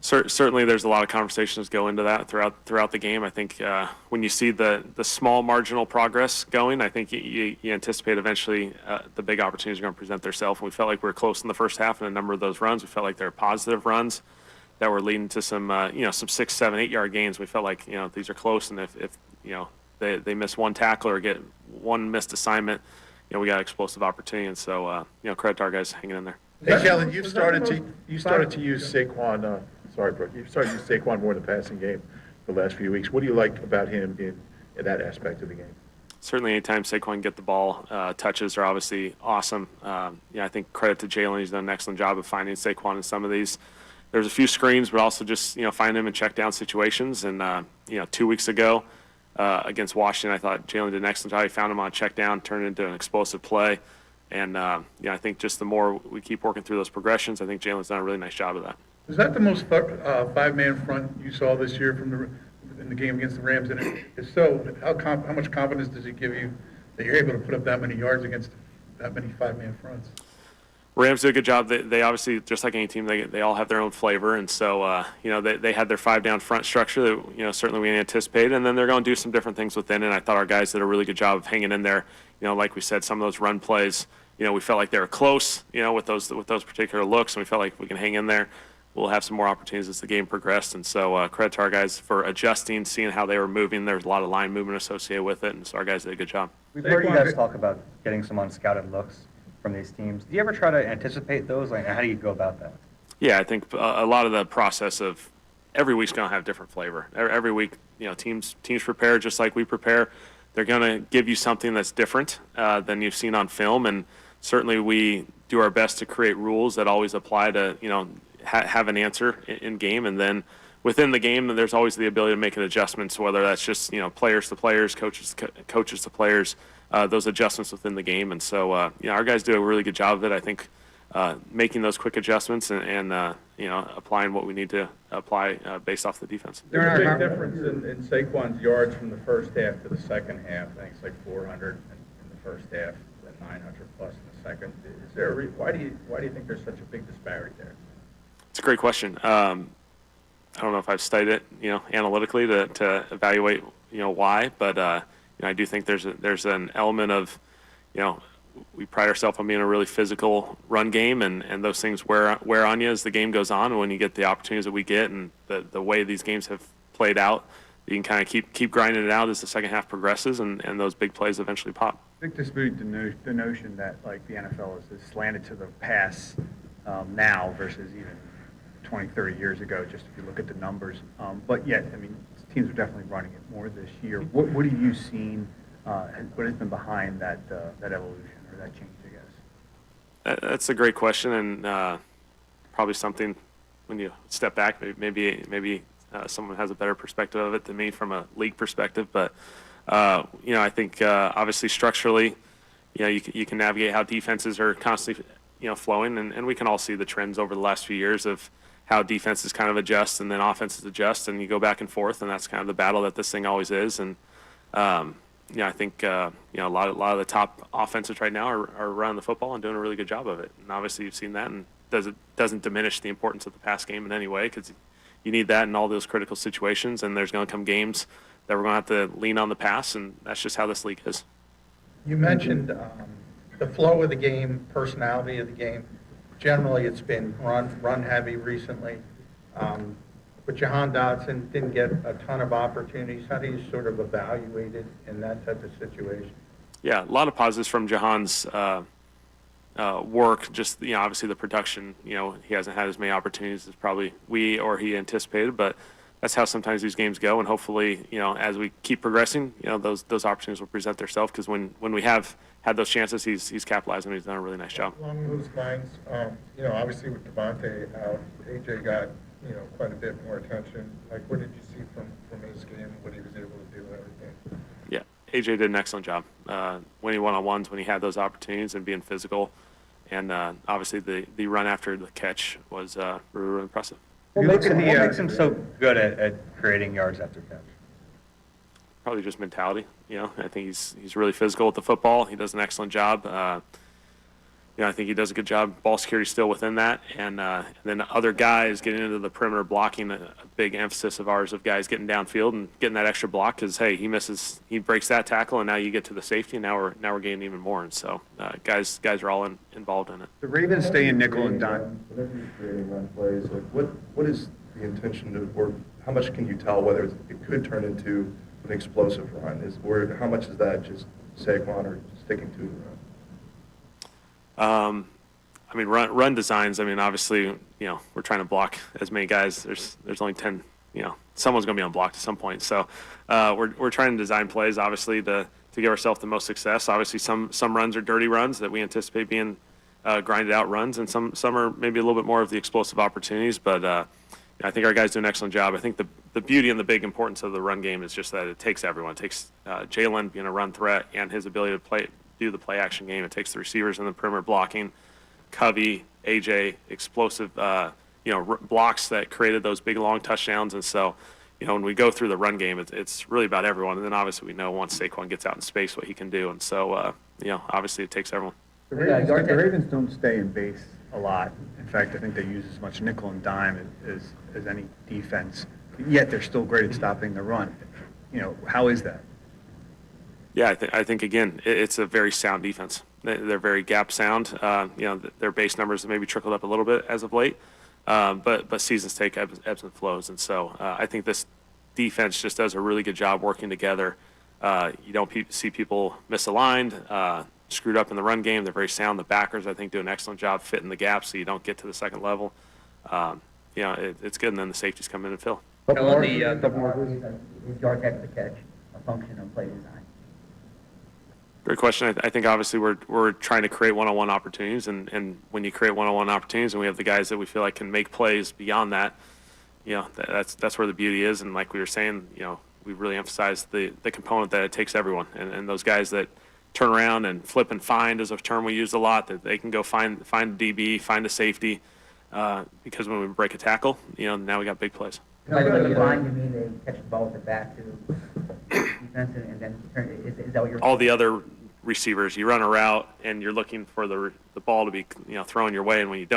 Certainly, there's a lot of conversations go into that throughout the game. I think when you see the small marginal progress going, I think you anticipate eventually the big opportunities are going to present themselves. And we felt like we were close in the first half in a number of those runs. We felt like they were positive runs that were leading to some 6, 7, 8 yard gains. We felt like these are close, and if they miss one tackle or get one missed assignment, we got explosive opportunity. And so, credit to our guys hanging in there. Hey, Kellen, you started to use Saquon. Sorry, Brooke. You've started to use Saquon more in the passing game the last few weeks. What do you like about him in that aspect of the game? Certainly, anytime Saquon can get the ball, touches are obviously awesome. I think credit to Jalen. He's done an excellent job of finding Saquon in some of these. There's a few screens, but also just finding him in check down situations. And 2 weeks ago against Washington, I thought Jalen did an excellent job. He found him on check down, turned it into an explosive play. And I think just the more we keep working through those progressions, I think Jalen's done a really nice job of that. Was that the most five-man front you saw this year in the game against the Rams? And if so, how much confidence does it give you that you're able to put up that many yards against that many five-man fronts? Rams did a good job. They obviously, just like any team, they all have their own flavor, and so they had their five-down front structure that certainly we anticipated, and then they're going to do some different things within it. And I thought our guys did a really good job of hanging in there. Like we said, some of those run plays, we felt like they were close, with those particular looks, and we felt like we can hang in there. We'll have some more opportunities as the game progressed, and so credit to our guys for adjusting, seeing how they were moving. There's a lot of line movement associated with it, and so our guys did a good job. We've heard you guys talk about getting some unscouted looks from these teams. Do you ever try to anticipate those? Like, how do you go about that? Yeah, I think a lot of the process of every week's going to have different flavor. Every week, teams prepare just like we prepare. They're going to give you something that's different than you've seen on film, and certainly we do our best to create rules that always apply to, have an answer in game, and then within the game, there's always the ability to make adjustments, whether that's just players to players, coaches to players, those adjustments within the game. And so our guys do a really good job of it. I think making those quick adjustments and applying what we need to apply based off the defense. There's a big difference in Saquon's yards from the first half to the second half. I think it's like 400 in the first half, then 900 plus in the second. Is there why do you think there's such a big disparity there? It's a great question. I don't know if I've studied it, analytically to evaluate, why, but I do think there's an element of, we pride ourselves on being a really physical run game, and those things wear on you as the game goes on. And when you get the opportunities that we get and the way these games have played out, you can kind of keep grinding it out as the second half progresses, and those big plays eventually pop. Vic disputed the notion that like the NFL is slanted to the pass now versus even 20, 30 years ago, just if you look at the numbers. But yet, teams are definitely running it more this year. What have you seen, what has been behind that evolution or that change, I guess? That's a great question, and probably something when you step back, maybe someone has a better perspective of it than me from a league perspective. But, I think obviously structurally, you can navigate how defenses are constantly, flowing, and we can all see the trends over the last few years of how defenses kind of adjust and then offenses adjust, and you go back and forth, and that's kind of the battle that this thing always is. And I think a lot of the top offenses right now are running the football and doing a really good job of it. And obviously you've seen that, and doesn't diminish the importance of the pass game in any way, because you need that in all those critical situations. And there's going to come games that we're going to have to lean on the pass, and that's just how this league is. You mentioned the flow of the game, personality of the game. Generally, it's been run heavy recently. But Jahan Dotson didn't get a ton of opportunities. How do you sort of evaluate it in that type of situation? Yeah, a lot of positives from Jahan's work. Just obviously the production. He hasn't had as many opportunities as probably we or he anticipated, but that's how sometimes these games go. And hopefully, as we keep progressing, those opportunities will present themselves, because when we have had those chances, he's capitalized, and he's done a really nice job. Along those lines, obviously with Devontae out, AJ got quite a bit more attention. Like, what did you see from his game, what he was able to do and everything? Yeah, AJ did an excellent job winning one-on-ones when he had those opportunities and being physical, and obviously the run after the catch was really, really impressive. What makes him so good at creating yards after catch? Probably just mentality. I think he's really physical with the football. He does an excellent job. I think he does a good job. Ball security still within that, and then other guys getting into the perimeter blocking. A big emphasis of ours of guys getting downfield and getting that extra block, because he breaks that tackle, and now you get to the safety, and now we're getting even more. And so guys are all involved in it. The Ravens stay in nickel and dime. Whenever you're creating run plays, like what is the intention to, or how much can you tell whether it could turn into an explosive run? How much is that just Saquon or sticking to the run? I mean, run designs. I mean, obviously, we're trying to block as many guys. There's only 10. Someone's going to be unblocked at some point. So we're trying to design plays, obviously, to give ourselves the most success. Obviously, some runs are dirty runs that we anticipate being grinded out runs, and some are maybe a little bit more of the explosive opportunities. But I think our guys do an excellent job. I think the beauty and the big importance of the run game is just that it takes everyone. It takes Jalen being a run threat and his ability to do the play action game. It takes the receivers in the perimeter blocking, Covey, AJ, explosive blocks that created those big long touchdowns. And so, when we go through the run game, it's really about everyone. And then obviously we know once Saquon gets out in space what he can do. And so, obviously it takes everyone. The Ravens don't stay in base a lot. In fact, I think they use as much nickel and dime as any defense. Yet they're still great at stopping the run. How is that? Yeah, I think again, it's a very sound defense. They're very gap sound. Their base numbers have maybe trickled up a little bit as of late, but seasons take ebbs and flows, and so I think this defense just does a really good job working together. You don't see people misaligned, screwed up in the run game. They're very sound. The backers, I think, do an excellent job fitting the gaps so you don't get to the second level. It's good, and then the safeties come in and fill. Is yards after the catch a function of play design? Great question. I think obviously we're trying to create one-on-one opportunities, and when you create one-on-one opportunities, and we have the guys that we feel like can make plays beyond that, that's where the beauty is. And like we were saying, we really emphasize the component that it takes everyone, and those guys that turn around and flip and find is a term we use a lot. That they can go find a DB, find a safety, because when we break a tackle, now we got big plays. By the line, you mean they catch the ball with the back to defense and then turn? Is that what you're? All the other receivers, you run a route and you're looking for the ball to be thrown your way, and when it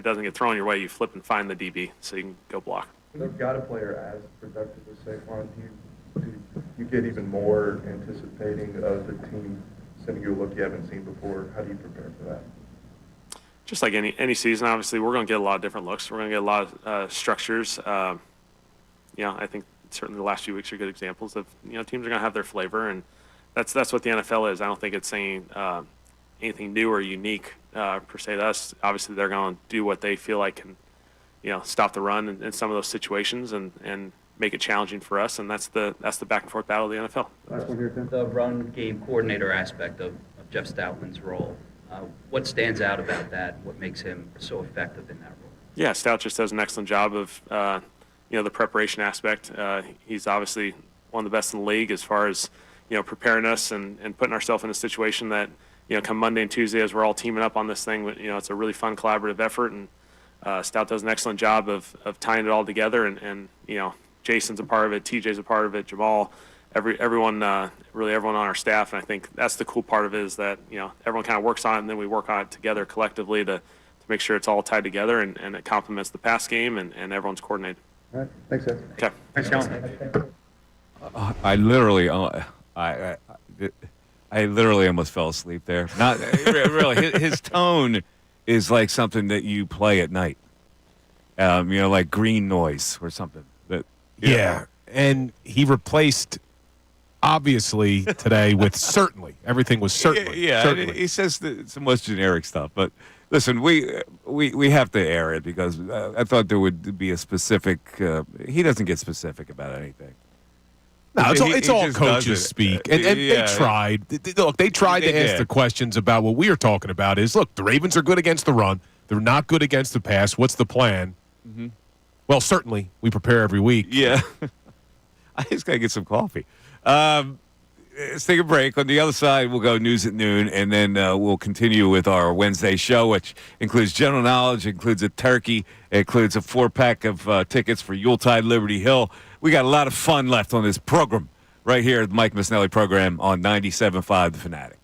doesn't get thrown your way, you flip and find the DB so you can go block. When you've got a player as productive as Saquon, do you get even more anticipating of the team sending you a look you haven't seen before? How do you prepare for that? Just like any season, obviously, we're going to get a lot of different looks. We're going to get a lot of structures. I think certainly the last few weeks are good examples of teams are going to have their flavor, and that's what the NFL is. I don't think it's saying anything new or unique per se to us. Obviously, they're going to do what they feel like can stop the run in some of those situations and make it challenging for us, and that's the back and forth battle of the NFL. Last one here, Tim. The run game coordinator aspect of Jeff Stoutland's role. What stands out about that? What makes him so effective in that role? Yeah, Stout just does an excellent job of the preparation aspect. He's obviously one of the best in the league as far as preparing us and putting ourselves in a situation that come Monday and Tuesday as we're all teaming up on this thing. It's a really fun collaborative effort, and Stout does an excellent job of tying it all together. And Jason's a part of it, TJ's a part of it, Jamal. Everyone on our staff, and I think that's the cool part of it is that everyone kind of works on it, and then we work on it together collectively to make sure it's all tied together and it complements the pass game and everyone's coordinated. All right, thanks, Ed. Okay. Thanks, Kellen. I literally almost fell asleep there. Not really. His tone is like something that you play at night. Like green noise or something. Yeah, and he replaced. Obviously, today with certainly. Everything was certainly. Yeah, certainly. he says some most generic stuff. But listen, we have to air it because I thought there would be a specific. He doesn't get specific about anything. No, it's all just coaches speak. And they tried. Look, they tried to ask the questions about what we are talking about is, look, the Ravens are good against the run. They're not good against the pass. What's the plan? Mm-hmm. Well, certainly, we prepare every week. Yeah. I just got to get some coffee. Let's take a break. On the other side, we'll go News at Noon, and then we'll continue with our Wednesday show, which includes general knowledge, includes a turkey, includes a 4-pack of tickets for Yuletide Liberty Hill. We got a lot of fun left on this program right here at the Mike Missanelli program on 97.5 The Fanatic.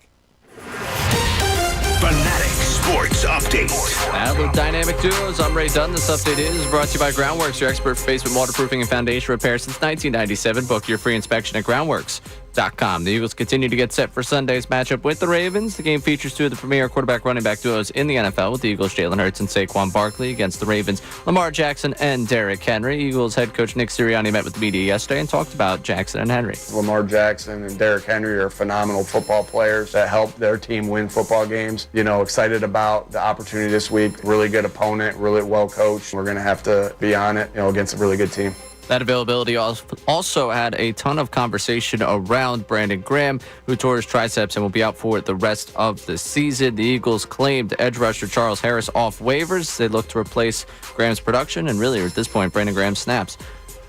Fanatic Sports Update. And with Dynamic Duos, I'm Ray Dunn. This update is brought to you by Groundworks, your expert for basement waterproofing and foundation repair since 1997. Book your free inspection at Groundworks. The Eagles continue to get set for Sunday's matchup with the Ravens. The game features two of the premier quarterback running back duos in the NFL, with the Eagles' Jalen Hurts and Saquon Barkley against the Ravens' Lamar Jackson and Derrick Henry. Eagles head coach Nick Sirianni met with the media yesterday and talked about Jackson and Henry. Lamar Jackson and Derrick Henry are phenomenal football players that help their team win football games. Excited about the opportunity this week. Really good opponent, really well coached. We're going to have to be on it, against a really good team. That availability also had a ton of conversation around Brandon Graham, who tore his triceps and will be out for the rest of the season. The Eagles claimed edge rusher Charles Harris off waivers. They look to replace Graham's production and really, at this point, Brandon Graham snaps.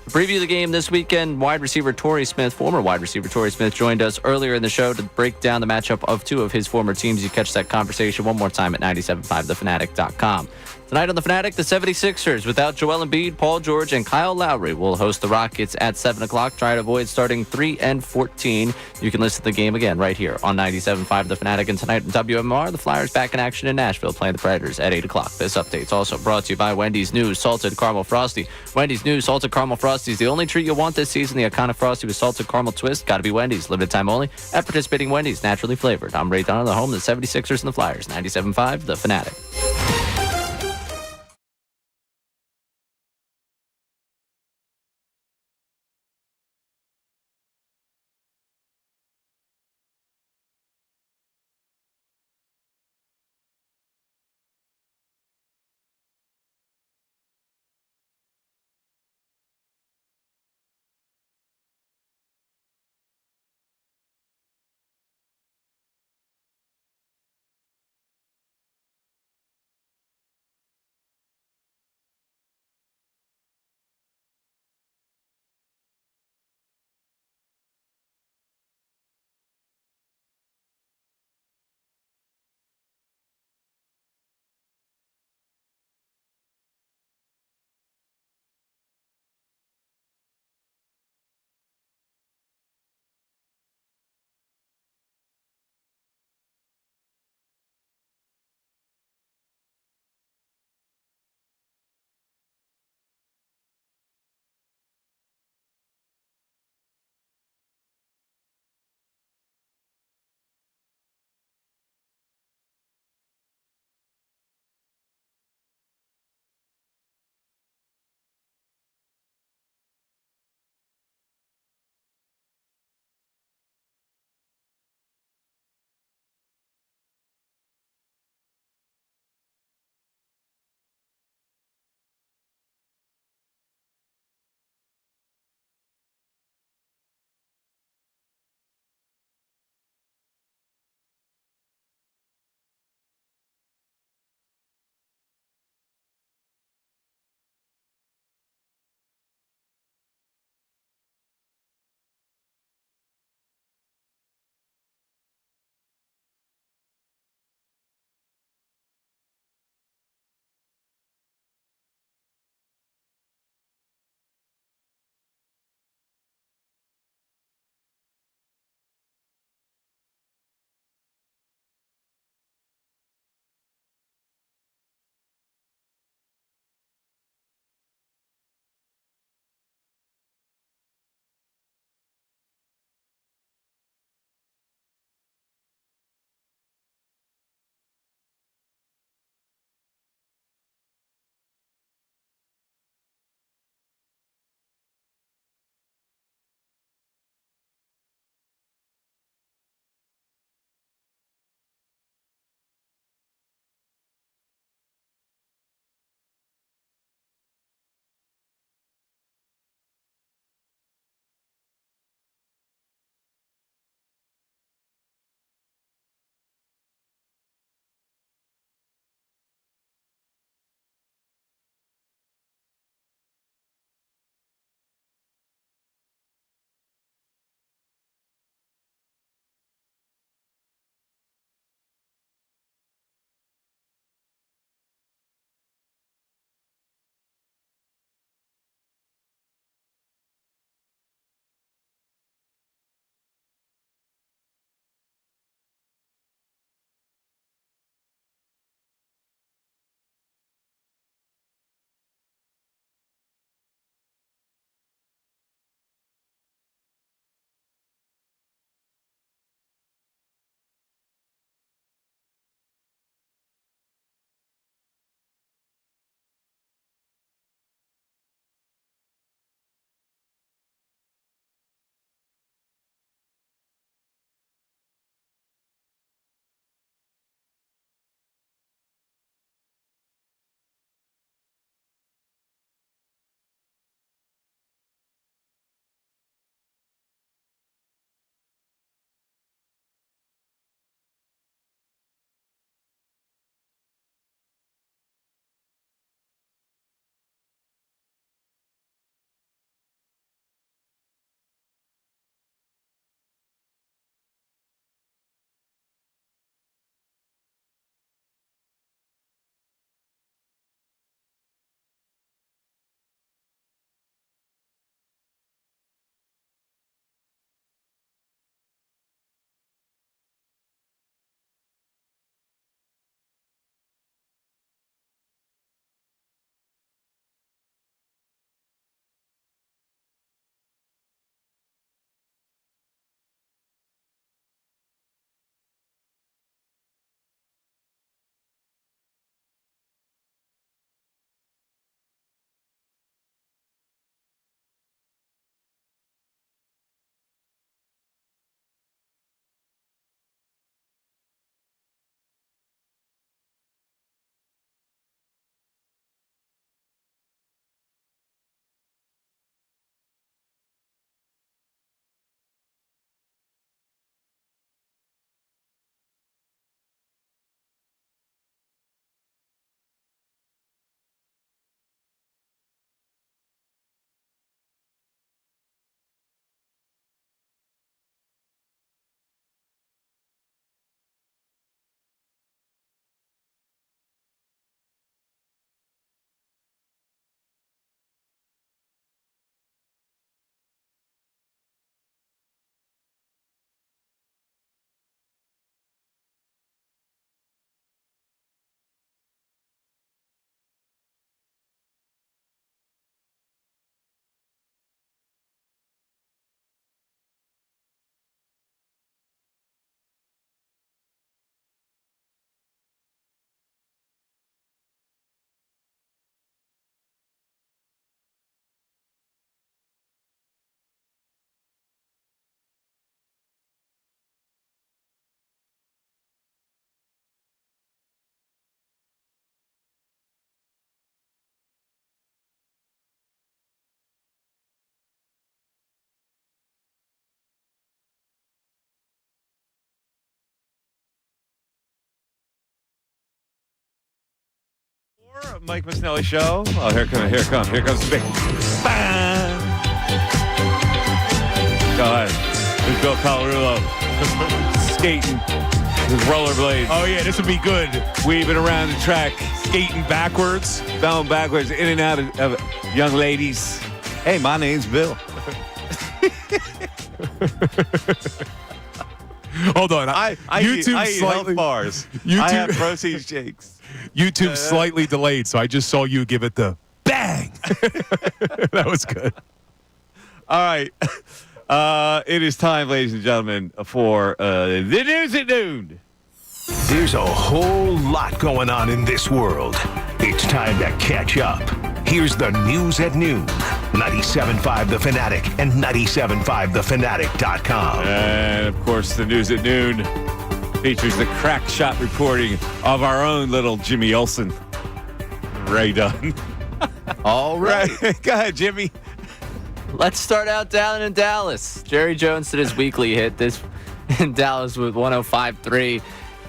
To preview the game this weekend, former wide receiver Torrey Smith, joined us earlier in the show to break down the matchup of two of his former teams. You catch that conversation one more time at 975thefanatic.com. Tonight on The Fanatic, the 76ers, without Joel Embiid, Paul George, and Kyle Lowry, will host the Rockets at 7 o'clock. Try to avoid starting 3 and 14. You can listen to the game again right here on 97.5 The Fanatic. And tonight in WMR, the Flyers back in action in Nashville, playing the Predators at 8 o'clock. This update's also brought to you by Wendy's new Salted Caramel Frosty. Wendy's new Salted Caramel Frosty is the only treat you'll want this season. The iconic Frosty with salted caramel twist. Gotta be Wendy's. Limited time only at participating Wendy's, naturally flavored. I'm Ray Donovan, the home of the 76ers and the Flyers. 97.5 The Fanatic. Mike Missanelli Show. Oh, here comes the big bang. Go ahead. There's Bill Colarulo skating with rollerblades. Oh, yeah, this would be good. Weaving around the track. Skating backwards. Going backwards, in and out of young ladies. Hey, my name's Bill. Hold on. I eat health bars. I have protein shakes. YouTube slightly delayed, so I just saw you give it the bang. That was good. All right. It is time, ladies and gentlemen, for the news at noon. There's a whole lot going on in this world. It's time to catch up. Here's the news at noon. 97.5 The Fanatic and 97.5thefanatic.com. And, of course, the news at noon features the crack shot reporting of our own little Jimmy Olsen. Ray Dunn. All right. Go ahead, Jimmy. Let's start out down in Dallas. Jerry Jones did his weekly hit this in Dallas with 105.3.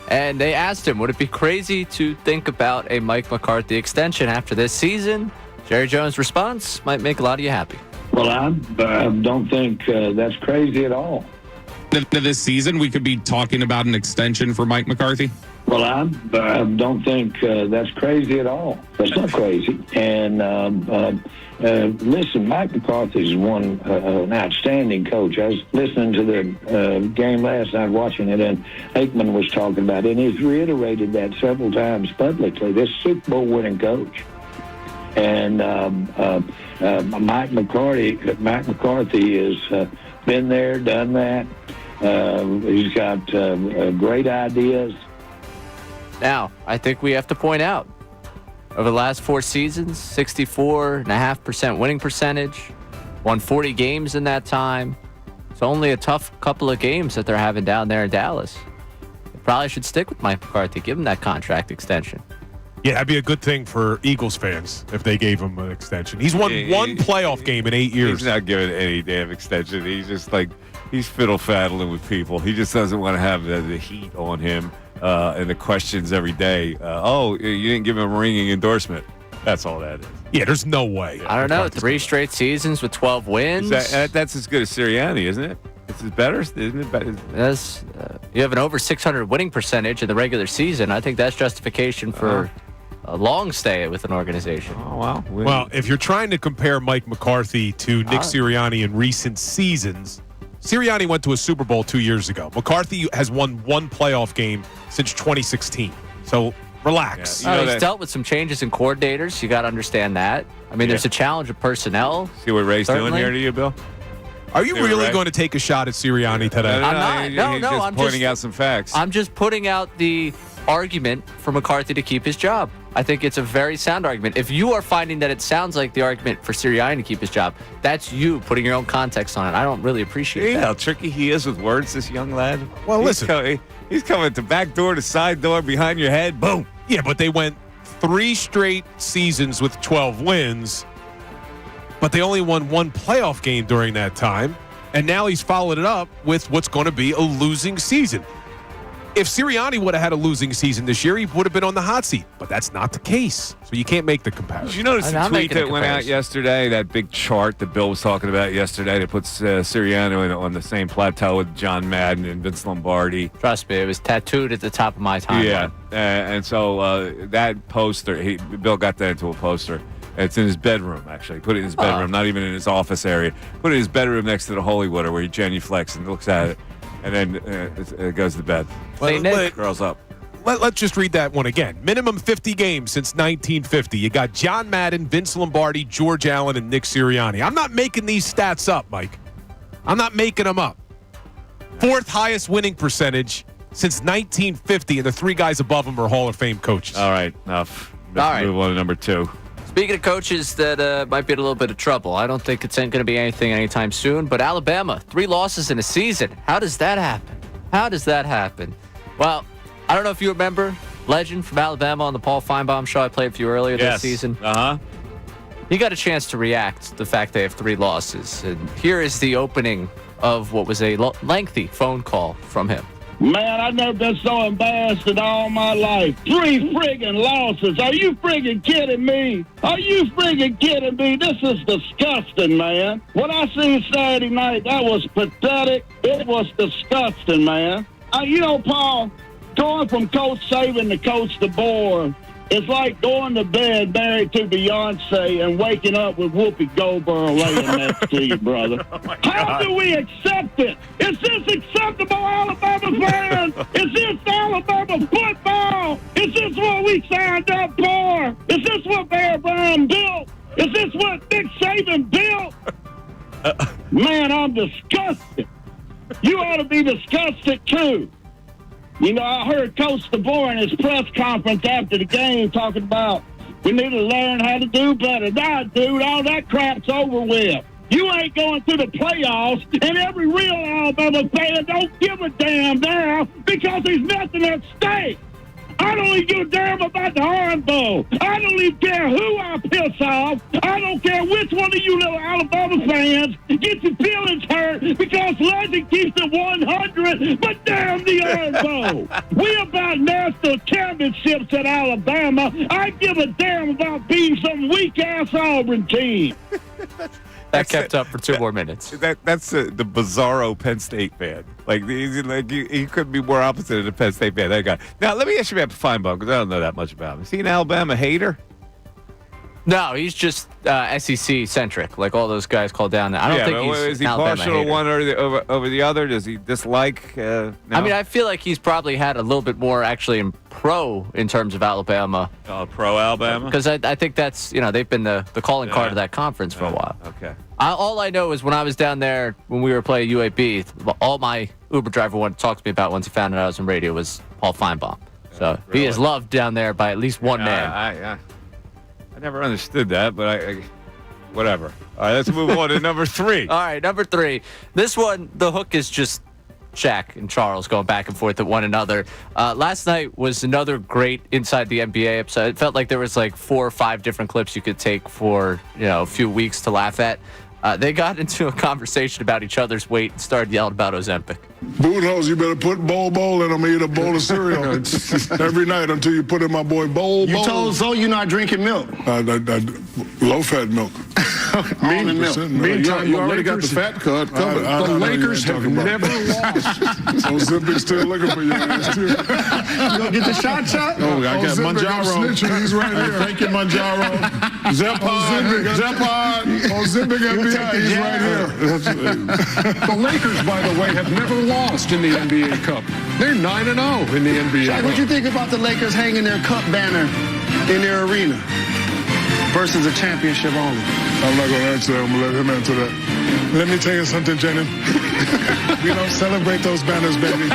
And they asked him, would it be crazy to think about a Mike McCarthy extension after this season? Jerry Jones' response might make a lot of you happy. Well, I don't think that's crazy at all. This season, we could be talking about an extension for Mike McCarthy? Well, I don't think that's crazy at all. That's not crazy. And listen, Mike McCarthy is an outstanding coach. I was listening to the game last night, watching it, and Aikman was talking about it, and he's reiterated that several times publicly. This Super Bowl winning coach. And Mike McCarthy has been there, done that. He's got great ideas. Now, I think we have to point out, over the last 4 seasons, 64.5% winning percentage, won 40 games in that time. It's only a tough couple of games that they're having down there in Dallas. They probably should stick with Mike McCarthy, give him that contract extension. Yeah, that'd be a good thing for Eagles fans if they gave him an extension. He's won one playoff game in 8 years. He's not giving any damn extension. He's just he's fiddle-faddling with people. He just doesn't want to have the heat on him and the questions every day. You didn't give him a ringing endorsement. That's all that is. Yeah, there's no way. I don't know. 3 straight seasons with 12 wins. That's as good as Sirianni, isn't it? It's better, isn't it? Better? You have an over 600 winning percentage in the regular season. I think that's justification for a long stay with an organization. Oh, wow. Well, if you're trying to compare Mike McCarthy to Nick Sirianni in recent seasons, Sirianni went to a Super Bowl 2 years ago. McCarthy has won one playoff game since 2016. So relax. Yeah, he's dealt with some changes in coordinators. You got to understand that. I mean, there's a challenge of personnel. See what Ray's doing here to you, Bill? Are you really going to take a shot at Sirianni today? I'm not. I'm pointing out some facts. I'm just putting out the argument for McCarthy to keep his job. I think it's a very sound argument. If you are finding that it sounds like the argument for Sirianni to keep his job, that's you putting your own context on it. I don't really appreciate that. How tricky he is with words, this young lad. Well, listen. He's coming at the back door, the side door, behind your head. Boom. Yeah, but they went 3 straight seasons with 12 wins, but they only won one playoff game during that time. And now he's followed it up with what's going to be a losing season. If Sirianni would have had a losing season this year, he would have been on the hot seat. But that's not the case. So you can't make the comparison. Did you notice the tweet that went out yesterday, that big chart that Bill was talking about yesterday that puts Sirianni on the same plateau with John Madden and Vince Lombardi? Trust me, it was tattooed at the top of my timeline. Yeah, and so that poster, Bill got that into a poster. It's in his bedroom, actually. Put it in his bedroom, not even in his office area. Put it in his bedroom next to the Holy Water where he genuflects and looks at it. And then it goes to bed. Curls up. Let's just read that one again. Minimum 50 games since 1950. You got John Madden, Vince Lombardi, George Allen, and Nick Sirianni. I'm not making these stats up, Mike. I'm not making them up. 4th highest winning percentage since 1950, and the 3 guys above him are Hall of Fame coaches. All right, enough. Let's move on to number 2. Speaking of coaches that might be in a little bit of trouble, I don't think it's going to be anything anytime soon, but Alabama, 3 losses in a season. How does that happen? Well, I don't know if you remember, legend from Alabama on the Paul Feinbaum show I played for you earlier this season. He got a chance to react to the fact they have 3 losses. And here is the opening of what was a lengthy phone call from him. Man, I've never been so embarrassed in all my life. 3 friggin' losses. Are you friggin' kidding me? Are you friggin' kidding me? This is disgusting, man. What I seen Saturday night, that was pathetic. It was disgusting, man. You know, Paul, going from Coach Saban to Coach DeBoer, it's like going to bed married to Beyonce and waking up with Whoopi Goldberg laying next to you, brother. How do we accept it? Is this acceptable, Alabama fans? Is this Alabama football? Is this what we signed up for? Is this what Bear Bryant built? Is this what Nick Saban built? Man, I'm disgusted. You ought to be disgusted, too. You know, I heard Coach DeBoer in his press conference after the game talking about we need to learn how to do better. Nah, dude, all that crap's over with. You ain't going to the playoffs, and every real Alabama fan don't give a damn now because there's nothing at stake. I don't even give a damn about the Iron Bowl. I don't even care who I piss off. I don't care which one of you little Alabama fans get your feelings hurt because Leslie keeps it 100, but damn the Iron Bowl. We about national championships at Alabama. I give a damn about beating some weak-ass Auburn team. That kept up for 2 more minutes. That's the bizarro Penn State fan. He couldn't be more opposite of the Penn State fan. That guy. Now, let me ask you about Feinbaum, because I don't know that much about him. Is he an Alabama hater? No, he's just SEC-centric, like all those guys call down there. I don't think he's is he Alabama partial to hater. one over the other? Does he dislike? No? I mean, I feel like he's probably had a little bit more actually in terms of Alabama. Pro Alabama? Because I think that's, they've been the calling card of that conference for a while. Okay. All I know is when I was down there when we were playing UAB, all my Uber driver wanted to talk to me about once he found out I was on radio was Paul Feinbaum. So really? He is loved down there by at least one man. I never understood that, but I whatever. All right, let's move on to number 3. All right, number 3. This one, the hook is just Shaq and Charles going back and forth at one another. Last night was another great Inside the NBA episode. It felt like there was like 4 or 5 different clips you could take for a few weeks to laugh at. They got into a conversation about each other's weight and started yelling about Ozempic. Boothouse, you better put bowl in them, eat a bowl of cereal every night until you put in my boy bowl. You told Zoe you're not drinking milk. Low-fat milk. Meantime, you already got the fat cut covered. The Lakers have never lost. Ozempic's still looking for your ass, too. You gonna get the shot? Oh, I got Manjaro. He's right here. Thank you, Manjaro. Zepod. Ozempic FBI, he's right here. The Lakers, by the way, have never lost in the NBA Cup. They're 9-0 in the NBA Cup. What do you think about the Lakers hanging their cup banner in their arena versus a championship only? I'm not going to answer that. I'm going to let him answer that. Let me tell you something, Jenny. We don't celebrate those banners, baby.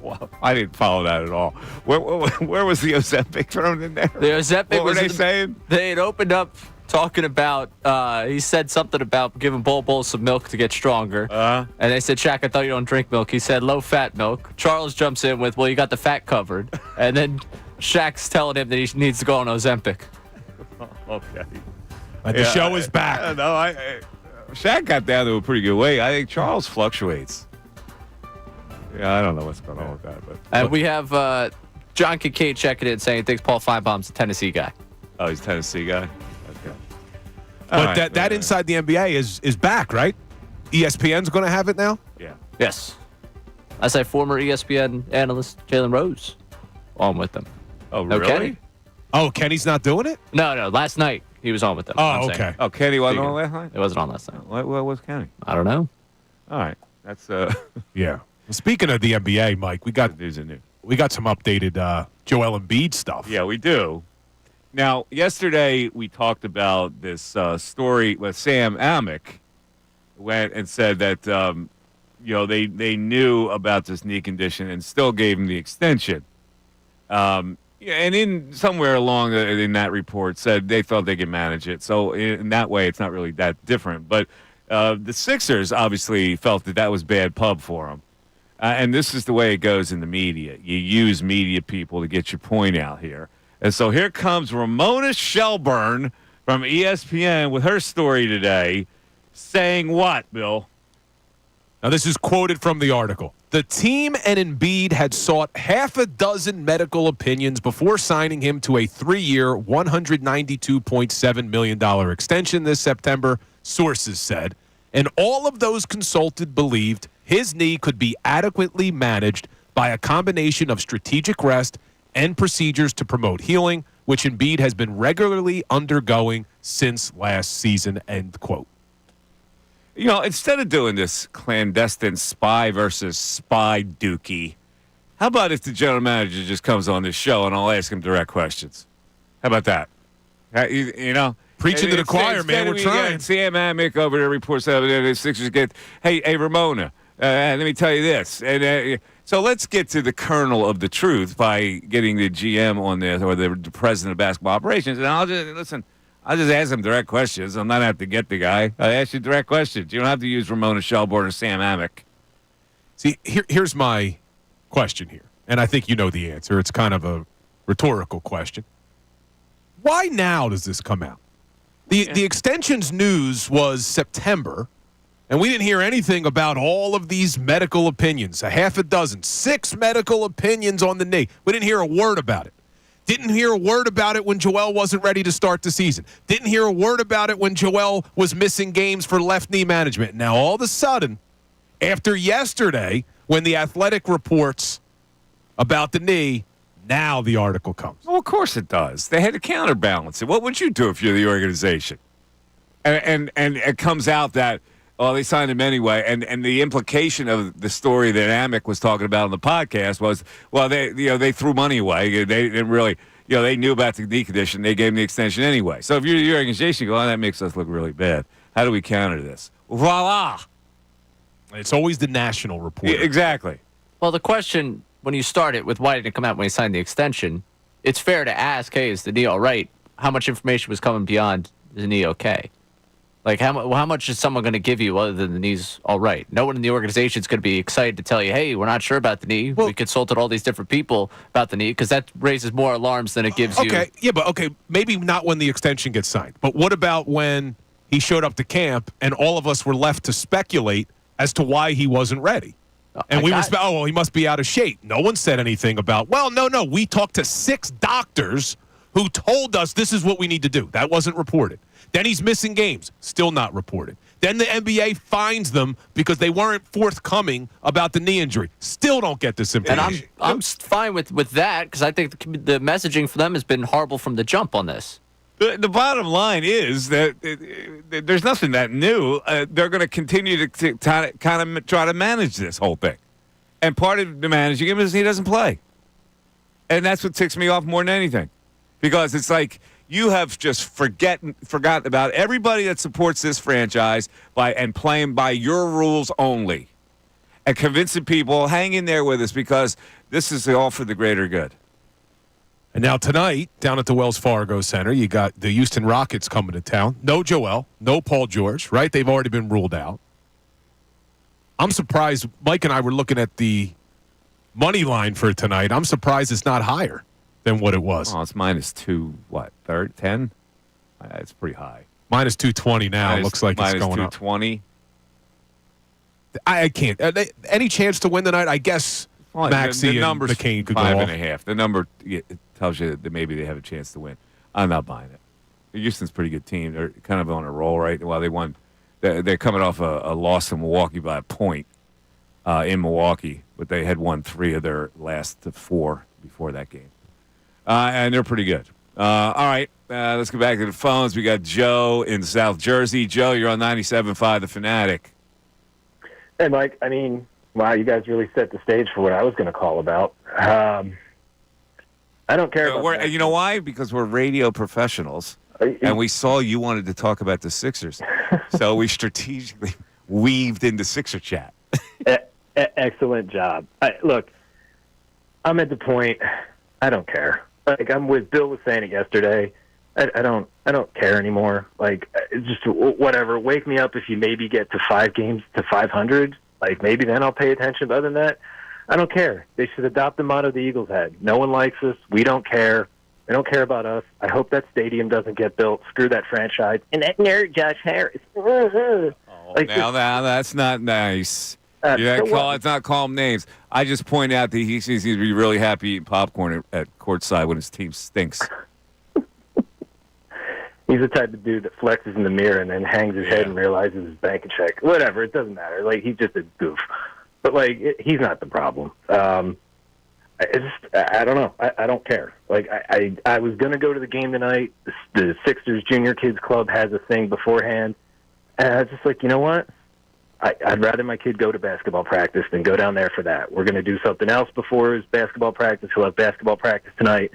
Wow, I didn't follow that at all. Where was the Ozempic thrown in there? The Ozempic what were they saying? They had opened up talking about, he said something about giving Bull some milk to get stronger. And they said, Shaq, I thought you don't drink milk. He said, low-fat milk. Charles jumps in with, well, you got the fat covered. And then Shaq's telling him that he needs to go on Ozempic. Okay. The show is back. Shaq got down to a pretty good weight. I think Charles fluctuates. Yeah, I don't know what's going on with that. And we have John Kincade checking in saying he thinks Paul Feinbaum's a Tennessee guy. Oh, he's a Tennessee guy? Okay. But that Inside the NBA is back, right? ESPN's going to have it now? Yeah. Yes. I say former ESPN analyst Jalen Rose on with them. Oh, no really? Kenny? Oh, Kenny's not doing it? No. Last night he was on with them. Oh, okay. Oh, Kenny wasn't on last night? It wasn't on last night. What was Kenny? I don't know. All right. That's yeah. Well, speaking of the NBA, Mike, we got some updated Joel Embiid stuff. Yeah, we do. Now, yesterday we talked about this story with Sam Amick went and said that they knew about this knee condition and still gave him the extension. And in somewhere along in that report said they felt they could manage it. So in that way, it's not really that different. But the Sixers obviously felt that was bad pub for them. And this is the way it goes in the media. You use media people to get your point out here. And so here comes Ramona Shelburne from ESPN with her story today saying what, Bill? Now, this is quoted from the article. The team and Embiid had sought half a dozen medical opinions before signing him to a 3-year, $192.7 million extension this September, sources said. And all of those consulted believed his knee could be adequately managed by a combination of strategic rest and procedures to promote healing, which Embiid has been regularly undergoing since last season, end quote. You know, instead of doing this clandestine spy versus spy dookie, how about if the general manager just comes on this show and I'll ask him direct questions? How about that? You know? Preaching to the choir, man. We're trying. Sam Amick over there reports that the Sixers get, hey, Ramona, let me tell you this. And so let's get to the kernel of the truth by getting the GM on this or the president of basketball operations. And I'll just ask him direct questions. I'm not going to have to get the guy. I ask you direct questions. You don't have to use Ramona Shelbourne or Sam Amick. See, here's my question here, and I think you know the answer. It's kind of a rhetorical question. Why now does this come out? The extensions news was September, and we didn't hear anything about all of these medical opinions, a half a dozen, 6 medical opinions on the knee. We didn't hear a word about it. Didn't hear a word about it when Joel wasn't ready to start the season. Didn't hear a word about it when Joel was missing games for left knee management. Now, all of a sudden, after yesterday, when the Athletic reports about the knee, now the article comes. Well, of course it does. They had to counterbalance it. What would you do if you're the organization? And it comes out that, they signed him anyway. And the implication of the story that Amick was talking about on the podcast was, they threw money away. They didn't really, they knew about the knee condition. They gave him the extension anyway. So if you're the organization, you go, that makes us look really bad. How do we counter this? Voila. It's always the national report. Yeah, exactly. Well, the question, when you start it with why didn't it come out when he signed the extension, it's fair to ask, hey, is the knee all right? How much information was coming beyond the knee okay? Like, how much is someone going to give you other than the knee's all right? No one in the organization is going to be excited to tell you, hey, we're not sure about the knee. We consulted all these different people about the knee, because that raises more alarms than it gives you. Okay, maybe not when the extension gets signed. But what about when he showed up to camp and all of us were left to speculate as to why he wasn't ready? And he must be out of shape. No one said anything about, no. We talked to 6 doctors who told us this is what we need to do. That wasn't reported. Then he's missing games. Still not reported. Then the NBA fines them because they weren't forthcoming about the knee injury. Still don't get this information. And I'm fine with that, because I think the messaging for them has been horrible from the jump on this. The bottom line is that there's nothing that new. They're going to continue to kind of try to manage this whole thing. And part of the managing him is he doesn't play. And that's what ticks me off more than anything. Because it's like you have just forgotten about everybody that supports this franchise and playing by your rules only. And convincing people, hang in there with us because this is all for the greater good. And now tonight, down at the Wells Fargo Center, you got the Houston Rockets coming to town. No Joel, no Paul George, right? They've already been ruled out. I'm surprised. Mike and I were looking at the money line for tonight. I'm surprised it's not higher than what it was. Oh, it's -2, 10? It's pretty high. -220 now. Looks like it's going up. -220. I can't. Any chance to win tonight? I guess Maxey and McCain could go off. 5.5. The number tells you that maybe they have a chance to win. I'm not buying it. Houston's a pretty good team. They're kind of on a roll, right? Well, they won. They're coming off a loss in Milwaukee by a point in Milwaukee, but they had won 3 of their last 4 before that game. And they're pretty good. All right, let's go back to the phones. We got Joe in South Jersey. Joe, you're on 97.5 The Fanatic. Hey, Mike. Wow, you guys really set the stage for what I was going to call about. I don't care about that. You know why? Because we're radio professionals, and we saw you wanted to talk about the Sixers. So we strategically weaved into Sixer chat. Excellent job. Look, I'm at the point, I don't care. Like Bill was saying it yesterday. I don't care anymore. Like, it's just whatever. Wake me up if you maybe get to 5 games to 500. Like, maybe then I'll pay attention. But other than that, I don't care. They should adopt the motto the Eagles had. No one likes us. We don't care. They don't care about us. I hope that stadium doesn't get built. Screw that franchise. And that nerd, Josh Harris. Now that's not nice. It's not calling names. I just point out that he seems to be really happy eating popcorn at courtside when his team stinks. He's the type of dude that flexes in the mirror and then hangs his head and realizes his bank check. Whatever, it doesn't matter. Like, he's just a goof. But, like, he's not the problem. I don't know. I don't care. Like, I was going to go to the game tonight. The Sixers Junior Kids Club has a thing beforehand. And I was just like, you know what? I'd rather my kid go to basketball practice than go down there for that. We're going to do something else before his basketball practice. He'll have basketball practice tonight.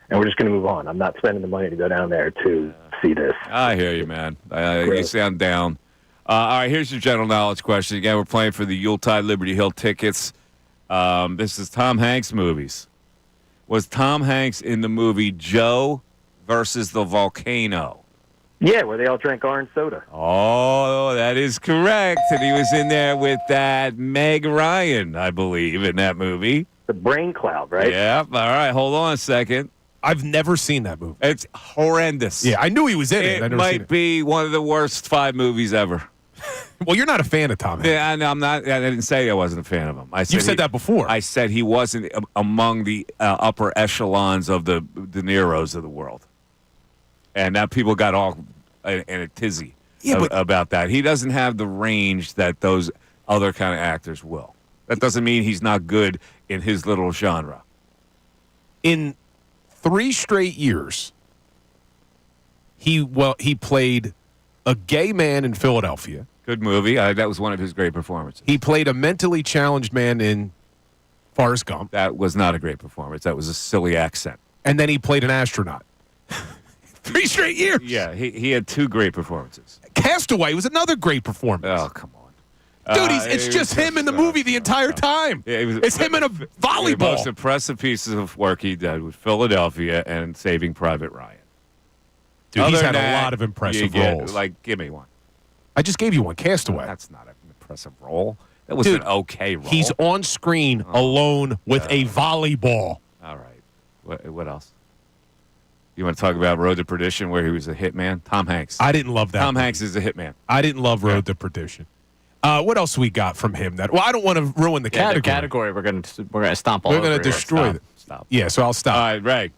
And we're just going to move on. I'm not spending the money to go down there to see this. I hear you, man. You sound down. All right, here's your general knowledge question. Again, we're playing for the Yuletide Liberty Hill tickets. This is Tom Hanks movies. Was Tom Hanks in the movie Joe versus the Volcano? Yeah, where they all drank orange soda. Oh, that is correct. And he was in there with that Meg Ryan, I believe, in that movie. The Brain Cloud, right? Yeah. All right, hold on a second. I've never seen that movie. It's horrendous. Yeah, I knew he was in it. It might be one of the worst 5 movies ever. Well, you're not a fan of Tom Hanks. Yeah, I'm not. I didn't say I wasn't a fan of him. You said that before. I said he wasn't among the upper echelons of the De Niros of the world. And now people got all in a tizzy about that. He doesn't have the range that those other kind of actors will. That doesn't mean he's not good in his little genre. In 3 straight years, he played a gay man in Philadelphia. Good movie. That was one of his great performances. He played a mentally challenged man in Forrest Gump. That was not a great performance. That was a silly accent. And then he played an astronaut. 3 straight years. Yeah, he had 2 great performances. Castaway was another great performance. Oh, come on. Dude, it's just him in the movie the entire time. Yeah, it's him in a volleyball. The most impressive pieces of work he did with Philadelphia and Saving Private Ryan. Dude, he's had a lot of impressive roles. Give me one. I just gave you one, Castaway. That's not an impressive role. That was an okay role. He's on screen alone with a volleyball. All right. What else? You want to talk about Road to Perdition, where he was a hitman? Tom Hanks. I didn't love that. Tom Hanks is a hitman. I didn't love Road to Perdition. What else we got from him? I don't want to ruin the category. The category we're gonna stomp all We're over. going to destroy it. Stop. Yeah, so I'll stop. All right, Ray.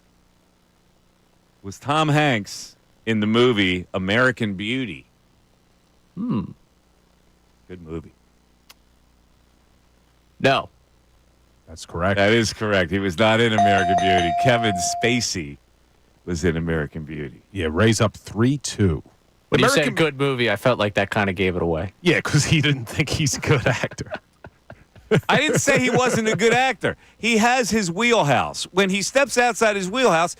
Was Tom Hanks in the movie American Beauty? Good movie. No. That's correct. That is correct. He was not in American Beauty. Kevin Spacey was in American Beauty. Yeah, Ray's up 3-2. When you said good movie, I felt like that kind of gave it away. Yeah, because he didn't think he's a good actor. I didn't say he wasn't a good actor. He has his wheelhouse. When he steps outside his wheelhouse,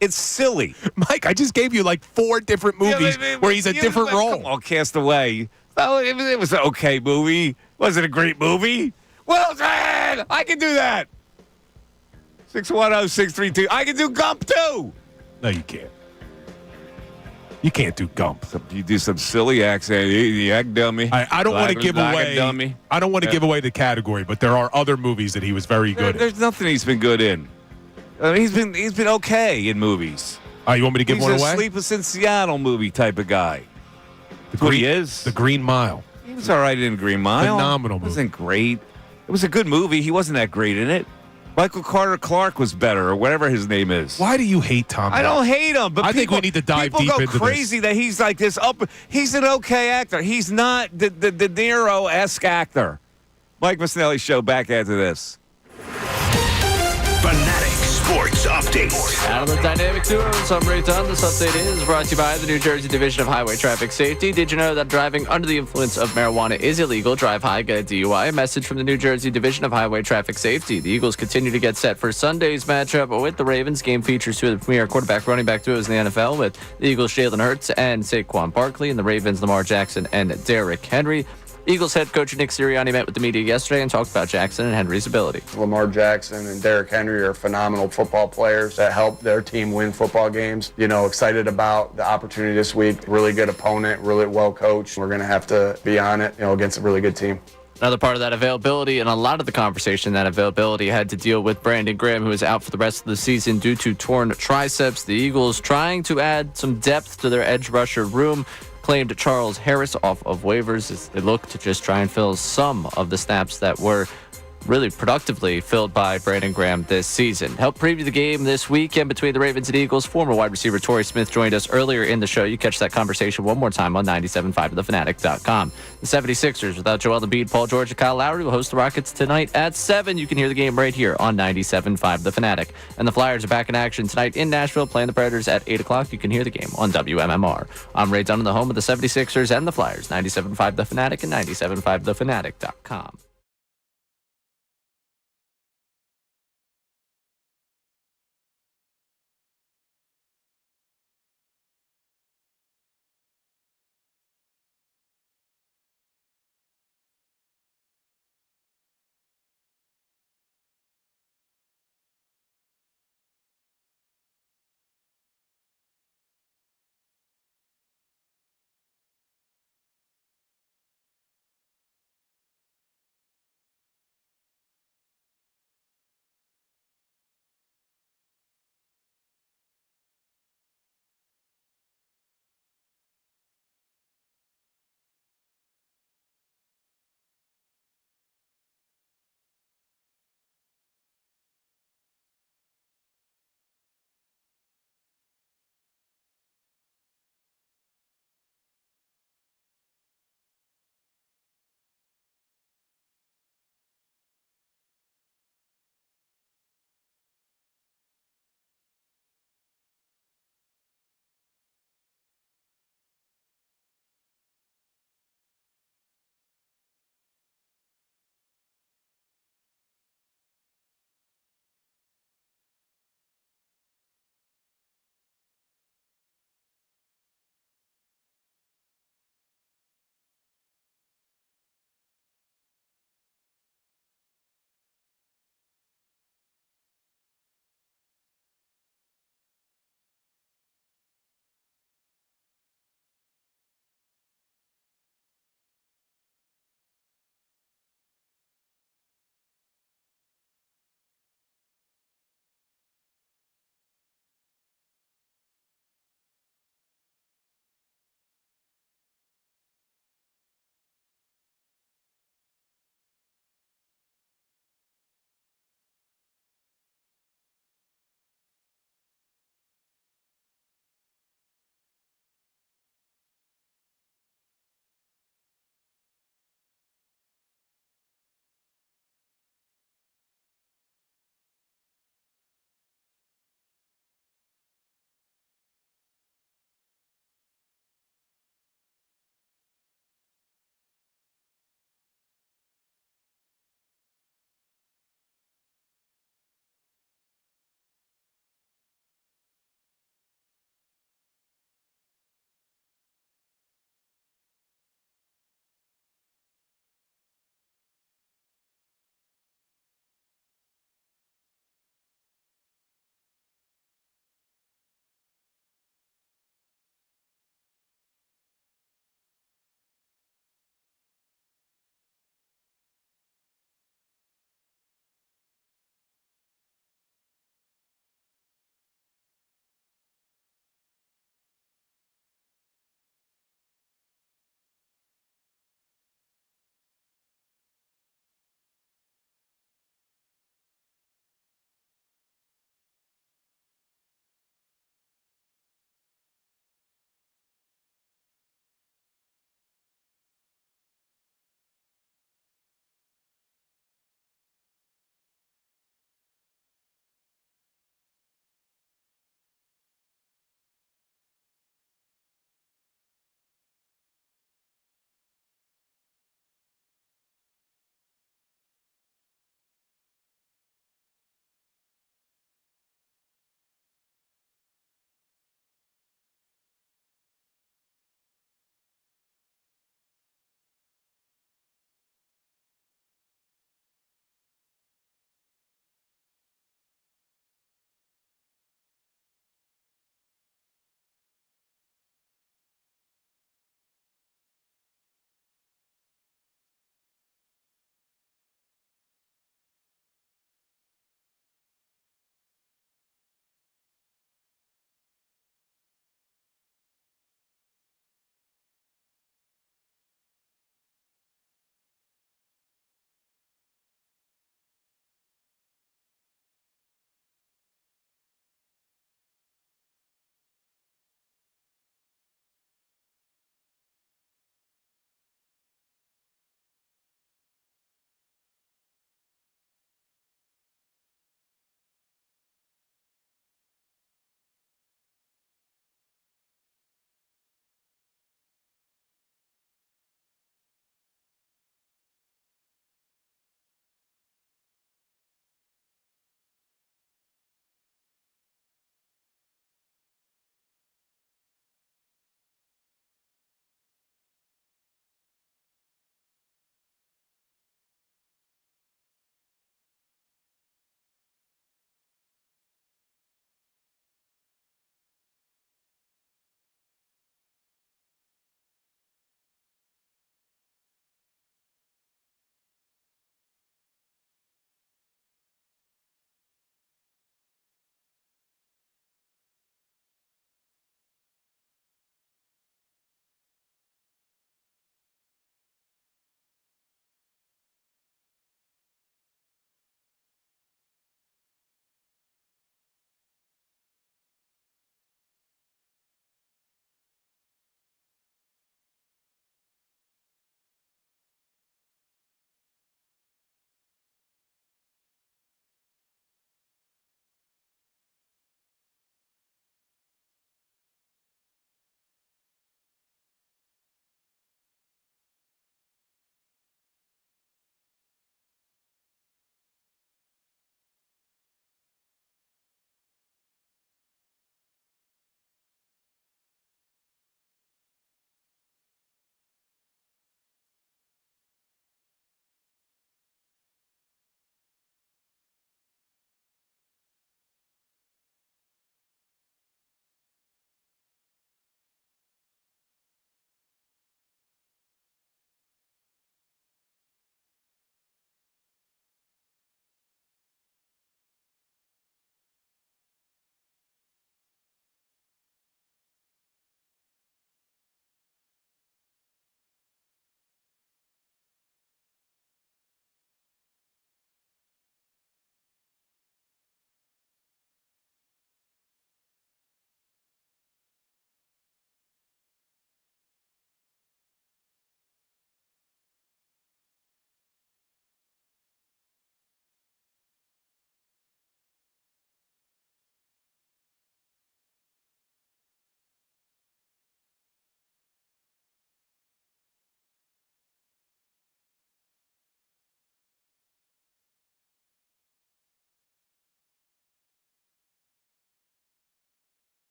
it's silly. Mike, I just gave you like 4 different movies where he's a different role. Come on, Castaway. Oh, it was an okay movie. Was it a great movie? Well done! I can do that. 610-632. I can do Gump too. No, you can't. You can't do Gump. You do some silly accent. You act dummy. I don't want to give away. Dummy. I don't want to give away the category, but there are other movies that he was very good There's nothing he's been good in. I mean, he's been okay in movies. You want me to give one away? He's a Sleepless in Seattle movie type of guy. That's what he is. The Green Mile. He was all right in Green Mile. Phenomenal movie. It wasn't great. It was a good movie. He wasn't that great in it. Michael Carter Clark was better, or whatever his name is. Why do you hate Tom Hanks? I don't hate him, but I think we need to dive deep into this. People go crazy that he's like this. He's an okay actor. He's not the De Niro-esque actor. Mike Missanelli Show, back after this. Fanatic Sports Update. Out of the Dynamic Duos, I'm Ray Dunn. This update is brought to you by the New Jersey Division of Highway Traffic Safety. Did you know that driving under the influence of marijuana is illegal? Drive high, get a DUI. A message from the New Jersey Division of Highway Traffic Safety. The Eagles continue to get set for Sunday's matchup with the Ravens. Game features 2 of the premier quarterback running back duos in the NFL, with the Eagles' Jalen Hurts and Saquon Barkley, and the Ravens' Lamar Jackson and Derrick Henry. Eagles head coach Nick Sirianni met with the media yesterday and talked about Jackson and Henry's ability. Lamar Jackson and Derrick Henry are phenomenal football players that help their team win football games. Excited about the opportunity this week. Really good opponent, really well coached. We're going to have to be on it, against a really good team. Another part of that availability, and a lot of the conversation, that availability had to deal with Brandon Graham, who is out for the rest of the season due to torn triceps. The Eagles trying to add some depth to their edge rusher room. claimed Charles Harris off of waivers as they look to just try and fill some of the snaps that were really productively filled by Brandon Graham this season. Help preview the game this weekend between the Ravens and Eagles. Former wide receiver Torrey Smith joined us earlier in the show. You catch that conversation one more time on 97.5thefanatic.com. The 76ers, without Joel Embiid, Paul George, and Kyle Lowry, will host the Rockets tonight at 7. You can hear the game right here on 97.5 The Fanatic. And the Flyers are back in action tonight in Nashville, playing the Predators at 8 o'clock. You can hear the game on WMMR. I'm Ray Dunn, the home of the 76ers and the Flyers. 97.5 The Fanatic and 97.5thefanatic.com.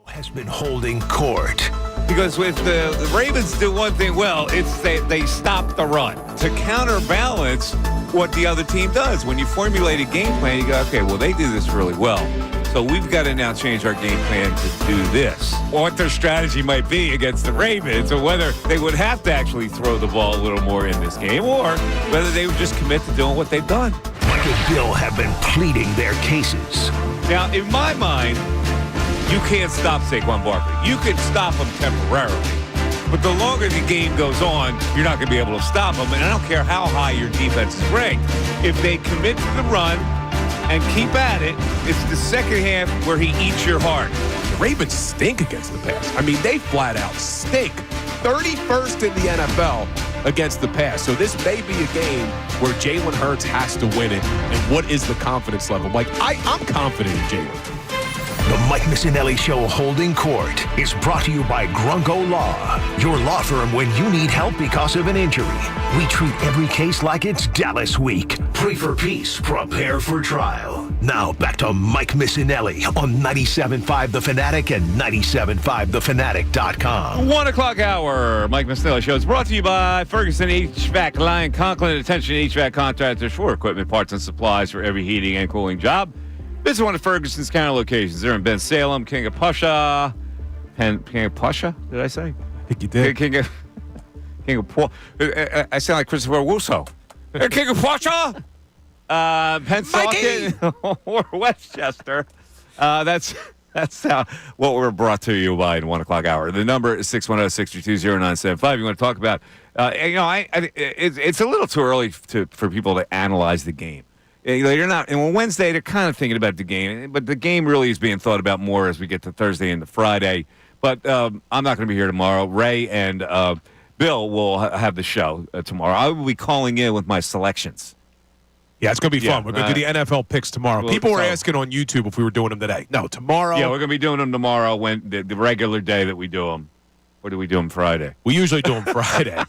has been holding court. Because if the Ravens do one thing well, it's they stop the run to counterbalance what the other team does. When you formulate a game plan, you go, okay, well, they do this really well. So we've got to now change our game plan to do this. What their strategy might be against the Ravens, or whether they would have to actually throw the ball a little more in this game, or whether they would just commit to doing what they've done. Mike and Bill have been pleading their cases. Now, in my mind, you can't stop Saquon Barkley. You can stop him temporarily. But the longer the game goes on, you're not going to be able to stop him. And I don't care how high your defense is ranked. If they commit to the run and keep at it, it's the second half where he eats your heart. The Ravens stink against the pass. I mean, they flat out stink. 31st in the NFL against the pass. So this may be a game where Jalen Hurts has to win it. And what is the confidence level? Like, I'm confident in Jalen. The Mike Missanelli Show Holding Court is brought to you by Grunko Law, your law firm when you need help because of an injury. We treat every case like it's Dallas Week. Pray for peace, prepare for trial. Now back to Mike Missanelli on 97.5 The Fanatic and 97.5thefanatic.com. 1 o'clock hour. Mike Missanelli Show is brought to you by Ferguson HVAC, Lion Conklin. Attention HVAC contractors for equipment, parts, and supplies for every heating and cooling job. Visit one of Ferguson's counter locations. They're in Ben Salem, King of Prussia. King of Prussia, did I say? I think you did. King of I sound like Christopher Wusso. King of Prussia, Pennsauken, or Westchester. That's what we're brought to you by in 1 o'clock hour. The number is 610-622-0975. You want to talk about? It's a little too early for people to analyze the game. You're not. And on Wednesday, they're kind of thinking about the game, but the game really is being thought about more as we get to Thursday and to Friday. But I'm not going to be here tomorrow. Ray and Bill will have the show tomorrow. I will be calling in with my selections. Yeah, it's going to be fun. We're going to do the NFL picks tomorrow. People were asking on YouTube if we were doing them today. No, tomorrow. Yeah, we're going to be doing them tomorrow, when the regular day that we do them. Or do we do them Friday? We usually do them Friday.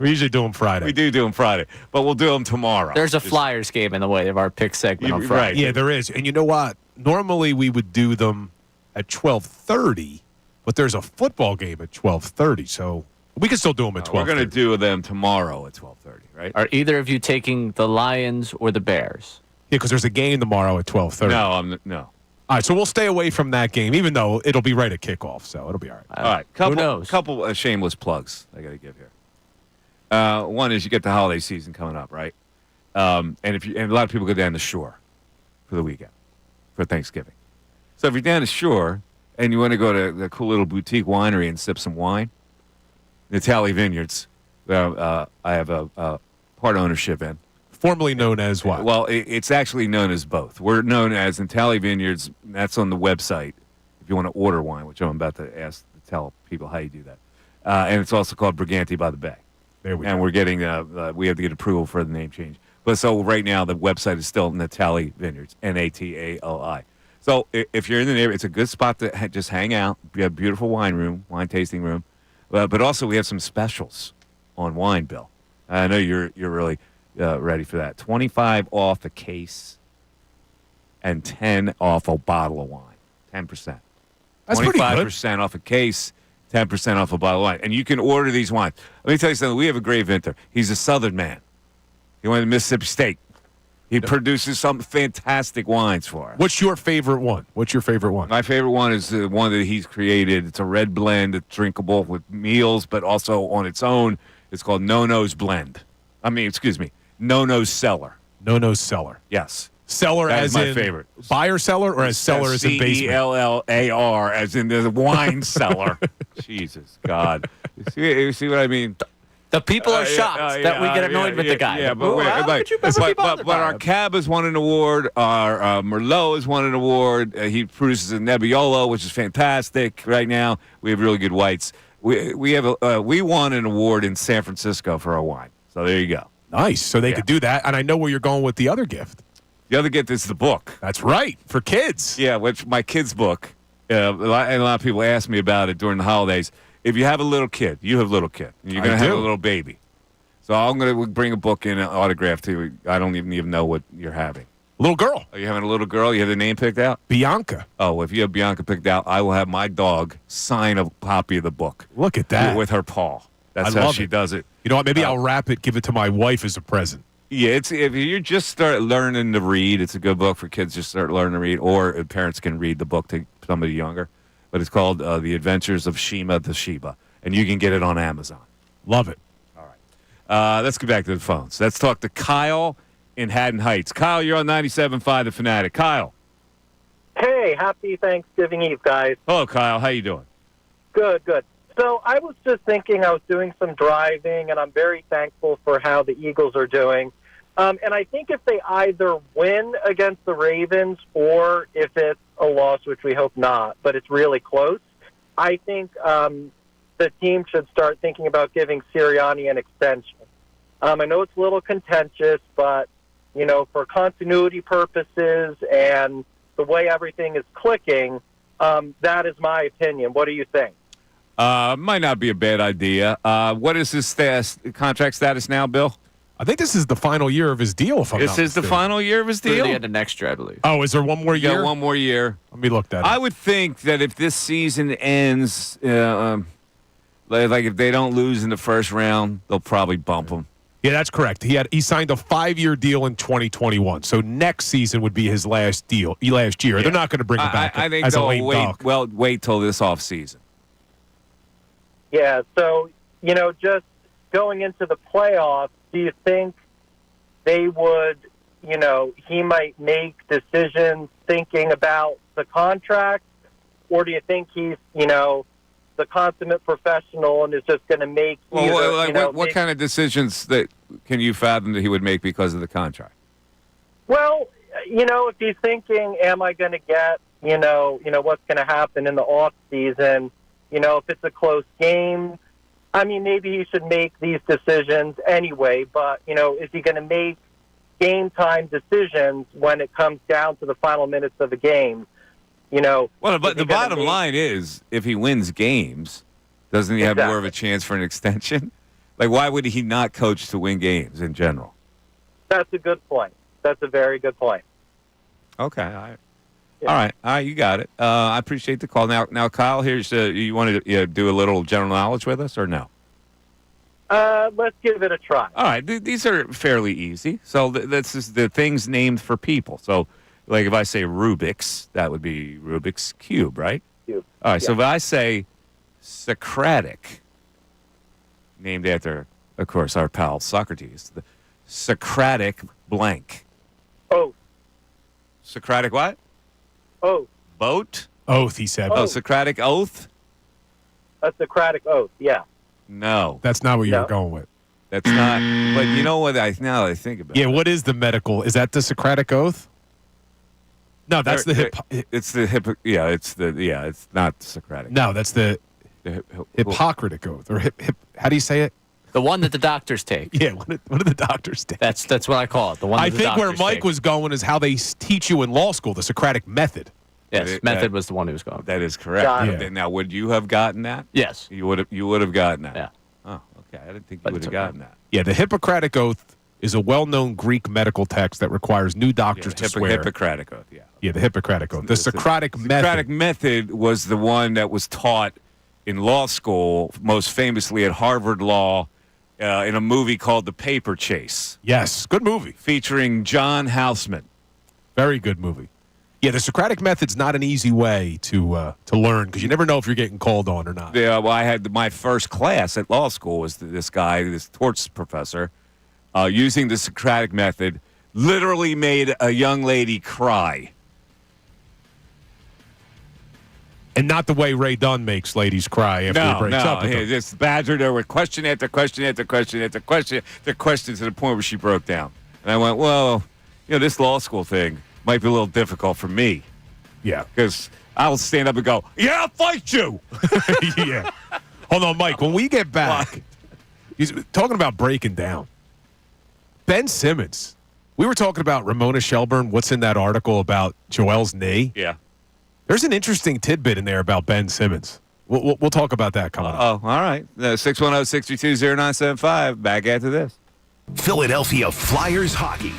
We usually do them Friday. We do them Friday, but we'll do them tomorrow. There's a Flyers game in the way of our pick segment on Friday. Right. Yeah, there is. And you know what? Normally we would do them at 12:30, but there's a football game at 12:30, so we can still do them at 12:30. We're going to do them tomorrow at 12:30, right? Are either of you taking the Lions or the Bears? Yeah, because there's a game tomorrow at 12:30. No. All right, so we'll stay away from that game, even though it'll be right at kickoff, so it'll be all right. All right, who knows? Couple of shameless plugs I got to give here. One is you get the holiday season coming up, right? And a lot of people go down the shore for the weekend for Thanksgiving. So if you're down the shore and you want to go to the cool little boutique winery and sip some wine, Natali Vineyards, I have a part ownership in. Formerly known as what? Well, it's actually known as both. We're known as Natali Vineyards. That's on the website if you want to order wine, which I'm about to tell people how you do that. And it's also called Briganti by the Bay. There we go. And we're getting we have to get approval for the name change. But so right now the website is still Natali Vineyards, Natali. So if you're in the neighborhood, it's a good spot to just hang out. We have a beautiful wine tasting room, but also we have some specials on wine, Bill. I know you're really ready for that. 25 off a case and 10 off a bottle of wine. 10%. That's pretty good. 25% off a case. 10% off a bottle of wine. And you can order these wines. Let me tell you something. We have a great vintner. He's a Southern man. He went to Mississippi State. He produces some fantastic wines for us. What's your favorite one? My favorite one is the one that he's created. It's a red blend. It's drinkable with meals, but also on its own. It's called No-No's Blend. No-No's Cellar. No-No's Cellar. Yes. Cellar that as is my in favorite. Buyer cellar or as cellar as in basement? CELLAR as in the wine cellar. Jesus, God. You see what I mean? The people are shocked that we get annoyed with the guy. Yeah, but our Cab has won an award. Our Merlot has won an award. He produces a Nebbiolo, which is fantastic right now. We have really good whites. We won an award in San Francisco for our wine. So there you go. Nice. So they could do that. And I know where you're going with the other gift. The other gift is the book. That's right. For kids. Yeah, which my kid's book. And a lot of people ask me about it during the holidays. If you have a little kid, you're going to have a little baby. So I'm going to bring a book in, an autograph to you. I don't even know what you're having. Little girl. Are you having a little girl? You have the name picked out? Bianca. Oh, if you have Bianca picked out, I will have my dog sign a copy of the book. Look at that. With her paw. That's I how love she it. does it. You know what? Maybe I'll wrap it, give it to my wife as a present. Yeah, if you just start learning to read, it's a good book for kids to start learning to read, or parents can read the book to somebody younger. But it's called The Adventures of Shima the Shiba, and you can get it on Amazon. Love it. All right. Let's get back to the phones. Let's talk to Kyle in Haddon Heights. Kyle, you're on 97.5 The Fanatic. Kyle. Hey, happy Thanksgiving Eve, guys. Hello, Kyle. How you doing? Good, good. So I was just thinking, I was doing some driving, and I'm very thankful for how the Eagles are doing. And I think if they either win against the Ravens or if it's a loss, which we hope not, but it's really close, I think the team should start thinking about giving Sirianni an extension. I know it's a little contentious, but, you know, for continuity purposes and the way everything is clicking, that is my opinion. What do you think? Might not be a bad idea. What is his contract status now, Bill? I think this is the final year of his deal, if I'm not This is the mistaken. final year of his deal? Through the end of next year, I believe. Oh, is there one more year? Yeah, one more year. Let me look that up. I would think that if this season ends, like if they don't lose in the first round, they'll probably bump him. Yeah, that's correct. He signed a 5-year deal in 2021. So next season would be his last year. Yeah. They're not going to bring him back I think as a they'll lame wait. duck. Well, wait till this offseason. Yeah, so, you know, just going into the playoffs, do you think they would, you know, he might make decisions thinking about the contract? Or do you think he's, you know, the consummate professional and is just going to make What kind of decisions that can you fathom that he would make because of the contract? Well, you know, if he's thinking, am I going to get, you know, what's going to happen in the off season? You know, if it's a close game, I mean, maybe he should make these decisions anyway. But, you know, is he going to make game time decisions when it comes down to the final minutes of the game? You know, well, but the bottom line is, if he wins games, doesn't he have more of a chance for an extension? Like, why would he not coach to win games in general? That's a good point. That's a very good point. Okay, all right. Yeah. All right, you got it. I appreciate the call. Now, Kyle, here's you want to do a little general knowledge with us, or no? Let's give it a try. All right, these are fairly easy. So this is the things named for people. So, like if I say Rubik's, that would be Rubik's Cube, right? Cube. All right, so if I say Socratic, named after, of course, our pal Socrates, the Socratic blank. Oh. Socratic what? Oath. Boat? Oath, he said. Oh, Socratic oath? A Socratic oath, yeah. No. That's not what you were going with. That's not. But you know what? Now that I think about it. Yeah, what is the medical? Is that the Socratic oath? No, that's the hip. It's the hip. Yeah, it's not Socratic. No, that's the Hippocratic oath. Or how do you say it? The one that the doctors take. Yeah, what do the doctors take? That's what I call it. The one that I the think where doctors Mike take. was going is how they teach you in law school, the Socratic method. Yes, method was the one he was going. That is correct. Yeah. Now, would you have gotten that? Yes. You would have gotten that. Yeah. Oh, okay. I didn't think you would have gotten that. Yeah, the Hippocratic oath is a well-known Greek medical text that requires new doctors to swear. Hippocratic oath, yeah. Yeah, the Hippocratic oath. The Socratic method. Socratic method was the one that was taught in law school, most famously at Harvard Law, in a movie called The Paper Chase. Yes, good movie. Featuring John Houseman. Very good movie. Yeah, the Socratic method's not an easy way to learn because you never know if you're getting called on or not. Yeah, well, I had my first class at law school was this guy, this torts professor, using the Socratic method, literally made a young lady cry. And not the way Ray Dunn makes ladies cry after he breaks up with them. He just badgered her with question after question after question after question after question to the point where she broke down. And I went, well, this law school thing might be a little difficult for me. Yeah. Because I'll stand up and go, yeah, I'll fight you. Yeah. Hold on, Mike. When we get back, he's talking about breaking down. Ben Simmons. We were talking about Ramona Shelburne, what's in that article about Joel's knee. Yeah. There's an interesting tidbit in there about Ben Simmons. We'll talk about that coming up. Oh, all right. 610-632-0975. Back after this. Philadelphia Flyers hockey.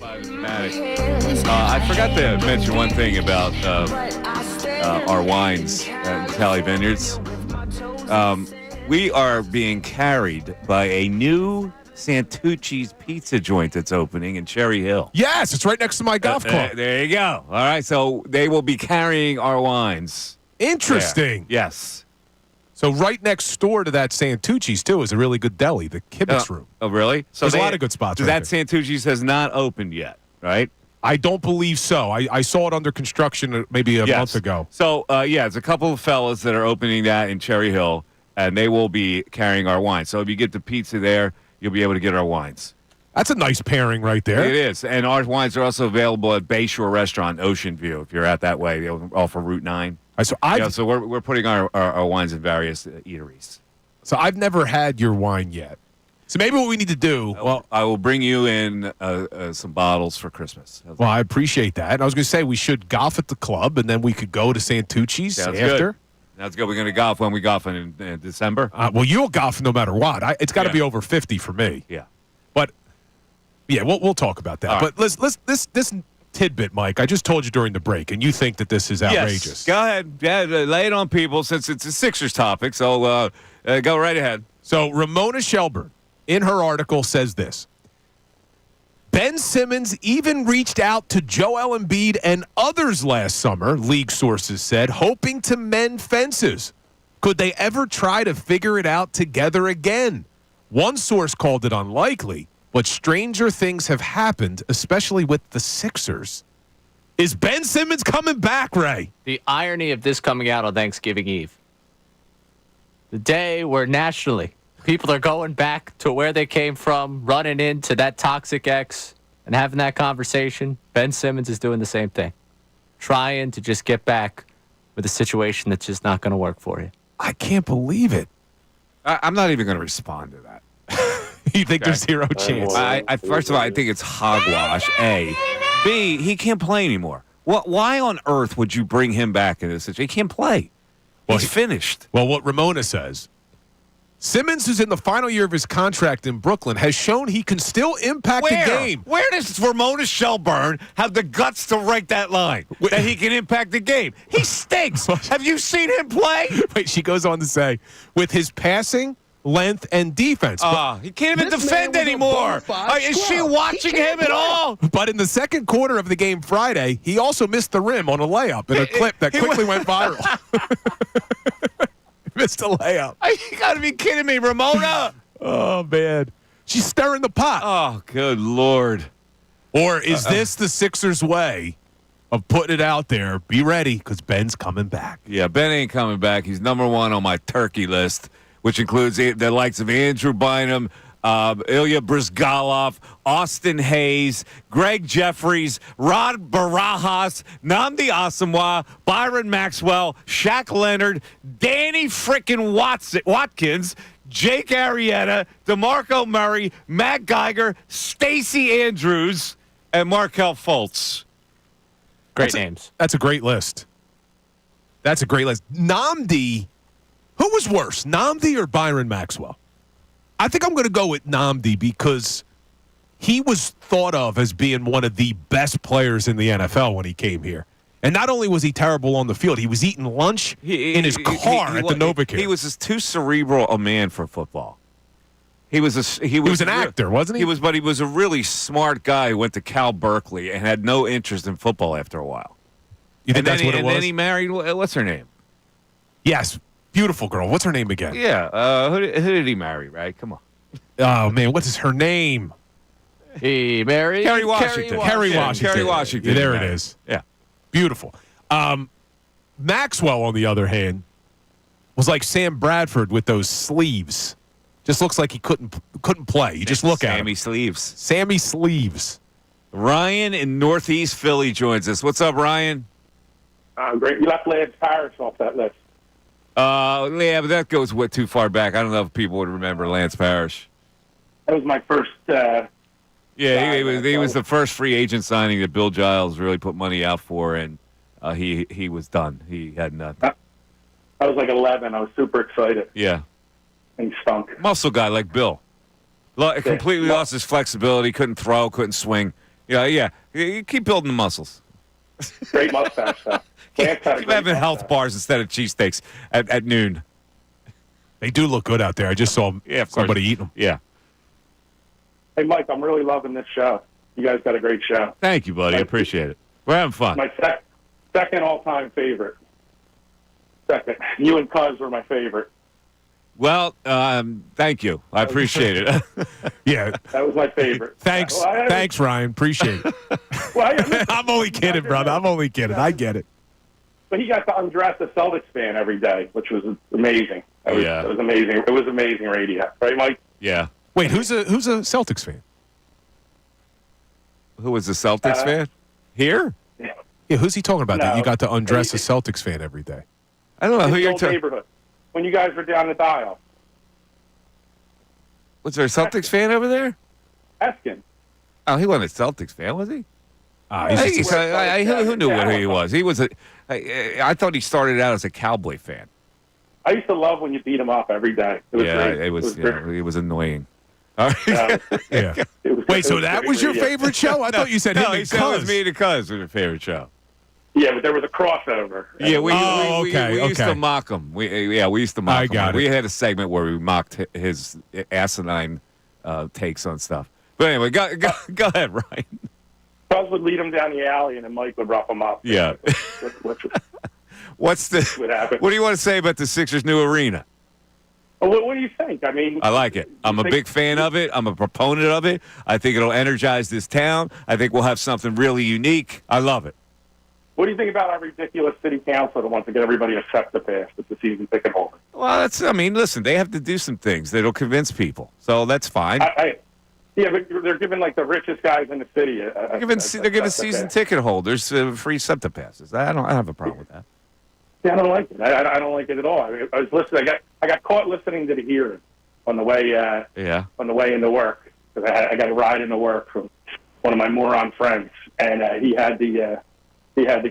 I forgot to mention one thing about our wines at Tally Vineyards. We are being carried by a new Santucci's pizza joint that's opening in Cherry Hill. Yes, it's right next to my golf club. There you go. All right, so they will be carrying our wines. Interesting. There. Yes. So right next door to that Santucci's, too, is a really good deli, the Kibitz Room. Oh, really? So there's a lot of good spots right that there. Santucci's has not opened yet, right? I don't believe so. I saw it under construction maybe a month ago. So, it's a couple of fellas that are opening that in Cherry Hill, and they will be carrying our wine. So if you get the pizza there, you'll be able to get our wines. That's a nice pairing right there. It is. And our wines are also available at Bayshore Restaurant, Ocean View, if you're out that way. They're off of Route 9. So we're putting our wines in various eateries. So I've never had your wine yet. So maybe what we need to do... I will bring you in some bottles for Christmas. Well, I appreciate that. And I was going to say we should golf at the club, and then we could go to Santucci's after. Good. That's good. We're going to golf when we golf in December. Well, you'll golf no matter what. It's got to be over 50 for me. Yeah. But, we'll talk about that. All but let's this tidbit, Mike, I just told you during the break, and you think that this is outrageous. Yes. Go ahead. Yeah, lay it on people since it's a Sixers topic. So go right ahead. So Ramona Shelburne, in her article, says this. Ben Simmons even reached out to Joel Embiid and others last summer, league sources said, hoping to mend fences. Could they ever try to figure it out together again? One source called it unlikely, but stranger things have happened, especially with the Sixers. Is Ben Simmons coming back, Ray? The irony of this coming out on Thanksgiving Eve. The day where nationally people are going back to where they came from, running into that toxic ex and having that conversation. Ben Simmons is doing the same thing. Trying to just get back with a situation that's just not going to work for you. I can't believe it. I'm not even going to respond to that. You think there's zero chance? First of all, I think it's hogwash, A. B, he can't play anymore. Why on earth would you bring him back into this situation? He can't play. He's finished. Well, what Ramona says, Simmons, who's in the final year of his contract in Brooklyn, has shown he can still impact the game. Where does Ramona Shelburne have the guts to write that line? That he can impact the game? He stinks. Have you seen him play? Wait, she goes on to say, with his passing, length, and defense. He can't even defend anymore. Is she watching him at all? But in the second quarter of the game Friday, he also missed the rim on a layup in a clip that quickly went viral. Missed a layup. You got to be kidding me, Ramona. Oh, man. She's stirring the pot. Oh, good Lord. Or is this the Sixers' way of putting it out there? Be ready, because Ben's coming back. Yeah, Ben ain't coming back. He's number one on my turkey list, which includes the likes of Andrew Bynum, Ilya Brizgalov, Austin Hayes, Greg Jeffries, Rod Barajas, Nnamdi Asomugha, Byron Maxwell, Shaq Leonard, Danny frickin' Watkins, Jake Arrieta, DeMarco Murray, Matt Geiger, Stacey Andrews, and Markelle Fultz. Great names. That's a great list. That's a great list. Nnamdi, who was worse, Nnamdi or Byron Maxwell? I think I'm going to go with Nnamdi because he was thought of as being one of the best players in the NFL when he came here. And not only was he terrible on the field, he was eating lunch in his car at the Novacare. He was just too cerebral a man for football. He was an actor, wasn't he? But he was a really smart guy who went to Cal Berkeley and had no interest in football after a while. You think that's what it was? And then he married, what's her name? Yes, beautiful girl. What's her name again? Yeah, who did he marry, right? Come on. Oh, man, what is her name? He married Kerry Washington. Kerry Washington. Kerry Washington. Yeah, there it is. Yeah. Beautiful. Maxwell, on the other hand, was like Sam Bradford with those sleeves. Just looks like he couldn't play. You just look at him. Sammy Sleeves. Ryan in Northeast Philly joins us. What's up, Ryan? Great. You left Lance Parrish off that list. Yeah, but that goes too far back. I don't know if people would remember Lance Parrish. That was my first. He was the first free agent signing that Bill Giles really put money out for, and he was done. He had nothing. I was like 11. I was super excited. Yeah. And he stunk. Muscle guy like Bill. Completely lost his flexibility. Couldn't throw. Couldn't swing. Yeah. You keep building the muscles. Great mustache, though. Keep having health bars instead of cheesesteaks at noon. They do look good out there. I just saw somebody eating them. Yeah. Hey, Mike, I'm really loving this show. You guys got a great show. Thank you, buddy. I appreciate it. We're having fun. My second all-time favorite. Second. You and Cuz were my favorite. Well, thank you. I appreciate it. Yeah. That was my favorite. Thanks, Ryan. Appreciate it. I'm only kidding, brother. I'm only kidding. I get it. But he got to undress a Celtics fan every day, which was amazing. It was amazing. It was amazing radio, right, Mike? Yeah. Wait, who's a Celtics fan? Who was a Celtics fan? Here? Yeah, who's he talking about that No. you got to undress a Celtics fan every day? I don't know who His you're old talking. neighborhood. When you guys were down the dial. Was there a Celtics fan over there? Eskin. Oh, he wasn't a Celtics fan, was he? Who knew who he was? He was I thought he started out as a Cowboy fan. I used to love when you beat him up every day. It was great. It was annoying. Yeah. Wait, so that was your favorite show? I thought you said him and he said it was Cuz. me and the Cuz was your favorite show. Yeah, but there was a crossover. Yeah, we used okay. to mock him. We used to mock I him. got We it. had a segment where we mocked his asinine takes on stuff. But anyway, go ahead, Ryan. Cuz would lead him down the alley, and then Mike would rough him up. Yeah. What do you want to say about the Sixers' new arena? Well, what do you think? I mean, I like it. I'm a big fan of it. I'm a proponent of it. I think it'll energize this town. I think we'll have something really unique. I love it. what do you think about our ridiculous city council that wants to get everybody a SEPTA pass with the season ticket holder? Well, listen, they have to do some things that'll convince people. So that's fine. Yeah, but they're giving like the richest guys in the city. They're giving season ticket holders free SEPTA passes. I don't have a problem with that. Yeah, I don't like it. I don't like it at all. I was listening. I got caught listening to the hearing on the way. On the way into work, because I got a ride into work from one of my moron friends, and he had the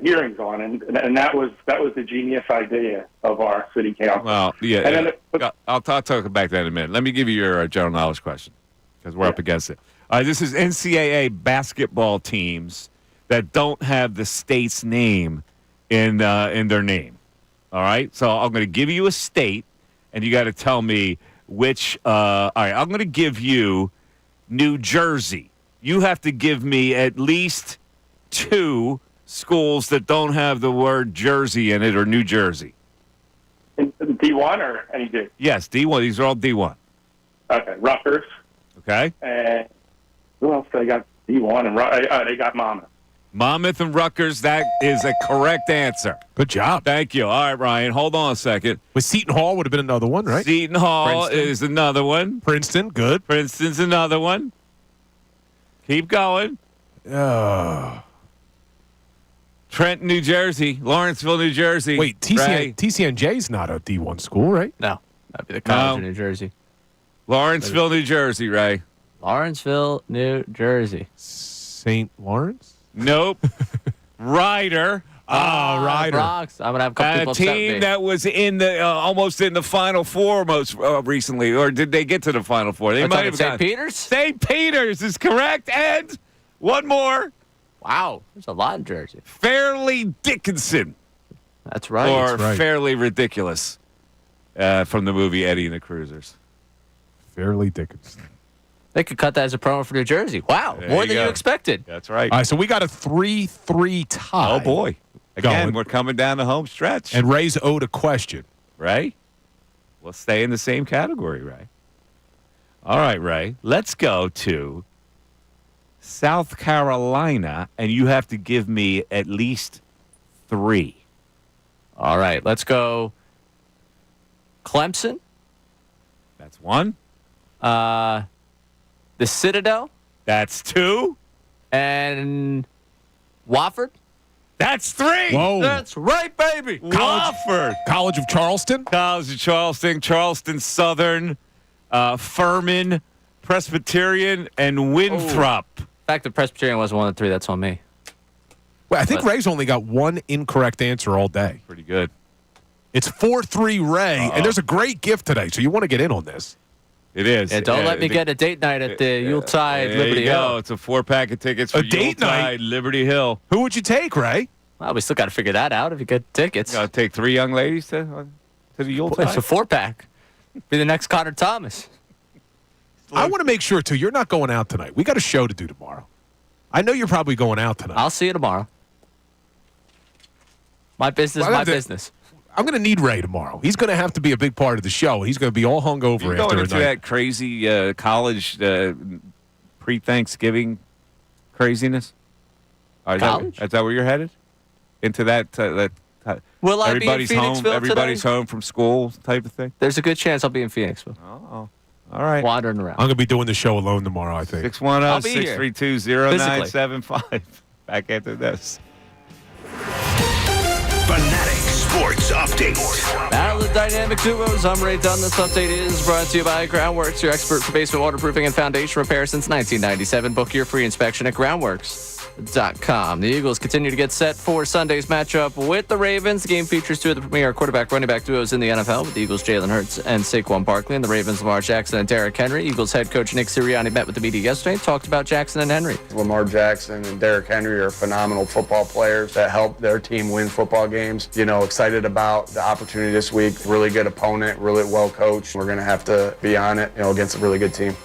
hearings on, and that was the genius idea of our city council. Well, yeah. And then I'll talk about that in a minute. Let me give you your general knowledge question, because we're up against it. This is NCAA basketball teams that don't have the state's name in their name. All right, so I'm going to give you a state, and you got to tell me which. All right, I'm going to give you New Jersey. You have to give me at least 2 schools that don't have the word Jersey in it or New Jersey. D1 or any D? Yes, D1. These are all D1. Okay, Rutgers. Okay. And who else? They got D1 and they got Monmouth. Monmouth and Rutgers, that is a correct answer. Good job. Thank you. All right, Ryan, hold on a second. But Seton Hall would have been another one, right? Seton Hall Princeton. is another one. Princeton, good. Princeton's another one. Keep going. Trenton, New Jersey. Lawrenceville, New Jersey. Wait, TCNJ's not a D1 school, right? No, that'd be the College of New Jersey. Lawrenceville, New Jersey, Ray. Lawrenceville, New Jersey. St. Lawrence? Nope. Ryder. Ryder. Bronx. I'm gonna have a couple people A upset team me. that was in the almost in the Final Four most recently, or did they get to the Final Four? They We're might talking have St. gone. Peters? St. Peters is correct, and one more. Wow, there's a lot in Jersey. Fairleigh Dickinson. That's right. Or That's right. Fairly Ridiculous from the movie Eddie and the Cruisers. Fairleigh Dickinson. They could cut that as a promo for New Jersey. Wow, There more you than go. you expected. That's right. All right, so we got a 3-3 tie. Oh, boy. Again, Going. we're coming down the home stretch. And Ray's owed a question. Ray, we'll stay in the same category, Ray. All right, Ray, let's go to South Carolina, and you have to give me at least 3. All right, let's go Clemson. That's 1. The Citadel. That's 2. And Wofford. That's 3. Whoa. That's right, baby. Wofford. College of Charleston? College of Charleston, Charleston Southern, Furman, Presbyterian, and Winthrop. The fact that Presbyterian wasn't one of the 3, that's on me. Well, I think Ray's only got 1 incorrect answer all day. Pretty good. It's 4-3 Ray, and there's a great gift today, so you want to get in on this. It is. Yeah, don't let me get a date night at the Yuletide Liberty Hill. Hill. It's a 4-pack of tickets for A date night? Liberty Hill. Who would you take, Ray? Well, we still got to figure that out if you get tickets. Got to take 3 young ladies to the Yuletide. It's a 4-pack. Be the next Connor Thomas. I want to make sure, too, you're not going out tonight. We got a show to do tomorrow. I know you're probably going out tonight. I'll see you tomorrow. My business, my business. I'm going to need Ray tomorrow. He's going to have to be a big part of the show. He's going to be all hungover You're after going a into night. that crazy college pre-Thanksgiving craziness? College? Is that where you're headed? Into that Will I be in everybody's home? Phoenixville Everybody's today? home from school type of thing. There's a good chance I'll be in Phoenixville. Oh, all right. Wandering around. I'm going to be doing the show alone tomorrow, I think. 610-632-0975. Back after this. Fanatic Sports Update. Battle of Dynamic Duos. I'm Ray Dunn. This update is brought to you by Groundworks, your expert for basement waterproofing and foundation repair since 1997. Book your free inspection at groundworks.com. The Eagles continue to get set for Sunday's matchup with the Ravens. The game features 2 of the premier quarterback-running back duos in the NFL, with the Eagles' Jalen Hurts and Saquon Barkley, and the Ravens' Lamar Jackson and Derrick Henry. Eagles head coach Nick Sirianni met with the media yesterday and talked about Jackson and Henry. Lamar Jackson and Derrick Henry are phenomenal football players that help their team win football games. You know, excited about the opportunity this week. Really good opponent, really well coached. We're going to have to be on it, against a really good team.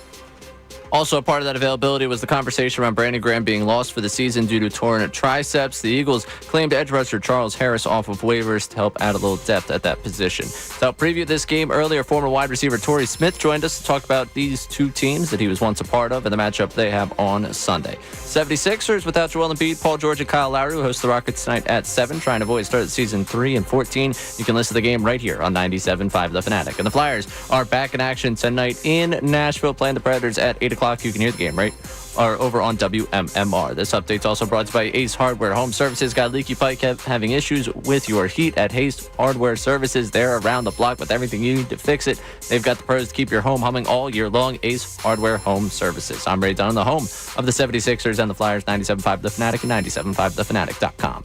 Also, a part of that availability was the conversation around Brandon Graham being lost for the season due to torn triceps. The Eagles claimed edge rusher Charles Harris off of waivers to help add a little depth at that position. To help preview this game earlier, former wide receiver Torrey Smith joined us to talk about these 2 teams that he was once a part of and the matchup they have on Sunday. 76ers without Joel Embiid, Paul George, and Kyle Lowry will host the Rockets tonight at 7, trying to avoid start of season 3-14. You can listen to the game right here on 97.5 The Fanatic. And the Flyers are back in action tonight in Nashville, playing the Predators at 8 o'clock. You can hear the game, right? Or over on WMMR. This update's also brought to you by Ace Hardware Home Services. Got a leaky pipe, having issues with your heat at Ace Hardware Services. They're around the block with everything you need to fix it. They've got the pros to keep your home humming all year long. Ace Hardware Home Services. I'm Ray Dunn, the home of the 76ers and the Flyers. 97.5 The Fanatic and 97.5thefanatic.com.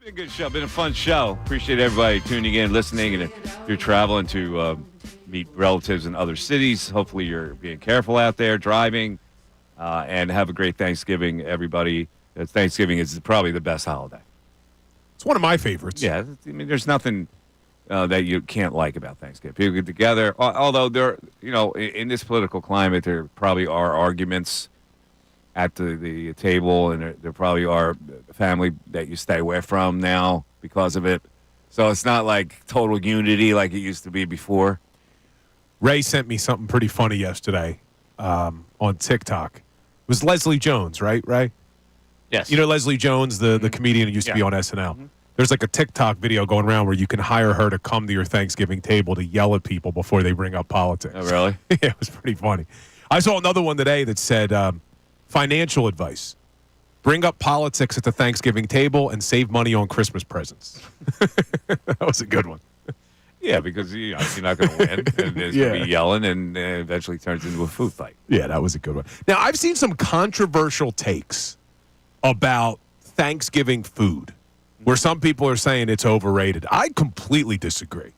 Been a good show. Been a fun show. Appreciate everybody tuning in, listening, and if you're traveling to meet relatives in other cities, hopefully you're being careful out there driving, and have a great Thanksgiving, everybody. Thanksgiving is probably the best holiday. It's one of my favorites. Yeah, I mean, there's nothing that you can't like about Thanksgiving. People get together, although there, in this political climate, there probably are arguments at the table, and there probably are family that you stay away from now because of it. So it's not like total unity like it used to be before. Ray sent me something pretty funny yesterday on TikTok. It was Leslie Jones, right, Ray? Yes. You know Leslie Jones, the comedian who used to be on SNL? Mm-hmm. There's like a TikTok video going around where you can hire her to come to your Thanksgiving table to yell at people before they bring up politics. Oh, really? Yeah, it was pretty funny. I saw another one today that said financial advice. Bring up politics at the Thanksgiving table and save money on Christmas presents. That was a good one. Yeah, because you're not going to win, and there's going to be yelling, and eventually turns into a food fight. Yeah, that was a good one. Now, I've seen some controversial takes about Thanksgiving food, where some people are saying it's overrated. I completely disagree.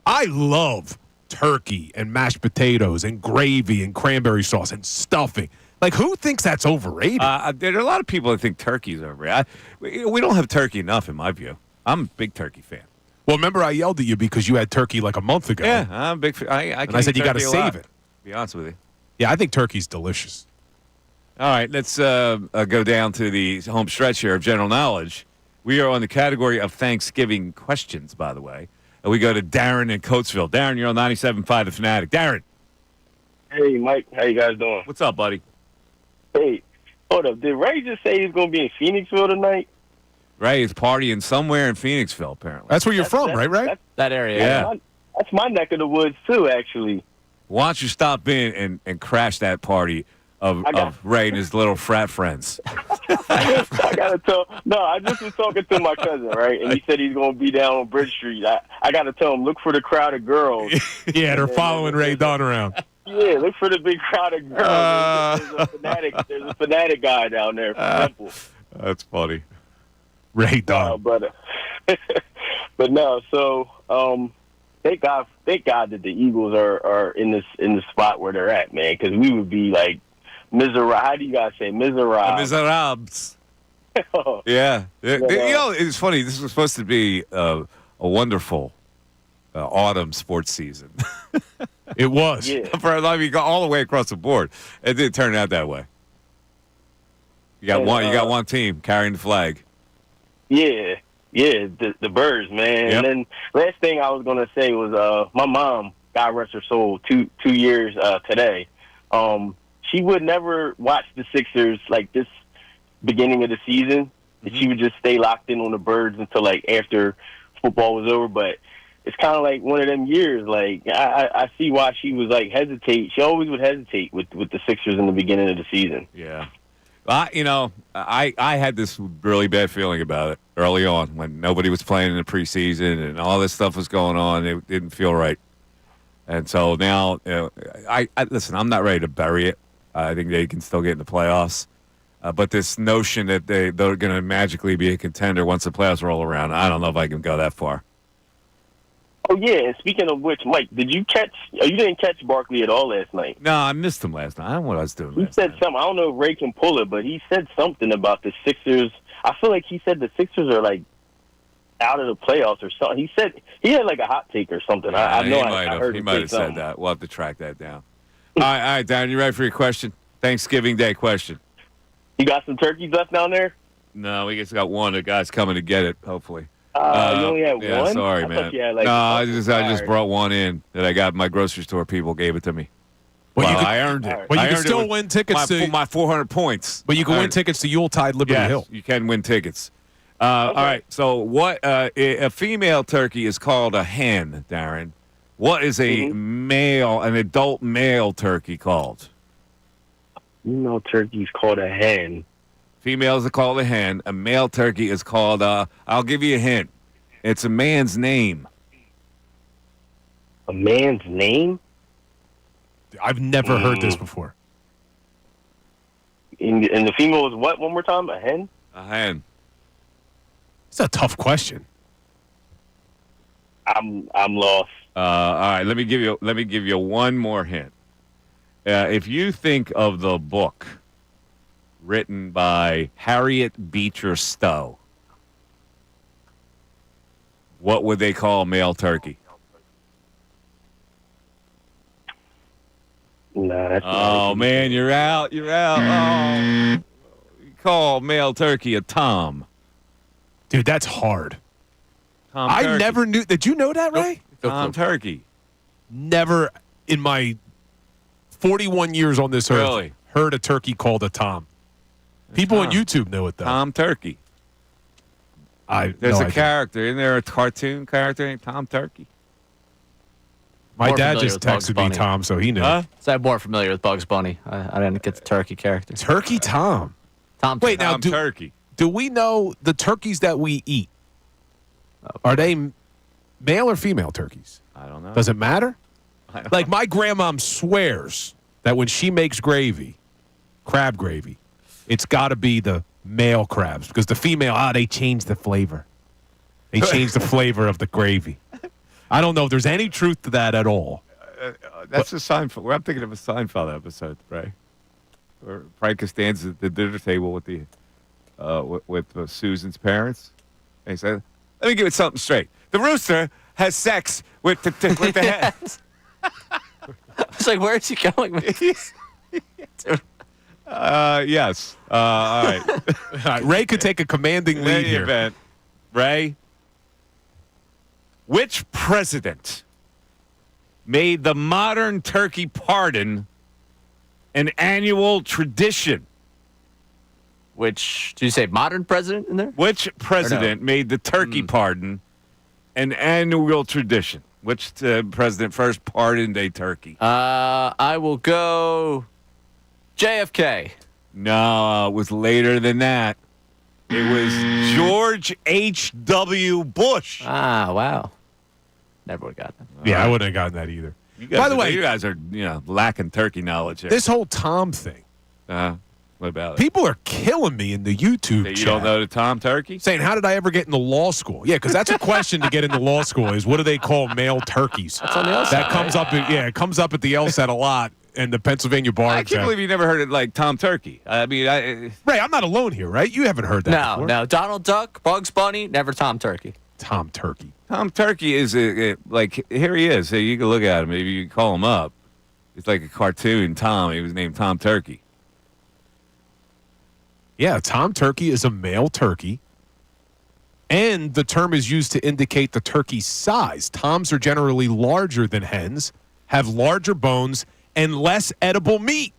I love turkey and mashed potatoes and gravy and cranberry sauce and stuffing. Like, who thinks that's overrated? There are a lot of people that think turkey's overrated. We don't have turkey enough, in my view. I'm a big turkey fan. Well, remember I yelled at you because you had turkey like a month ago. Yeah, I'm a big fan. And I said you got to save it. To be honest with you. Yeah, I think turkey's delicious. All right, let's go down to the home stretch here of general knowledge. We are on the category of Thanksgiving questions, by the way. And we go to Darren in Coatesville. Darren, you're on 97.5 The Fanatic. Darren. Hey, Mike. How you guys doing? What's up, buddy? Hey, hold up. Did Ray just say he's going to be in Phoenixville tonight? Ray is partying somewhere in Phoenixville, apparently. That's where you're from, right, Ray? That area. Yeah. That's my neck of the woods, too, actually. Why don't you stop in and crash that party of Ray and his little frat friends? I got to tell. No, I just was talking to my cousin, right? And he said he's going to be down on Bridge Street. I got to tell him, look for the crowd of girls. Yeah, they're following Ray Dunn around. Yeah, look for the big crowd of girls. There's a fanatic guy down there from Temple. That's funny. Ray Dunn. But no, so thank God that the Eagles are in the spot where they're at, man, because we would be like miserable. How do you guys say miserable? Miserables. Yeah. It's funny. This was supposed to be a wonderful autumn sports season. It was. Yeah. For a lot of you, go all the way across the board. It didn't turn out that way. You got one. You got one team carrying the flag. Yeah, the Birds, man. Yep. And then last thing I was gonna say was my mom, God rest her soul, two years today. She would never watch the Sixers like this beginning of the season. Mm-hmm. She would just stay locked in on the Birds until like after football was over. But it's kind of like one of them years. Like I see why she was like hesitate. She always would hesitate with the Sixers in the beginning of the season. Yeah. I had this really bad feeling about it early on when nobody was playing in the preseason and all this stuff was going on. It didn't feel right. And so now, I listen, I'm not ready to bury it. I think they can still get in the playoffs. But this notion that they're going to magically be a contender once the playoffs roll around, I don't know if I can go that far. Oh, yeah, and speaking of which, Mike, you didn't catch Barkley at all last night? No, I missed him last night. I don't know what I was doing He said something. I don't know if Ray can pull it, but he said something about the Sixers. I feel like he said the Sixers are, like, out of the playoffs or something. He said he had, like, a hot take or something. Yeah, I heard he him might say have something. said that. We'll have to track that down. All right, Darren, you ready for your question? Thanksgiving Day question. You got some turkeys left down there? No, we just got one. The guy's coming to get it, hopefully. You only had yeah, one? Sorry, I man. thought you had, like, no, I just right. brought one in that I got. My grocery store people gave it to me. Well, I earned it. Well, you I can earned still it with win tickets to my 400 points. But you can win tickets to Yuletide Liberty Hill. You can win tickets. All right. So, what a female turkey is called a hen, Darren. What is a an adult male turkey called? Female turkey is called a hen. Females are called a hen. A male turkey is called I'll give you a hint. It's a man's name. A man's name? I've never heard this before. And the female is what? One more time? A hen? A hen. It's a tough question. I'm lost. All right, let me give you one more hint. If you think of the book written by Harriet Beecher Stowe, what would they call male turkey? No, that's Oh man, you're out. You're out. Oh, you call male turkey a tom. Dude, that's hard. Tom I turkey. never knew. Did you know that, Ray? Tom turkey. Never in my 41 years on this earth heard a turkey called a tom. People on YouTube know it, though. Tom turkey. There's a character. Isn't there a cartoon character named Tom Turkey? My More dad familiar just with Bugs texted me Bunny. Tom, so he knew. Huh? So I'm more familiar with Bugs Bunny. I didn't get the turkey character. Turkey Tom. Tom. Wait, now, Tom turkey. do we know the turkeys that we eat? Are they male or female turkeys? I don't know. Does it matter? Like my grandmom swears that when she makes gravy, crab gravy, it's got to be the male crabs because the female, they change the flavor. They change the flavor of the gravy. I don't know if there's any truth to that at all. That's a Seinfeld. I'm thinking of a Seinfeld episode, right? Where Frank stands at the dinner table with the with Susan's parents, and he said, "Let me give it something straight. The rooster has sex with the hens." I was like, where is he going with this? Yes. All right. All right, Ray could take a commanding In lead any here. event, Ray, which president made the modern turkey pardon an annual tradition? Which, did you say modern president in there? Which president made the turkey pardon an annual tradition? Which president first pardoned a turkey? I will go JFK. No, it was later than that. It was George H.W. Bush. Ah, wow. Never would have gotten that. Yeah, I wouldn't have gotten that either. By the way, you guys are lacking turkey knowledge here. This whole Tom thing, What about it? people are killing me in the YouTube That chat. you don't know the Tom Turkey? Saying, how did I ever get into law school? Yeah, because that's a question to get into law school is what do they call male turkeys? That's on the LSAT, That comes up. It comes up at the LSAT a lot and the Pennsylvania bar I exam. can't believe you never heard it like Tom Turkey. I mean, Ray, I'm not alone here, right? You haven't heard that No, before. no. Donald Duck, Bugs Bunny, never Tom Turkey. Tom Turkey. Tom Turkey is like, here he is. So you can look at him. Maybe you can call him up. It's like a cartoon Tom. He was named Tom Turkey. Yeah, Tom Turkey is a male turkey. And the term is used to indicate the turkey's size. Toms are generally larger than hens, have larger bones, and less edible meat.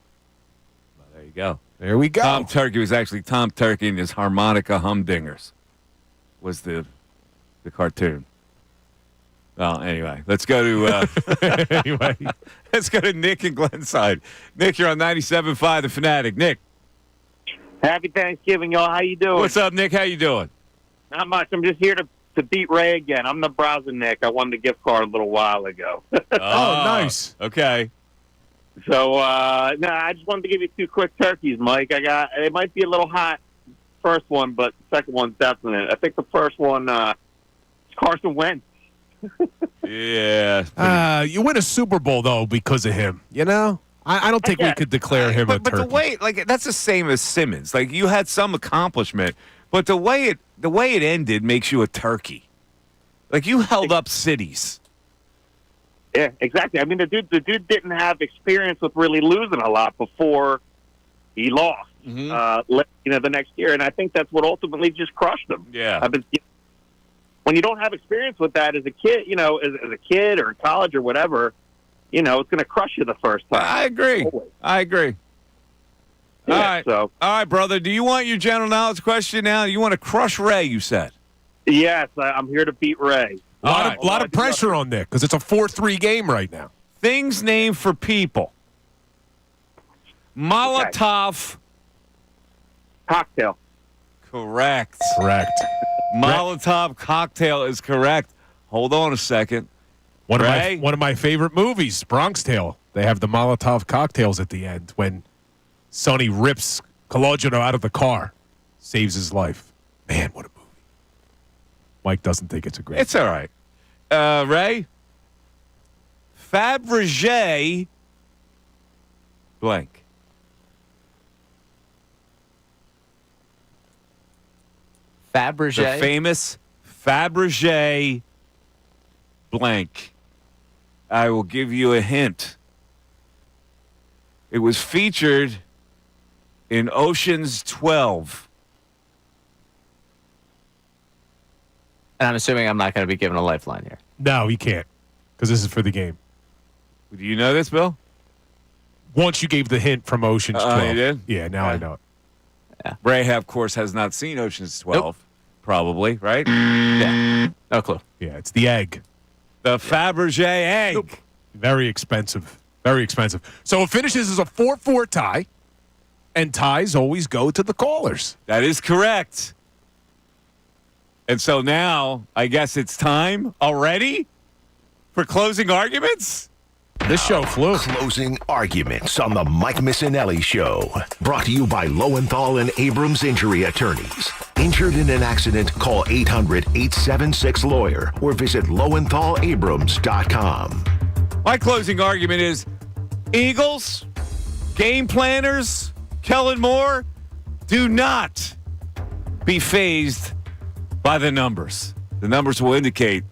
Well, there you go. There we go. Tom Turkey was actually Tom Turkey and his harmonica humdingers was the cartoon. Well, anyway, let's go to let's go to Nick in Glenside. Nick, you're on 97.5 The Fanatic. Nick. Happy Thanksgiving, y'all. How you doing? What's up, Nick? How you doing? Not much. I'm just here to beat Ray again. I'm the browser Nick. I won the gift card a little while ago. Nice. Okay. So, no, I just wanted to give you two quick turkeys, Mike. It might be a little hot, first one, but the second one's definite. I think the first one is Carson Wentz. Yeah. You win a Super Bowl, though, because of him. You know? I don't think we could declare him a But turkey. the way, that's the same as Simmons. Like, you had some accomplishment, but the way it ended makes you a turkey. Like, you held up cities. Yeah, exactly. I mean, the dude didn't have experience with really losing a lot before he lost. The next year, and I think that's what ultimately just crushed him. Yeah. When you don't have experience with that as a kid, as a kid or in college or whatever, it's going to crush you the first time. I agree. Yeah, All right. So, all right, brother. Do you want your general knowledge question now? You want to crush Ray, you said. yes, I'm here to beat Ray. A lot of pressure on Nick because it's a 4-3 game right now. Things named for people. Molotov. Cocktail. Correct. Molotov cocktail is correct. Hold on a second. One of my favorite movies, Bronx Tale. They have the Molotov cocktails at the end when Sonny rips Colangelo out of the car, saves his life. Man, what a movie. Mike doesn't think it's a great. It's all right. Ray? Fabergé blank. Fabergé? The famous Fabergé blank. I will give you a hint. It was featured in Ocean's 12. And I'm assuming I'm not going to be given a lifeline here. No, he can't, because this is for the game. Do you know this, Bill? Once you gave the hint from Ocean's 12. You did? Yeah, now I know it. Yeah. Ray, of course, has not seen Ocean's 12. Nope. Probably, right? Yeah. No clue. Yeah, it's the egg. The Fabergé egg. Nope. Very expensive. Very expensive. So it finishes as a 4-4 tie, and ties always go to the callers. That is correct. And so now, I guess it's time already for closing arguments? This show flew. Closing arguments on the Mike Missanelli Show. Brought to you by Lowenthal and Abrams Injury Attorneys. Injured in an accident, call 800-876-LAWYER or visit LowenthalAbrams.com. My closing argument is Eagles, game planners, Kellen Moore, do not be fazed by the numbers. The numbers will indicate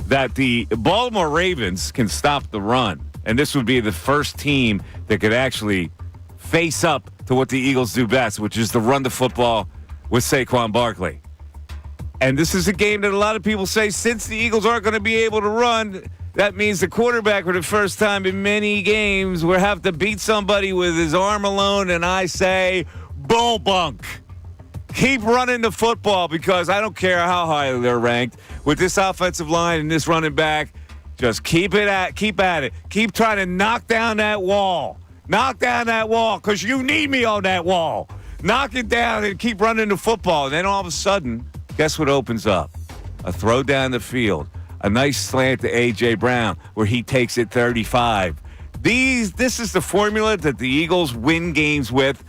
that the Baltimore Ravens can stop the run, and this would be the first team that could actually face up to what the Eagles do best, which is to run the football with Saquon Barkley. And this is a game that a lot of people say, since the Eagles aren't going to be able to run, that means the quarterback for the first time in many games will have to beat somebody with his arm alone, and I say, bull bunk. Keep running the football, because I don't care how high they're ranked. With this offensive line and this running back, just keep at it. Keep trying to knock down that wall. Knock down that wall, because you need me on that wall. Knock it down and keep running the football. And then all of a sudden, guess what opens up? A throw down the field. A nice slant to A.J. Brown where he takes it 35. This is the formula that the Eagles win games with.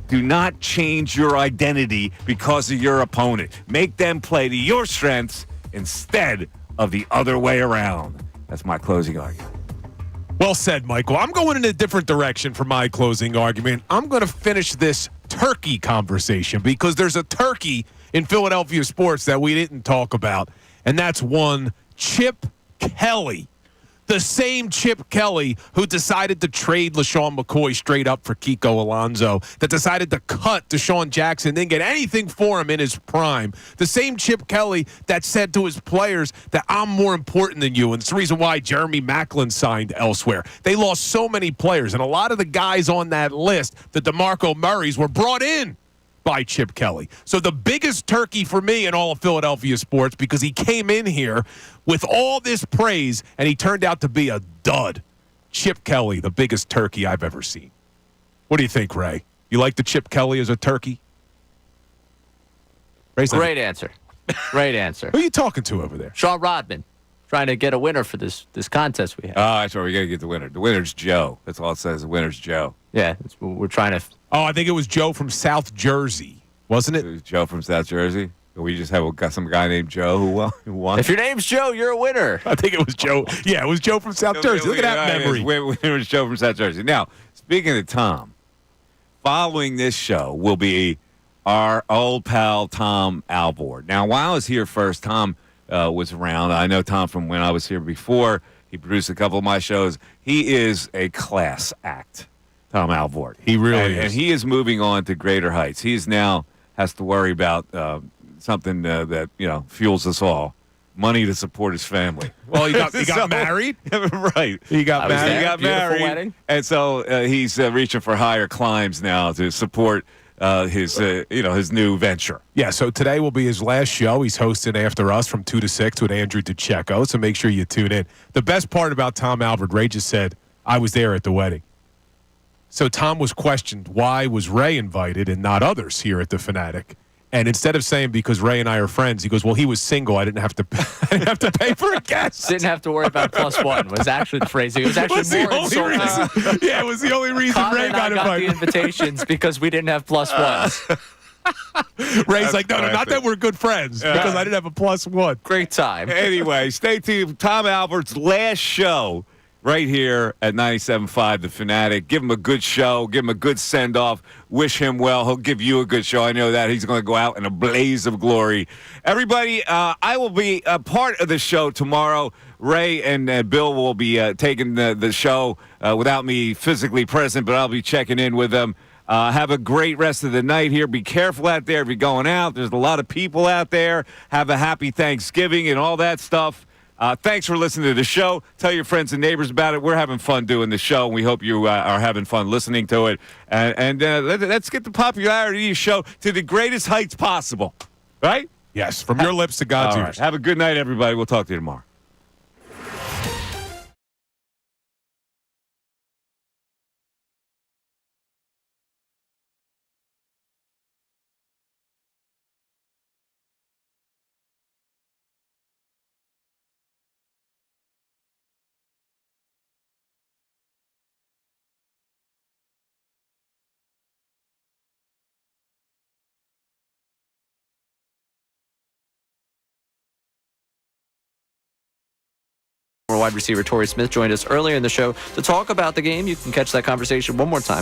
Do not change your identity because of your opponent. Make them play to your strengths instead of the other way around. That's my closing argument. Well said, Michael. I'm going in a different direction for my closing argument. I'm going to finish this turkey conversation because there's a turkey in Philadelphia sports that we didn't talk about, and that's one Chip Kelly. The same Chip Kelly who decided to trade LaShawn McCoy straight up for Kiko Alonso, that decided to cut Deshaun Jackson, didn't get anything for him in his prime. The same Chip Kelly that said to his players that I'm more important than you, and it's the reason why Jeremy Maclin signed elsewhere. They lost so many players, and a lot of the guys on that list, the DeMarco Murrays, were brought in by Chip Kelly. So the biggest turkey for me in all of Philadelphia sports, because he came in here with all this praise and he turned out to be a dud. Chip Kelly, the biggest turkey I've ever seen. What do you think, Ray? You like the Chip Kelly as a turkey? Great answer. Great answer. Who are you talking to over there? Sean Rodman. Trying to get a winner for this contest we have. Oh, that's right. We got to get the winner. The winner's Joe. That's all it says. The winner's Joe. Yeah, we're trying to. Oh, I think it was Joe from South Jersey, wasn't it? It was Joe from South Jersey. We just got some guy named Joe who won. If your name's Joe, you're a winner. I think it was Joe. Yeah, it was Joe from South Jersey. Look at that memory. It was Joe from South Jersey. Now, speaking of Tom, following this show will be our old pal Tom Alvord. Now, while I was here first, Tom was around. I know Tom from when I was here before. He produced a couple of my shows. He is a class act, Tom Alvord. He really is. And he is moving on to greater heights. He is now has to worry about something that fuels us all. Money to support his family. Well, he got married. Right. He got married. He got married. Wedding. And so he's reaching for higher climbs now to support his new venture. Yeah, so today will be his last show. He's hosting After Us from 2 to 6 with Andrew DeCecco, so make sure you tune in. The best part about Tom Alvord, Ray just said, I was there at the wedding. So Tom was questioned, why was Ray invited and not others here at the Fanatic? And instead of saying because Ray and I are friends, he goes, well, he was single. I didn't have to pay for a guest. Didn't have to worry about +1 was actually the phrasing. It was actually more insulting. Yeah, it was the only reason Connor Ray and I got got invited. the invitations because we didn't have +1s. Ray's like, no, not that we're good friends, because I didn't have a +1. Great time. Anyway, stay tuned. Tom Albert's last show right here at 97.5 The Fanatic. Give him a good show. Give him a good send-off. Wish him well. He'll give you a good show. I know that. He's going to go out in a blaze of glory. Everybody, I will be a part of the show tomorrow. Ray and Bill will be taking the show without me physically present, but I'll be checking in with them. Have a great rest of the night here. Be careful out there if you're going out. There's a lot of people out there. Have a happy Thanksgiving and all that stuff. Thanks for listening to the show. Tell your friends and neighbors about it. We're having fun doing the show, and we hope you are having fun listening to it. And let's get the popularity of the show to the greatest heights possible. Right? Yes, from your lips to God's all ears. Right. Have a good night, everybody. We'll talk to you tomorrow. Wide receiver Torrey Smith joined us earlier in the show to talk about the game. You can catch that conversation one more time.